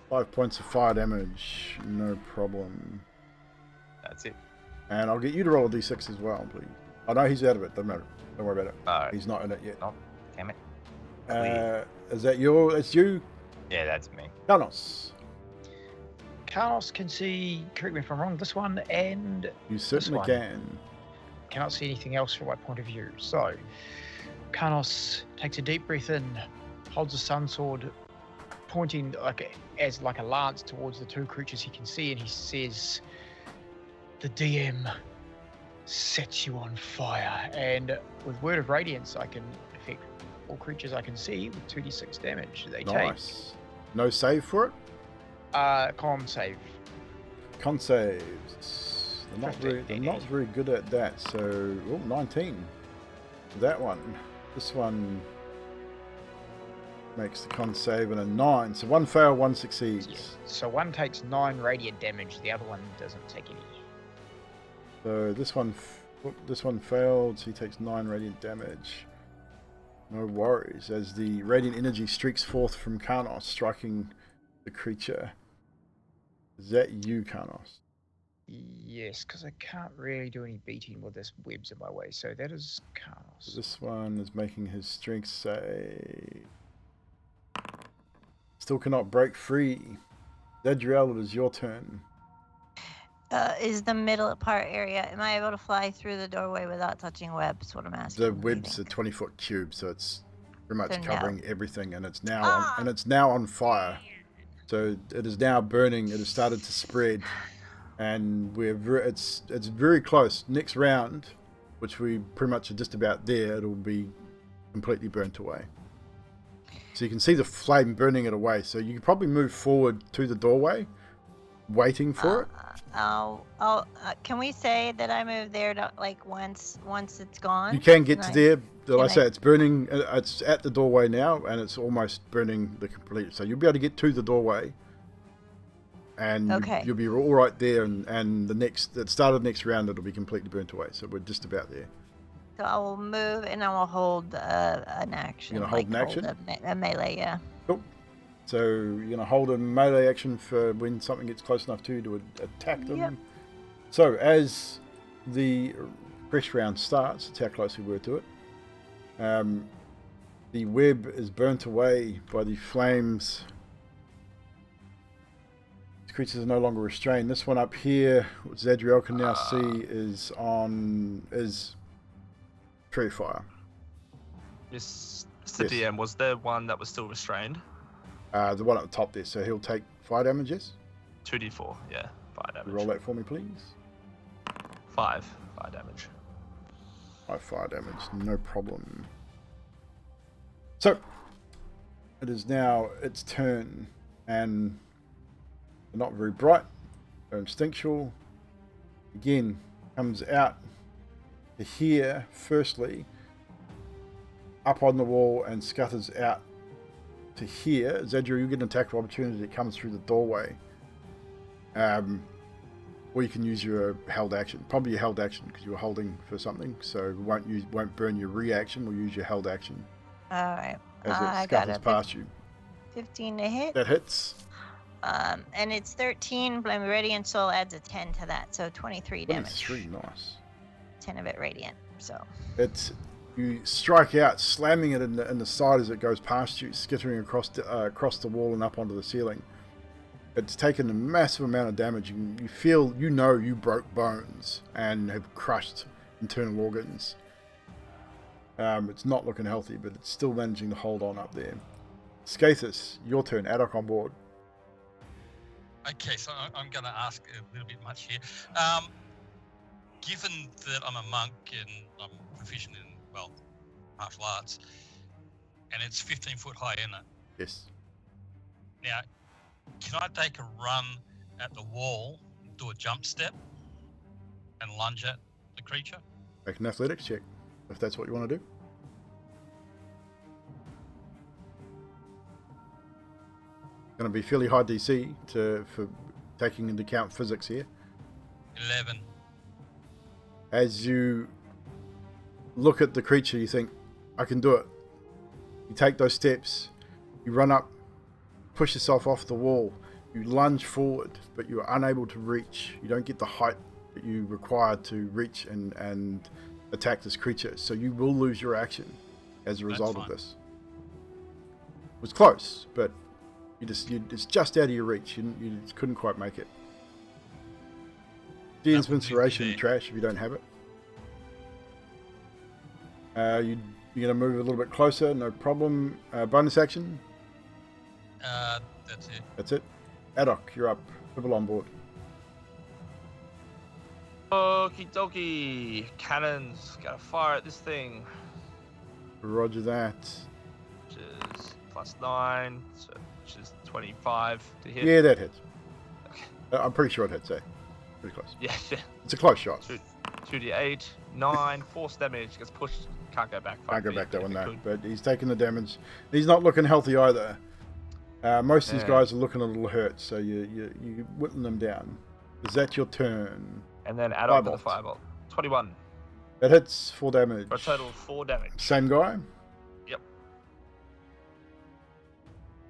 Speaker 1: 5 points of fire damage. No problem.
Speaker 7: That's it.
Speaker 1: And I'll get you to roll a d6 as well, please. Oh no, he's out of it. Doesn't matter. Don't worry about it.
Speaker 7: Alright,
Speaker 1: He's not in it yet.
Speaker 7: not. Damn it. Clear.
Speaker 1: Is that your? It's you,
Speaker 7: Yeah, that's me.
Speaker 1: Carnos.
Speaker 4: Carlos can see, correct me if I'm wrong, this one, and
Speaker 1: You certainly
Speaker 4: one.
Speaker 1: can.
Speaker 4: cannot see anything else from my point of view. So, Carnos takes a deep breath in, holds a sun sword, pointing as a lance towards the two creatures he can see, and he says, "The DM sets you on fire." And with Word of Radiance, I can affect all creatures I can see with 2d6 damage they
Speaker 1: Nice. No save for it.
Speaker 4: take. Con save.
Speaker 1: Con saves. They're not very good at that. So, 19. That one. This one makes the con save and a 9. So one fail, one succeeds.
Speaker 4: Yes. So one takes 9 radiant damage, the other one doesn't take any.
Speaker 1: So this one failed. So he takes 9 radiant damage. No worries. As the radiant energy streaks forth from Carnos, striking the creature. Is that you, Carnos?
Speaker 4: Yes, because I can't really do any beating with this webs in my way. So that is Carlos.
Speaker 1: So this one is making his strength save. Still cannot break free. Zadriel, it is your turn.
Speaker 2: Is the middle part area? Am I able to fly through the doorway without touching webs? What I'm asking.
Speaker 1: The
Speaker 2: What do you
Speaker 1: web's a
Speaker 2: think?
Speaker 1: 20-foot cube, so it's pretty much
Speaker 2: So no.
Speaker 1: covering everything, and it's now
Speaker 2: Ah!
Speaker 1: on fire. So it is now burning. It has started to spread, and it's very close. Next round, which we pretty much are just about there, it'll be completely burnt away. So you can see the flame burning it away. So you can probably move forward to the doorway, waiting for it.
Speaker 2: Can we say that I move there to, once it's gone?
Speaker 1: You can get to
Speaker 2: Nice.
Speaker 1: there. Like I
Speaker 2: Can
Speaker 1: say,
Speaker 2: I-
Speaker 1: it's burning. It's at the doorway now, and it's almost burning the complete. So you'll be able to get to the doorway, and
Speaker 2: Okay.
Speaker 1: you'll be all right there. And at the start of the next round, it'll be completely burnt away. So we're just about there.
Speaker 2: So I will move and I will hold an action.
Speaker 1: You're gonna hold an action?
Speaker 2: A melee, yeah.
Speaker 1: So you're gonna hold a melee action for when something gets close enough to you to attack them.
Speaker 2: Yep.
Speaker 1: So as the fresh round starts, that's how close we were to it. The web is burnt away by the flames. The creatures are no longer restrained. This one up here, which Zadriel can now see, is tree fire.
Speaker 6: Mr.
Speaker 1: Yes.
Speaker 6: DM, was there one that was still restrained?
Speaker 1: The one at the top there. So he'll take fire damage. Yes.
Speaker 6: 2d4, yeah, fire damage.
Speaker 1: Roll that for me, please.
Speaker 6: 5 fire damage.
Speaker 1: 5 fire damage, no problem. So, it is now its turn, and they're not very bright, they're instinctual. Again, comes out to here, firstly, up on the wall, and scutters out to here. Zadriel, you get an attack of opportunity that comes through the doorway. Or you can use your held action. Probably your held action because you were holding for something. So won't burn your reaction. We'll use your held action
Speaker 2: All right.
Speaker 1: as
Speaker 2: I
Speaker 1: it
Speaker 2: got
Speaker 1: scuttles
Speaker 2: a
Speaker 1: past you.
Speaker 2: 15 to hit.
Speaker 1: That hits.
Speaker 2: And it's 13. Blame Radiant Soul adds a 10 to that, so 23 damage.
Speaker 1: 23, nice.
Speaker 2: 10 of it radiant. So
Speaker 1: You strike out, slamming it in the side as it goes past you, skittering across the wall and up onto the ceiling. It's taken a massive amount of damage. You feel, you broke bones and have crushed internal organs. It's not looking healthy, but it's still managing to hold on up there. Scathus, your turn. Adok on board.
Speaker 5: Okay, so I'm going to ask a little bit much here. Given that I'm a monk and I'm proficient in, well, martial arts, and it's 15 foot high, isn't it?
Speaker 1: Yes.
Speaker 5: Now, can I take a run at the wall, do a jump step, and lunge at the creature?
Speaker 1: Make an athletics check, if that's what you want to do. Going to be fairly high DC for taking into account physics here.
Speaker 5: 11.
Speaker 1: As you look at the creature, you think, I can do it. You take those steps, you run up, push yourself off the wall, you lunge forward, but you are unable to reach. You don't get the height that you require to reach and attack this creature, so you will lose your action as a result of this. It was close, but it's just out of your reach. You just couldn't quite make it. Dean's inspiration trash if you don't have it. You're going to move a little bit closer, no problem. Bonus action?
Speaker 5: That's it.
Speaker 1: That's it. Adok, you're up. People on board.
Speaker 6: Okie dokie. Cannons. Gotta fire at this thing.
Speaker 1: Roger that.
Speaker 6: Which is +9, so which is 25 to hit.
Speaker 1: Yeah, that hits.
Speaker 6: Okay.
Speaker 1: I'm pretty sure it hits, eh? Pretty close.
Speaker 6: Yeah.
Speaker 1: It's a close shot.
Speaker 6: 2d8, 9, force damage. Gets pushed. Can't go back.
Speaker 1: Can't go back that one, no. But he's taking the damage. He's not looking healthy either. Most of these guys are looking a little hurt, so you whittling them down. Is that your turn?
Speaker 6: And then add on to the firebolt. 21.
Speaker 1: That hits 4 damage.
Speaker 6: For a total of 4 damage.
Speaker 1: Same guy?
Speaker 6: Yep.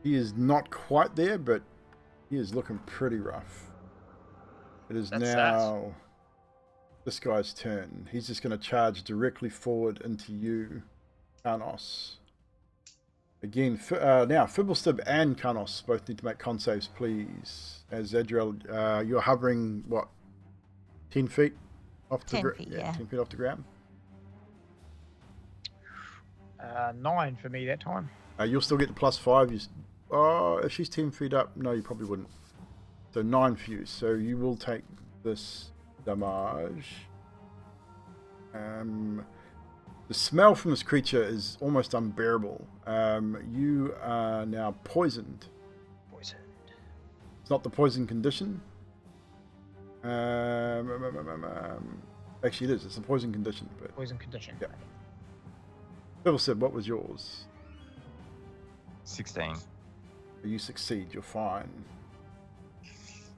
Speaker 1: He is not quite there, but he is looking pretty rough. It is now this guy's turn. He's just going to charge directly forward into you, Karnos. Again, now Fibblestib and Karnos both need to make con saves, please. As Zadriel, you're hovering, what, 10 feet off the ground?
Speaker 2: Yeah,
Speaker 1: 10 feet off the ground.
Speaker 4: 9 for me that time.
Speaker 1: You'll still get the +5. If she's 10 feet up, no, you probably wouldn't. So 9 for you. So you will take this damage. The smell from this creature is almost unbearable. You are now poisoned.
Speaker 4: Poisoned.
Speaker 1: It's not the poison condition. Actually, it is. It's a poison condition. But
Speaker 4: Poison condition.
Speaker 1: Yeah. Bill said, what was yours?
Speaker 7: 16.
Speaker 1: You succeed. You're fine.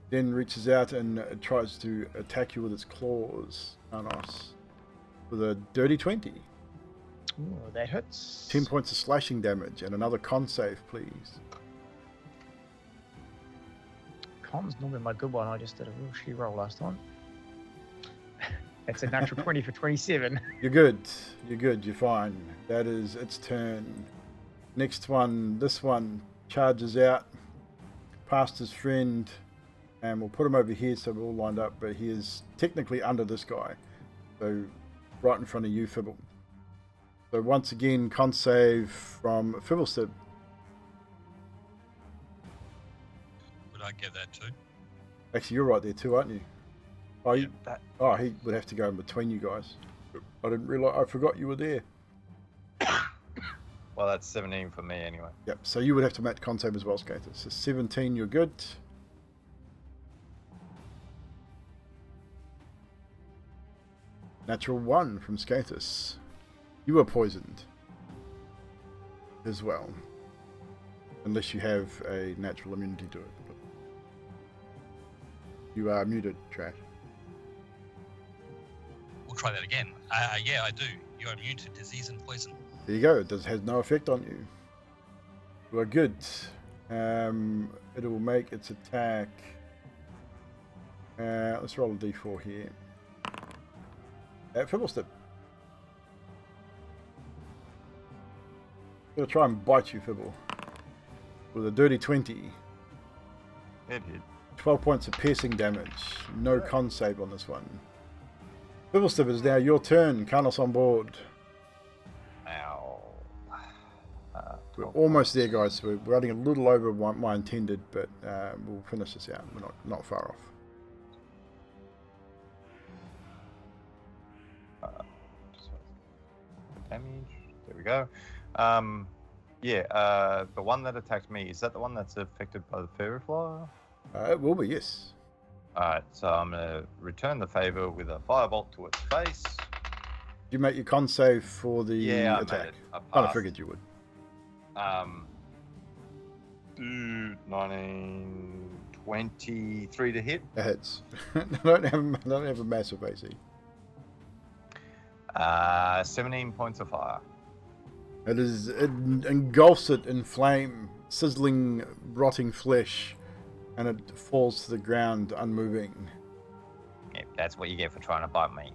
Speaker 1: Then reaches out and tries to attack you with its claws, Karnos, with a dirty 20.
Speaker 4: Ooh, that hits.
Speaker 1: 10 points of slashing damage and another con save, please.
Speaker 4: Con's normally my good one. I just did a real shitty roll last time. That's a natural 20 for 27.
Speaker 1: You're good. You're good. You're fine. That is its turn. Next one. This one charges out past his friend. And we'll put him over here so we're all lined up. But he is technically under this guy. So right in front of you, Fibble. So once again, con save from Fibblestib.
Speaker 5: Would I get that too?
Speaker 1: Actually, you're right there too, aren't you? Oh,
Speaker 5: Yeah.
Speaker 1: he would have to go in between you guys. I didn't realize. I forgot you were there.
Speaker 7: Well, that's 17 for me anyway.
Speaker 1: Yep. So you would have to match con save as well, Skater. So 17, you're good. Natural 1 from Skatus. You are poisoned as well. Unless you have a natural immunity to it. You are muted, Trash.
Speaker 5: We'll try that again. Yeah, I do. You're immune to disease and poison.
Speaker 1: There you go. It has no effect on you. You are good. It will make its attack. Let's roll a d4 here. Fibblestip. Gonna try and bite you, Fibble. With a dirty 20.
Speaker 7: It hit.
Speaker 1: 12 points of piercing damage. No con save on this one. Fibblestip, it is now your turn. Carnos on board.
Speaker 7: Ow.
Speaker 1: We're almost there, guys. We're running a little over my intended, but we'll finish this out. We're not far off.
Speaker 7: Damage. There we go. The one that attacked me, is that the one that's affected by the fairy flyer?
Speaker 1: It will be, yes.
Speaker 7: Alright, so I'm going to return the favor with a firebolt to its face.
Speaker 1: Did you make your con save for the
Speaker 7: I
Speaker 1: attack?
Speaker 7: made it. I
Speaker 1: Kind of
Speaker 7: passed.
Speaker 1: figured you would.
Speaker 7: 19, 23 to hit.
Speaker 1: It hits. I don't have a massive AC.
Speaker 7: 17 points of fire.
Speaker 1: It engulfs it in flame, sizzling, rotting flesh, and it falls to the ground unmoving.
Speaker 7: Yeah, that's what you get for trying to bite me.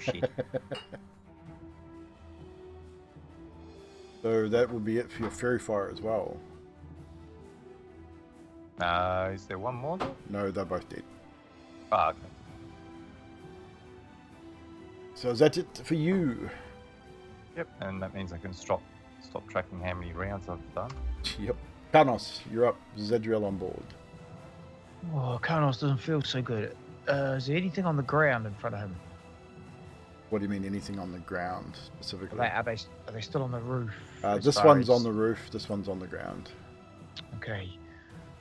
Speaker 7: Shit.
Speaker 1: So that would be it for your fairy fire as well.
Speaker 7: Is there one more though?
Speaker 1: No, they're both dead.
Speaker 7: Oh, okay.
Speaker 1: So is that it for you?
Speaker 7: Yep, and that means I can stop tracking how many rounds I've done.
Speaker 1: Yep. Carnos, you're up. Zadriel on board.
Speaker 4: Oh, Carnos doesn't feel so good. Is there anything on the ground in front of him?
Speaker 1: What do you mean, anything on the ground specifically?
Speaker 4: Are they still on the roof? as
Speaker 1: This
Speaker 4: far
Speaker 1: one's
Speaker 4: as-
Speaker 1: on the roof, this one's on the ground.
Speaker 4: Okay.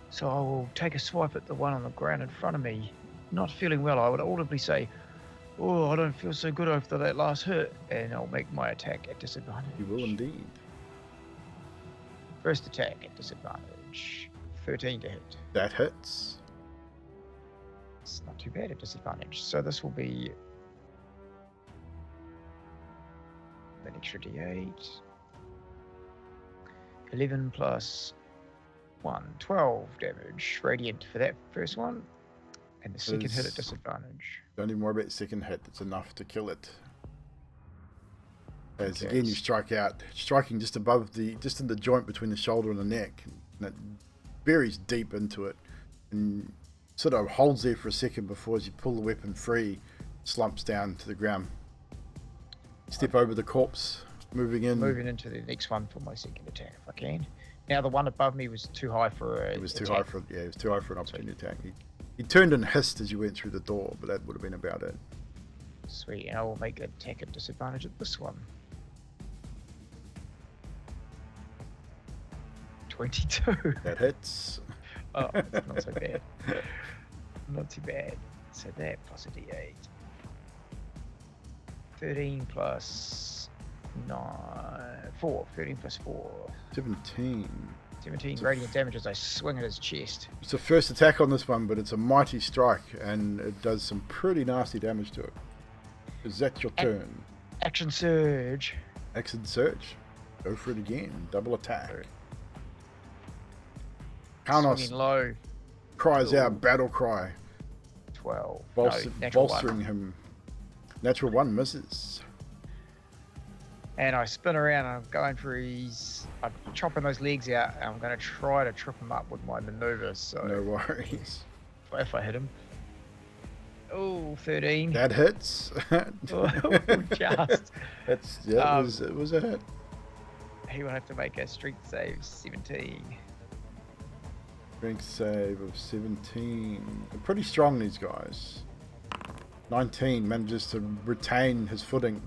Speaker 4: So I will take a swipe at the one on the ground in front of me. Not feeling well, I would audibly say, "Oh, I don't feel so good after that last hit," and I'll make my attack at disadvantage.
Speaker 1: You will indeed.
Speaker 4: First attack at disadvantage. 13 to hit.
Speaker 1: That hits.
Speaker 4: It's not too bad at disadvantage. So this will be an extra d8. 11 plus 1, 12 damage. Radiant for that first one. And the second hit at
Speaker 1: Is-
Speaker 4: disadvantage.
Speaker 1: Don't even worry about the second hit, it's enough to kill it. As
Speaker 4: Okay.
Speaker 1: again you strike out, striking just in the joint between the shoulder and the neck. And it buries deep into it and sort of holds there for a second before, as you pull the weapon free, slumps down to the ground. Step over the corpse, moving in.
Speaker 4: Moving into the next one for my second attack if I can. Now the one above me was too high for a
Speaker 1: It was too
Speaker 4: attack.
Speaker 1: high for an opportunity attack. He turned and hissed as you went through the door, but that would have been about it.
Speaker 4: Sweet, and I will make an attack at disadvantage at this one. 22.
Speaker 1: That hits.
Speaker 4: Oh, that's not so bad. Not too bad. So that plus a d8. 13 plus 9. 4. 13 plus 4.
Speaker 1: 17.
Speaker 4: 17 radiant damage as I swing at his chest.
Speaker 1: It's the first attack on this one, but it's a mighty strike, and it does some pretty nasty damage to it. Is that your turn?
Speaker 4: Action surge.
Speaker 1: Exit search. Go for it again. Double attack. Carnos
Speaker 4: Swinging low.
Speaker 1: cries out battle cry,
Speaker 4: 12.
Speaker 1: bolstering
Speaker 4: Natural 1.
Speaker 1: him. Natural 1 misses.
Speaker 4: And I spin around and I'm going for I'm chopping those legs out and I'm going to try to trip him up with my maneuver. So
Speaker 1: No worries.
Speaker 4: if I hit him. Oh, 13.
Speaker 1: That hits.
Speaker 4: Oh, just.
Speaker 1: It was a hit.
Speaker 4: He will have to make a strength save 17.
Speaker 1: Strength save of 17. They're pretty strong, these guys. 19 manages to retain his footing.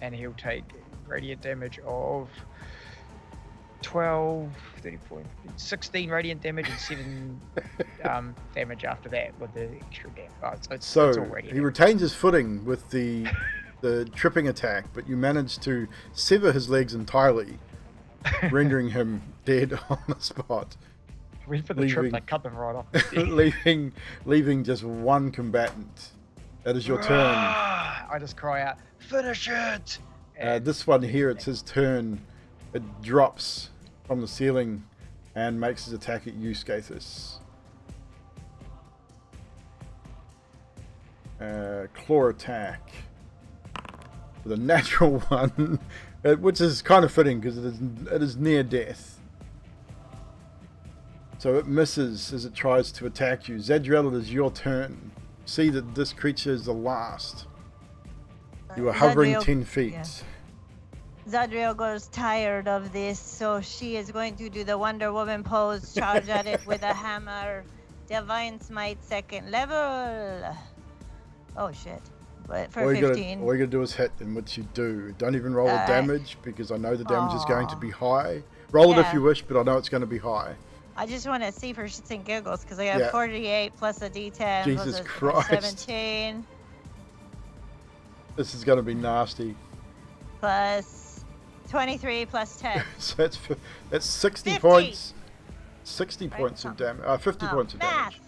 Speaker 4: And he'll take radiant damage of 12, 34, 16 radiant damage and 7 damage after that with the extra damage. Oh, it's all
Speaker 1: So
Speaker 4: radiant
Speaker 1: he
Speaker 4: damage.
Speaker 1: retains his footing with the tripping attack, but you manage to sever his legs entirely, rendering him dead on the spot,
Speaker 4: Went for the trip,
Speaker 1: leaving-
Speaker 4: they cut them right off.
Speaker 1: leaving just one combatant That is your turn.
Speaker 3: I just cry out, finish it! And
Speaker 1: This one here, it's his turn. It drops from the ceiling and makes his attack at you, Skathis. Claw attack with a natural one, which is kind of fitting because it is near death. So it misses as it tries to attack you. Zadriel, it is your turn. See that this creature is the last. You are hovering
Speaker 2: Zadriel-
Speaker 1: 10 feet.
Speaker 2: yeah. Zadriel grows tired of this, so she is going to do the Wonder Woman pose, charge at it with a hammer. Divine Smite 2nd level. Oh shit. But for
Speaker 1: All you
Speaker 2: 15.
Speaker 1: gotta do is hit, in which you do. Don't even roll the
Speaker 2: Alright.
Speaker 1: damage, because I know the damage is going to
Speaker 2: Aw.
Speaker 1: be high. Roll it if
Speaker 2: Yeah.
Speaker 1: you wish, but I know it's going to be high.
Speaker 2: I just want to see for shits and giggles because I have
Speaker 1: Yeah.
Speaker 2: 48 plus a D10
Speaker 1: Jesus
Speaker 2: plus a
Speaker 1: Christ.
Speaker 2: 17
Speaker 1: This is going to be nasty.
Speaker 2: plus 23 plus 10.
Speaker 1: So that's 60
Speaker 2: 50.
Speaker 1: points. 60
Speaker 2: Right,
Speaker 1: points of
Speaker 2: something.
Speaker 1: damage. 50
Speaker 2: Oh,
Speaker 1: points of damage.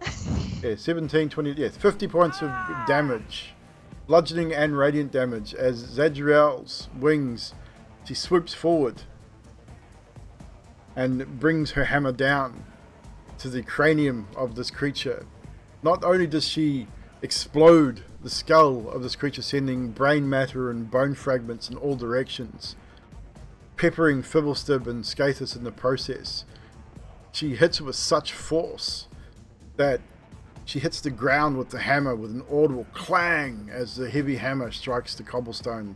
Speaker 2: math.
Speaker 1: Yeah, 17, 20, yeah, 50 points of damage. Bludgeoning and radiant damage as Zadriel's wings, she swoops forward and brings her hammer down to the cranium of this creature. Not only does she explode the skull of this creature, sending brain matter and bone fragments in all directions, peppering Fibblestib and Skathis in the process, she hits with such force that she hits the ground with the hammer with an audible clang as the heavy hammer strikes the cobblestone.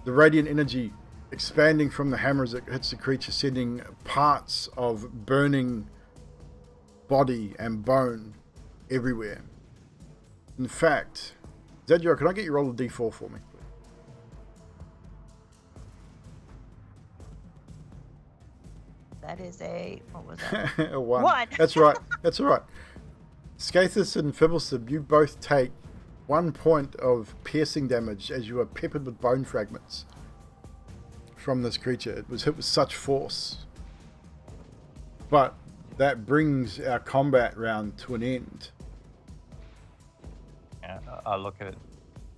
Speaker 1: The radiant energy expanding from the hammer as it hits the creature, sending parts of burning body and bone everywhere. In fact, Zadriel, can I get you to roll a d4 for me?
Speaker 2: That is a, what was that?
Speaker 1: A 1.
Speaker 2: One.
Speaker 1: That's right. That's all right. Skathis and Fibblestib, you both take 1 point of piercing damage as you are peppered with bone fragments from this creature. It was hit with such force. But that brings our combat round to an end.
Speaker 7: Yeah, I look at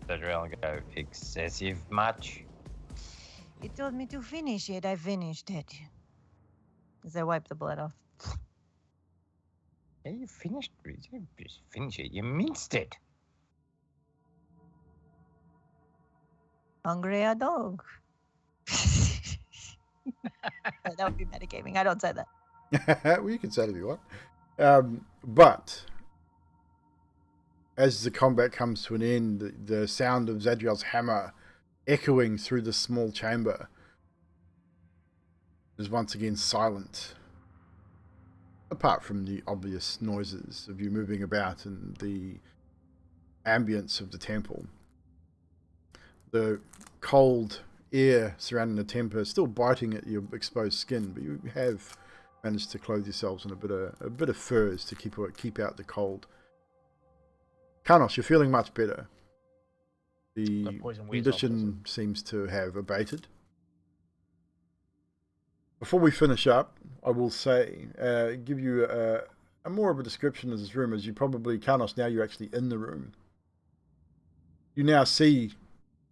Speaker 7: Zadriel and go, excessive much.
Speaker 2: You told me to finish it. I finished it. As I wipe the blood off.
Speaker 7: Yeah, you finished it. You just finished it. You minced it.
Speaker 2: Hungry a dog. That would be metagaming. I don't say that.
Speaker 1: Well, you can say it if you want. But as the combat comes to an end, the sound of Zadriel's hammer echoing through the small chamber is once again silent. Apart from the obvious noises of you moving about and the ambience of the temple. The cold air surrounding the temple is still biting at your exposed skin, but you have managed to clothe yourselves in a bit of furs to keep out the cold. Karnos, you're feeling much better. The
Speaker 3: poison wears off, does
Speaker 1: condition seems to have abated. Before we finish up, I will say, give you a more of a description of this room, as you probably, Karnos, now you're actually in the room. You now see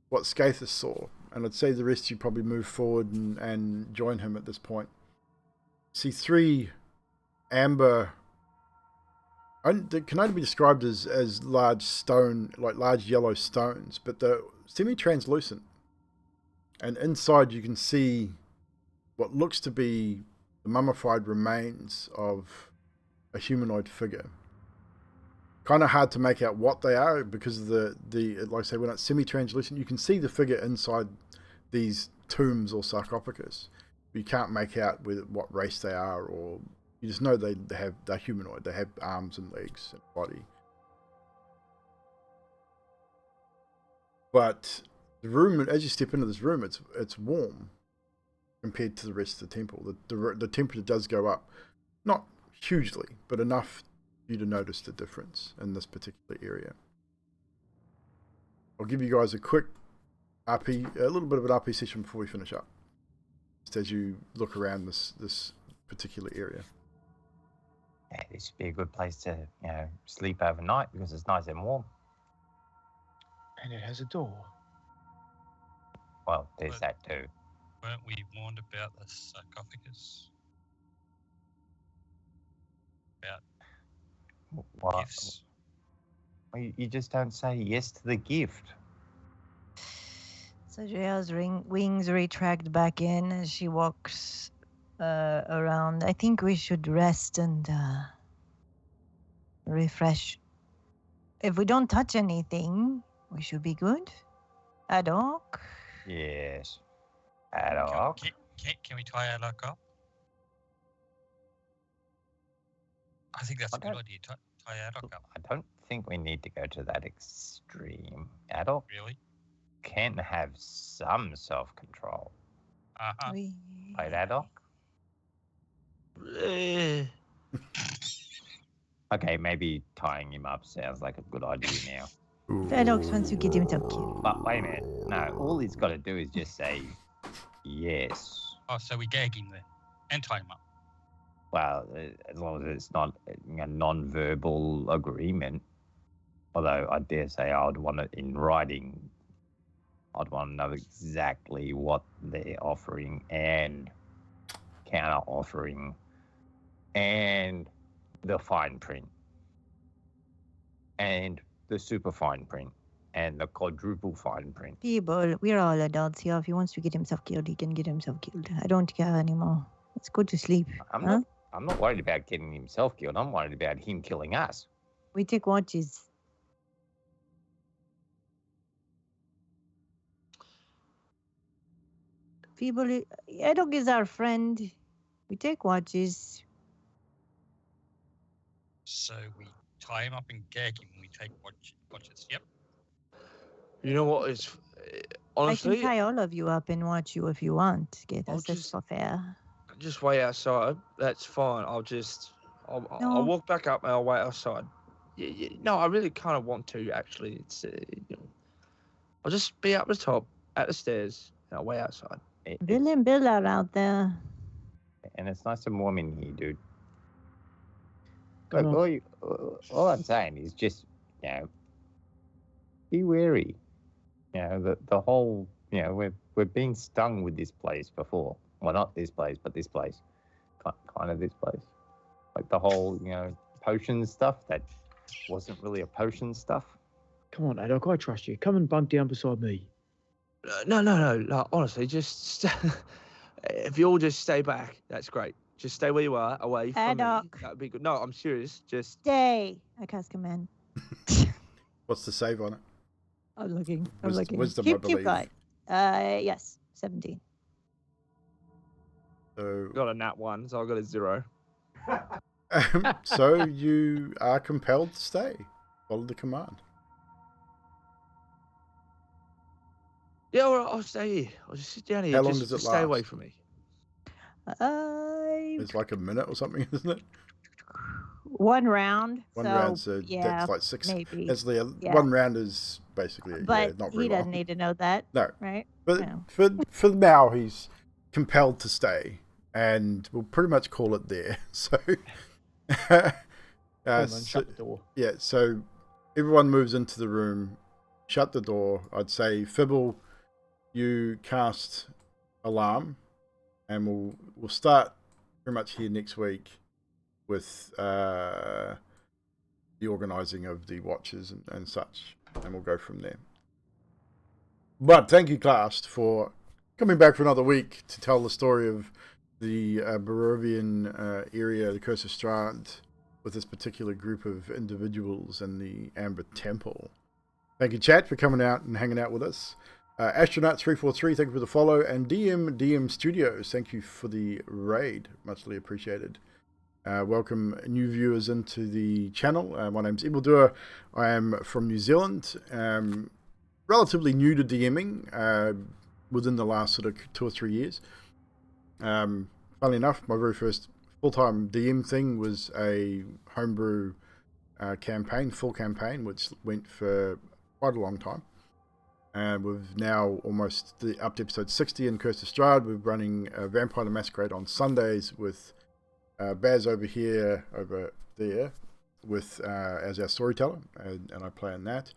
Speaker 1: what Skathis saw, and I'd say the rest of you probably move forward and join him at this point. See 3 amber, they can only be described as large stone, like large yellow stones, but they're semi-translucent. And inside you can see what looks to be the mummified remains of a humanoid figure. Kind of hard to make out what they are because of the like I say, when it's semi-translucent, you can see the figure inside these tombs or sarcophagus. But you can't make out what race they are, or you just know they're humanoid. They have arms and legs and body. But the room, as you step into this room, it's warm compared to the rest of the temple. The temperature does go up, not hugely, but enough for you to notice the difference in this particular area. I'll give you guys a quick RP, a little bit of an RP session before we finish up, just as you look around this particular area.
Speaker 7: Yeah, this would be a good place to, sleep overnight because it's nice and warm.
Speaker 4: And it has a door.
Speaker 7: Well, there's
Speaker 5: But-
Speaker 7: that too.
Speaker 5: Weren't we warned about the sarcophagus?
Speaker 7: What?
Speaker 5: Gifts?
Speaker 7: You just don't say yes to the gift.
Speaker 2: So Drea's wings retract back in as she walks around. I think we should rest and refresh. If we don't touch anything, we should be good. Ad hoc.
Speaker 7: Yes. Ad hoc.
Speaker 5: Can we tie our luck up? I think that's a good idea. Tie our luck up.
Speaker 7: I don't think we need to go to that extreme. Ad hoc
Speaker 5: Really?
Speaker 7: can have some self-control.
Speaker 5: Uh-huh.
Speaker 7: Right, Ad hoc?
Speaker 6: Eh,
Speaker 7: Okay, maybe tying him up sounds like a good idea now.
Speaker 2: Ad hoc wants to get himself killed.
Speaker 7: But wait a minute. No, all he's got to do is just say yes.
Speaker 5: Oh, so we gag him then and tie him up.
Speaker 7: Well, as long as it's not a non-verbal agreement. Although I dare say I would want it in writing. I'd want to know exactly what they're offering and counter offering and the fine print and the super fine print and the quadruple fine print.
Speaker 2: People, we're all adults here. If he wants to get himself killed, he can get himself killed. I don't care anymore. Let's go to sleep.
Speaker 7: I'm
Speaker 2: Huh?
Speaker 7: not worried about getting himself killed. I'm worried about him killing us.
Speaker 2: We take watches. People, Ad hoc is our friend. We take watches.
Speaker 5: So we tie him up and gag him and we take watches. Yep.
Speaker 6: you know what? It's
Speaker 2: I
Speaker 6: honestly
Speaker 2: can tie all of you up and watch you if you want. Get
Speaker 6: I'll
Speaker 2: us this
Speaker 6: just-
Speaker 2: for fair.
Speaker 6: just wait outside. That's fine. I'll
Speaker 2: No.
Speaker 6: walk back up and I'll wait outside. Yeah, no, I really kind of want to actually. It's I'll just be up the top at the stairs and I'll wait outside.
Speaker 2: Bill and Bill are out there.
Speaker 7: And it's nice and warm in here, dude.
Speaker 4: Come
Speaker 7: Look,
Speaker 4: on.
Speaker 7: all I'm saying is just, be wary. The whole, we're being stung with this place before. Well, not this place, but this place. Kind of this place. Like the whole, potion stuff that wasn't really a potion stuff.
Speaker 4: Come on, Ad hoc, I trust you. Come and bunk down beside me.
Speaker 6: No. Honestly, just if you all just stay back, that's great. Just stay where you are, away from
Speaker 2: Ad
Speaker 6: me.
Speaker 2: hoc.
Speaker 6: That would be good. No, I'm serious. Just
Speaker 2: Stay. I cast command.
Speaker 1: What's the save on it?
Speaker 2: I'm looking. I'm
Speaker 1: Wis-
Speaker 2: looking.
Speaker 1: wisdom, I
Speaker 2: keep
Speaker 1: believe.
Speaker 2: going. Yes, 17.
Speaker 1: So,
Speaker 6: got a nat 1, so I got a 0.
Speaker 1: so you are compelled to stay. Follow the command.
Speaker 6: Yeah, all right, I'll stay here. I'll just sit down here.
Speaker 1: How long
Speaker 6: just,
Speaker 1: does it
Speaker 6: just stay away
Speaker 1: last?
Speaker 6: from me.
Speaker 1: It's like a minute or something, isn't it?
Speaker 2: One round.
Speaker 1: One
Speaker 2: so,
Speaker 1: round, so
Speaker 2: yeah,
Speaker 1: that's like 6.
Speaker 2: maybe.
Speaker 1: It's the
Speaker 2: Yeah.
Speaker 1: one round is basically
Speaker 2: But
Speaker 1: not
Speaker 2: he
Speaker 1: very
Speaker 2: doesn't
Speaker 1: long.
Speaker 2: need to know that,
Speaker 1: No,
Speaker 2: right?
Speaker 1: but
Speaker 2: No.
Speaker 1: for now he's compelled to stay, and we'll pretty much call it there. So,
Speaker 4: Come on,
Speaker 1: so-
Speaker 4: shut the door.
Speaker 1: yeah, so everyone moves into the room, shut the door. I'd say Fibble, you cast Alarm, and we'll start pretty much here next week with the organising of the watches and such, and we'll go from there. But thank you, class, for coming back for another week to tell the story of the Barovian area, the Curse of Strahd, with this particular group of individuals in the Amber Temple. Thank you, chat, for coming out and hanging out with us. Astronaut343, thank you for the follow, and DM Studios, thank you for the raid, muchly appreciated. Welcome new viewers into the channel. My name's Evildoer. I am from New Zealand. Relatively new to DMing within the last sort of 2 or 3 years. Funnily enough, my very first full-time DM thing was a homebrew campaign, full campaign, which went for quite a long time. And we've now almost up to episode 60 in Curse of Strahd. We're running Vampire the Masquerade on Sundays with Baz over there with as our storyteller, and I play in that.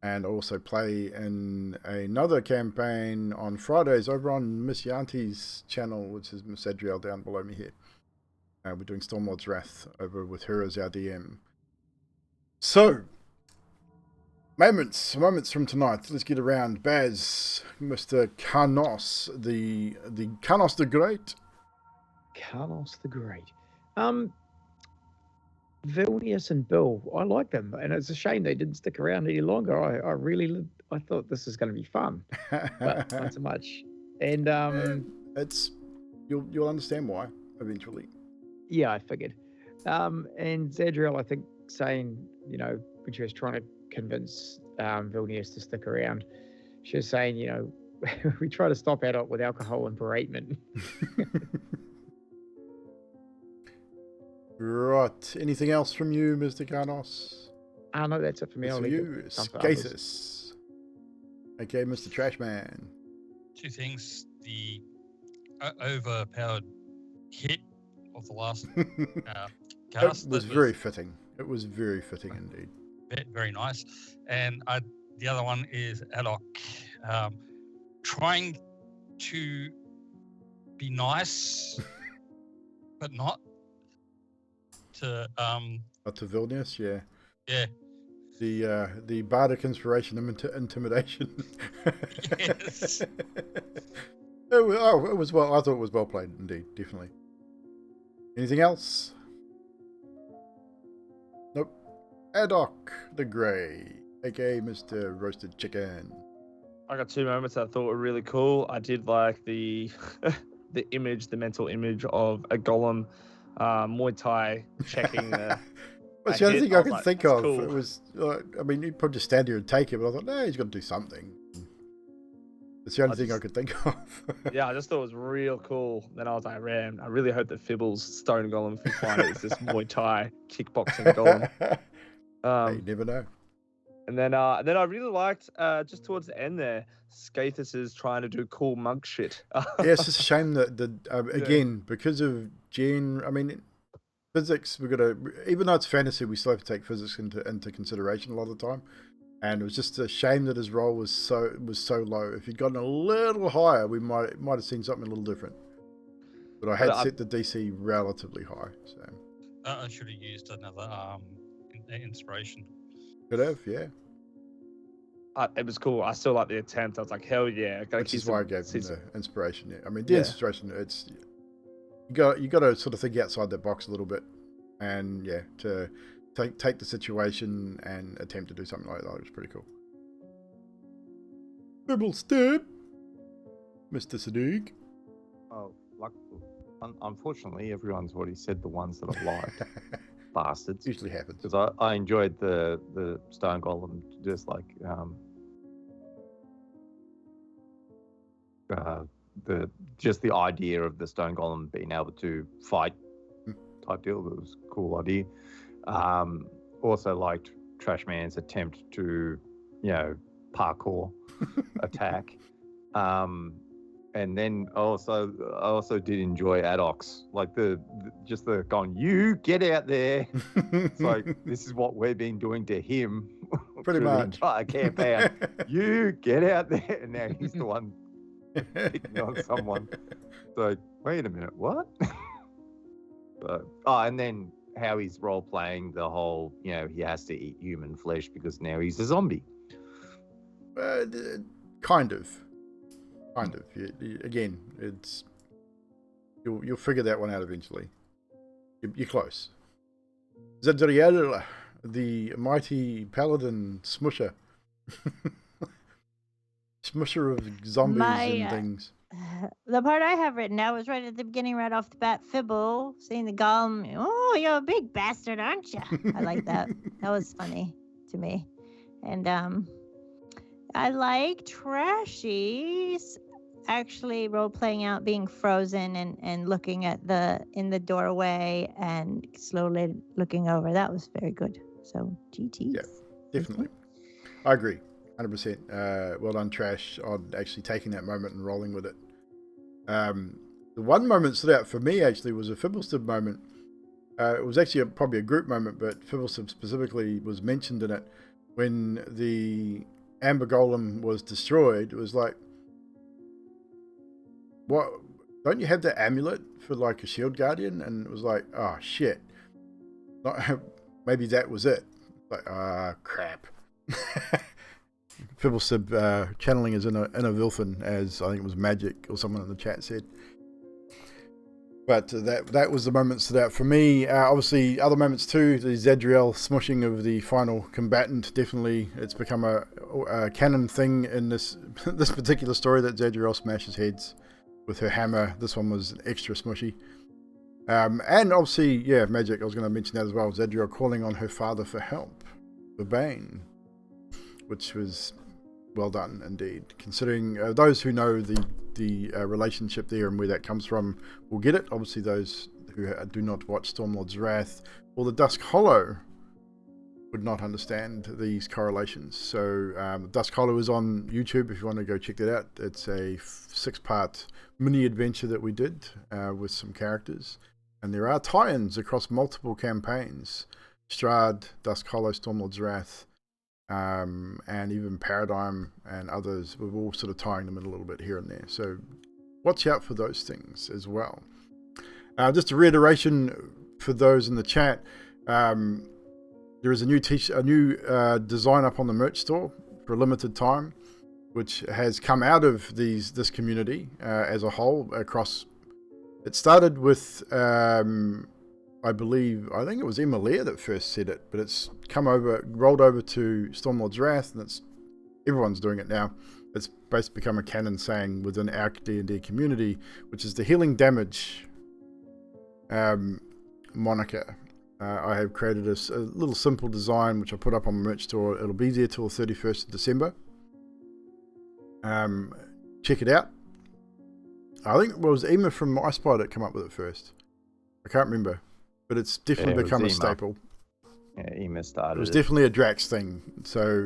Speaker 1: and also play in another campaign on Fridays over on Miss Yanti's channel, which is Miss Adriel down below me here. We're doing Stormlord's Wrath over with her as our DM. So, moments from tonight. Let's get around. Baz, Mr. Karnos, the Karnos the Great.
Speaker 4: Carlos the Great. Vilnius and Bill, I like them, and it's a shame they didn't stick around any longer. I thought this was going to be fun, but not so much. And
Speaker 1: it's you'll understand why eventually.
Speaker 4: yeah, I figured. And Zadriel, I think, saying, you know, when she was trying to convince Vilnius to stick around, she was saying, you know, we try to stop adult with alcohol and beratement.
Speaker 1: Right. Anything else from you, Mr. Karnos?
Speaker 4: No, that's it for me.
Speaker 1: It's
Speaker 4: I'll
Speaker 1: for
Speaker 4: leave
Speaker 1: you,
Speaker 4: it time for others.
Speaker 1: Skathis. Okay, Mr. Trashman.
Speaker 5: Two things. The overpowered hit of the last cast.
Speaker 1: It was very fitting. It was very fitting indeed.
Speaker 5: Very nice. And the other one is Alok trying to be nice, but not to
Speaker 1: To Vilnius, yeah.
Speaker 5: Yeah.
Speaker 1: The bardic inspiration of intimidation.
Speaker 5: Yes.
Speaker 1: It was well. I thought it was well played indeed, definitely. Anything else? Nope. Adok the Grey, aka Mr. Roasted Chicken.
Speaker 6: I got two moments I thought were really cool. I did like the the mental image of a golem Muay Thai checking the.
Speaker 1: That's the only thing I could
Speaker 6: like,
Speaker 1: think
Speaker 6: that's
Speaker 1: of.
Speaker 6: cool.
Speaker 1: It was, I mean, he'd probably just stand here and take it, but I thought, no, he's got to do something. It's the only thing I could think of.
Speaker 6: Yeah, I just thought it was real cool. Then I was like, man, I really hope that Fibbles Stone Golem, if you find it, is this Muay Thai kickboxing golem.
Speaker 1: You never know.
Speaker 6: And then I really liked just towards the end there, Skathis is trying to do cool monk shit.
Speaker 1: Yeah, it's just a shame that again, because of I mean, physics, we've got to, even though it's fantasy, we still have to take physics into consideration a lot of the time. And it was just a shame that his roll was so low. If he'd gotten a little higher, we might have seen something a little different. But I had set the DC relatively high, so
Speaker 5: I should have used another inspiration.
Speaker 1: could have, yeah.
Speaker 6: It was cool. I still like the attempt. I was like, hell yeah.
Speaker 1: Which is why I gave him the inspiration. Yeah, I mean, the
Speaker 6: Yeah.
Speaker 1: inspiration. It's you got to sort of think outside that box a little bit, and yeah, to take the situation and attempt to do something like that. It was pretty cool. Dribble stab, Mr. Sadiq.
Speaker 7: Oh, unfortunately, everyone's already said the ones that I liked. Bastards.
Speaker 1: Usually happens.
Speaker 7: Because I enjoyed the Stone Golem, just like the idea of the Stone Golem being able to fight type deal. That was a cool idea. Also liked Trashman's attempt to, parkour attack. And then I also did enjoy Adok's, like the going, you get out there. It's like, this is what we've been doing to him
Speaker 1: Pretty
Speaker 7: through
Speaker 1: much.
Speaker 7: the entire campaign. You get out there, and now he's the one picking on someone. It's like, wait a minute, what? And then how he's role playing the whole, he has to eat human flesh because now he's a zombie.
Speaker 1: Kind of. Again, it's you'll figure that one out eventually. You're close. Zadriel, the mighty paladin smusher. Smusher of zombies and things.
Speaker 2: The part I have written down was right at the beginning, right off the bat. Fibble seeing the golem. Oh, you're a big bastard, aren't you? I like that. That was funny to me. And I like Trashy's actually role playing out being frozen and looking in the doorway and slowly looking over. That was very good. So GT.
Speaker 1: Yeah, definitely. I agree. 100%. Well done, Trash, on actually taking that moment and rolling with it. The one moment that stood out for me actually was a Fibbleston moment. It was actually probably a group moment, but Fibbleston specifically was mentioned in it when the Amber Golem was destroyed, it was like, what? Don't you have that amulet for like a shield guardian? And it was like, oh shit. Maybe that was it. Like, crap. People said channeling is in a Vilfin, as I think it was Magic or someone in the chat said. But that was the moment stood out for me. Obviously, other moments too. The Zadriel smushing of the final combatant. Definitely, it's become a canon thing in this this particular story that Zadriel smashes heads with her hammer. This one was extra smushy. And obviously, yeah, Magic. I was going to mention that as well. Zadriel calling on her father for help, for Bane, which was well done indeed. Considering those who know the relationship there and where that comes from will get it. Obviously, those who do not watch Stormlord's Wrath or the Dusk Hollow would not understand these correlations. So Dusk Hollow is on YouTube if you want to go check that out. It's a 6-part mini adventure that we did with some characters, and there are tie-ins across multiple campaigns: Strahd, Dusk Hollow, Stormlord's Wrath, and even Paradigm and others. We're all sort of tying them in a little bit here and there, so watch out for those things as well. Just a reiteration for those in the chat, there is a new design up on the merch store for a limited time, which has come out of this community as a whole across. It started with I think it was Emma Lear that first said it, but it's rolled over to Stormlord's Wrath, and everyone's doing it now. It's basically become a canon saying within our D&D community, which is the healing damage moniker. I have created a little simple design which I put up on the merch store. It'll be there till the 31st of December. Check it out. I think it was Emma from I Spy that came up with it first. I can't remember. But it's definitely become a staple.
Speaker 7: Yeah, Ema started.
Speaker 1: It was definitely a Drax thing. So,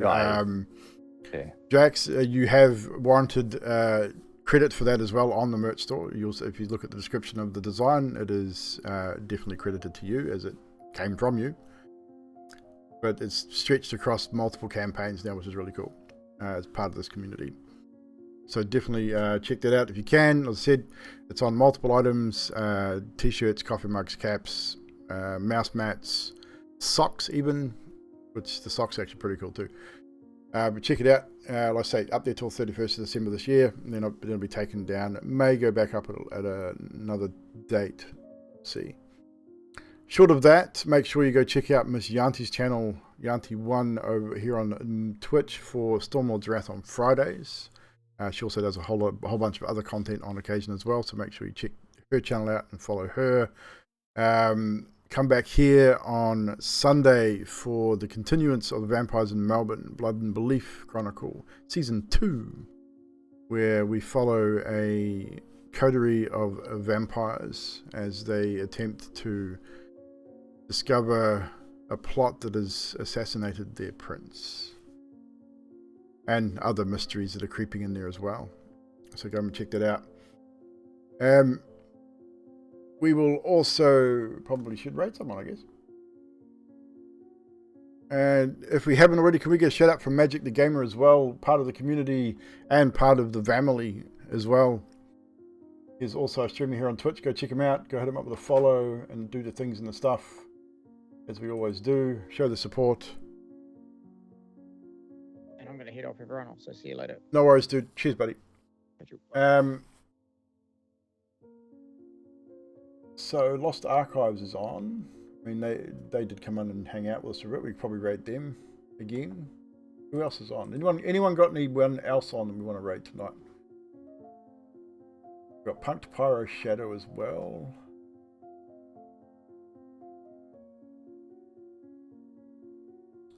Speaker 7: yeah.
Speaker 1: Drax, you have warranted credit for that as well on the merch store. If you look at the description of the design, it is definitely credited to you as it came from you. But it's stretched across multiple campaigns now, which is really cool as part of this community. So definitely check that out if you can. As I said, it's on multiple items: t-shirts, coffee mugs, caps, mouse mats, socks even, which the socks are actually pretty cool too. But check it out. Like I say, up there till 31st of December this year, and then it'll be taken down. It may go back up at another date. See. Short of that, make sure you go check out Miss Yanti's channel, Yanti1, over here on Twitch for Stormlord's Wrath on Fridays. She also does a whole bunch of other content on occasion as well, so make sure you check her channel out and follow her. Come back here on Sunday for the continuance of the Vampires in Melbourne, Blood and Belief Chronicle, Season 2, where we follow a coterie of vampires as they attempt to discover a plot that has assassinated their prince. And other mysteries that are creeping in there as well. So go and check that out. We will also probably should rate someone, I guess. And if we haven't already, can we get a shout out from Magic the Gamer as well, part of the community and part of the family as well. He's also streaming here on Twitch. Go check him out. Go hit him up with a follow and do the things and the stuff as we always do. Show the support.
Speaker 4: I'm going to head off, everyone. So see you later.
Speaker 1: No worries, dude. Cheers, buddy. So Lost Archives is on. I mean, they did come in and hang out with us a bit. We could probably raid them again. Who else is on? Anyone got anyone else on that we want to raid tonight? We've got Punked Pyro Shadow as well.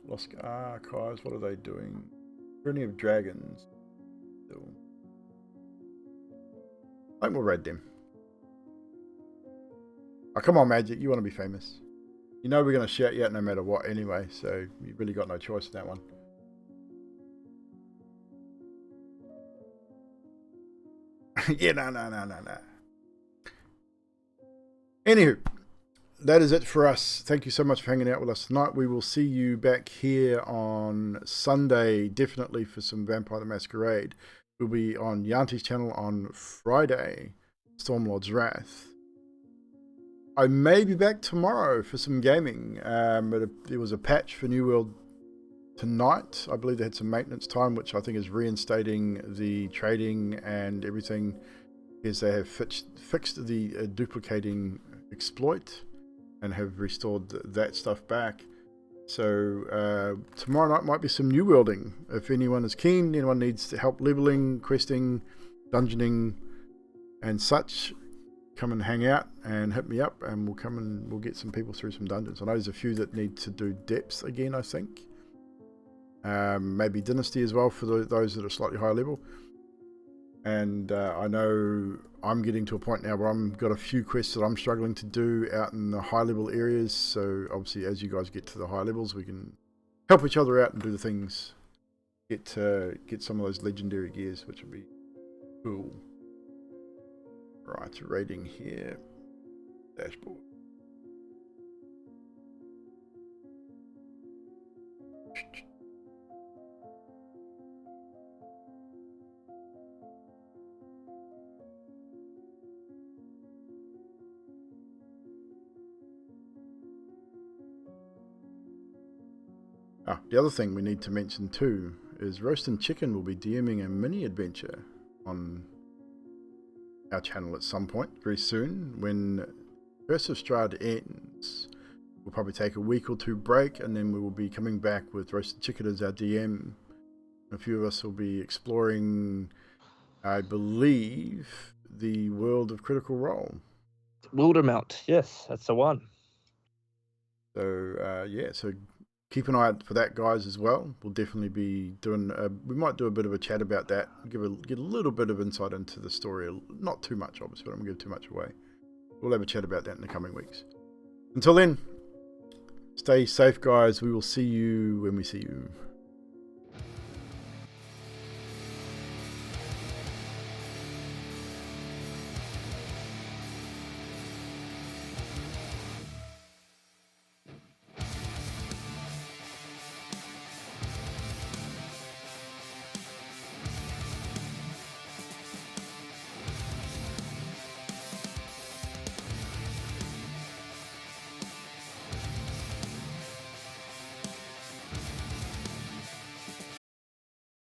Speaker 1: Lost Archives, what are they doing? Journey of Dragons. Still. I think we'll raid them. Oh, come on, Magic. You want to be famous. You know we're going to shout you out no matter what anyway, so you've really got no choice in that one. Yeah, no. Anywho, that is it for us. Thank you so much for hanging out with us tonight. We will see you back here on Sunday, definitely for some Vampire the Masquerade. We'll be on Yanti's channel on Friday, Stormlord's Wrath. I may be back tomorrow for some gaming. There was a patch for New World tonight. I believe they had some maintenance time, which I think is reinstating the trading and everything, because they have fixed the duplicating exploit and have restored that stuff back. So tomorrow night might be some new worlding. If anyone is keen, anyone needs help leveling, questing, dungeoning and such, come and hang out and hit me up, and we'll get some people through some dungeons. I know there's a few that need to do depths again, I think. Maybe Dynasty as well for those that are slightly higher level. And I know I'm getting to a point now where I've got a few quests that I'm struggling to do out in the high level areas. So obviously, as you guys get to the high levels, we can help each other out and do the things. Get some of those legendary gears, which would be cool. Right, rating here. Dashboard. The other thing we need to mention too is Roastin' Chicken will be DMing a mini adventure on our channel at some point very soon. When Curse of Strahd ends, we'll probably take a week or two break, and then we will be coming back with Roasted Chicken as our DM. A few of us will be exploring, I believe, the world of Critical Role.
Speaker 6: Wildermount, yes, that's the one.
Speaker 1: So so keep an eye out for that, guys, as well. We'll definitely be doing. We might do a bit of a chat about that. Get a little bit of insight into the story. Not too much, obviously. I don't want to give too much away. We'll have a chat about that in the coming weeks. Until then, stay safe, guys. We will see you when we see you.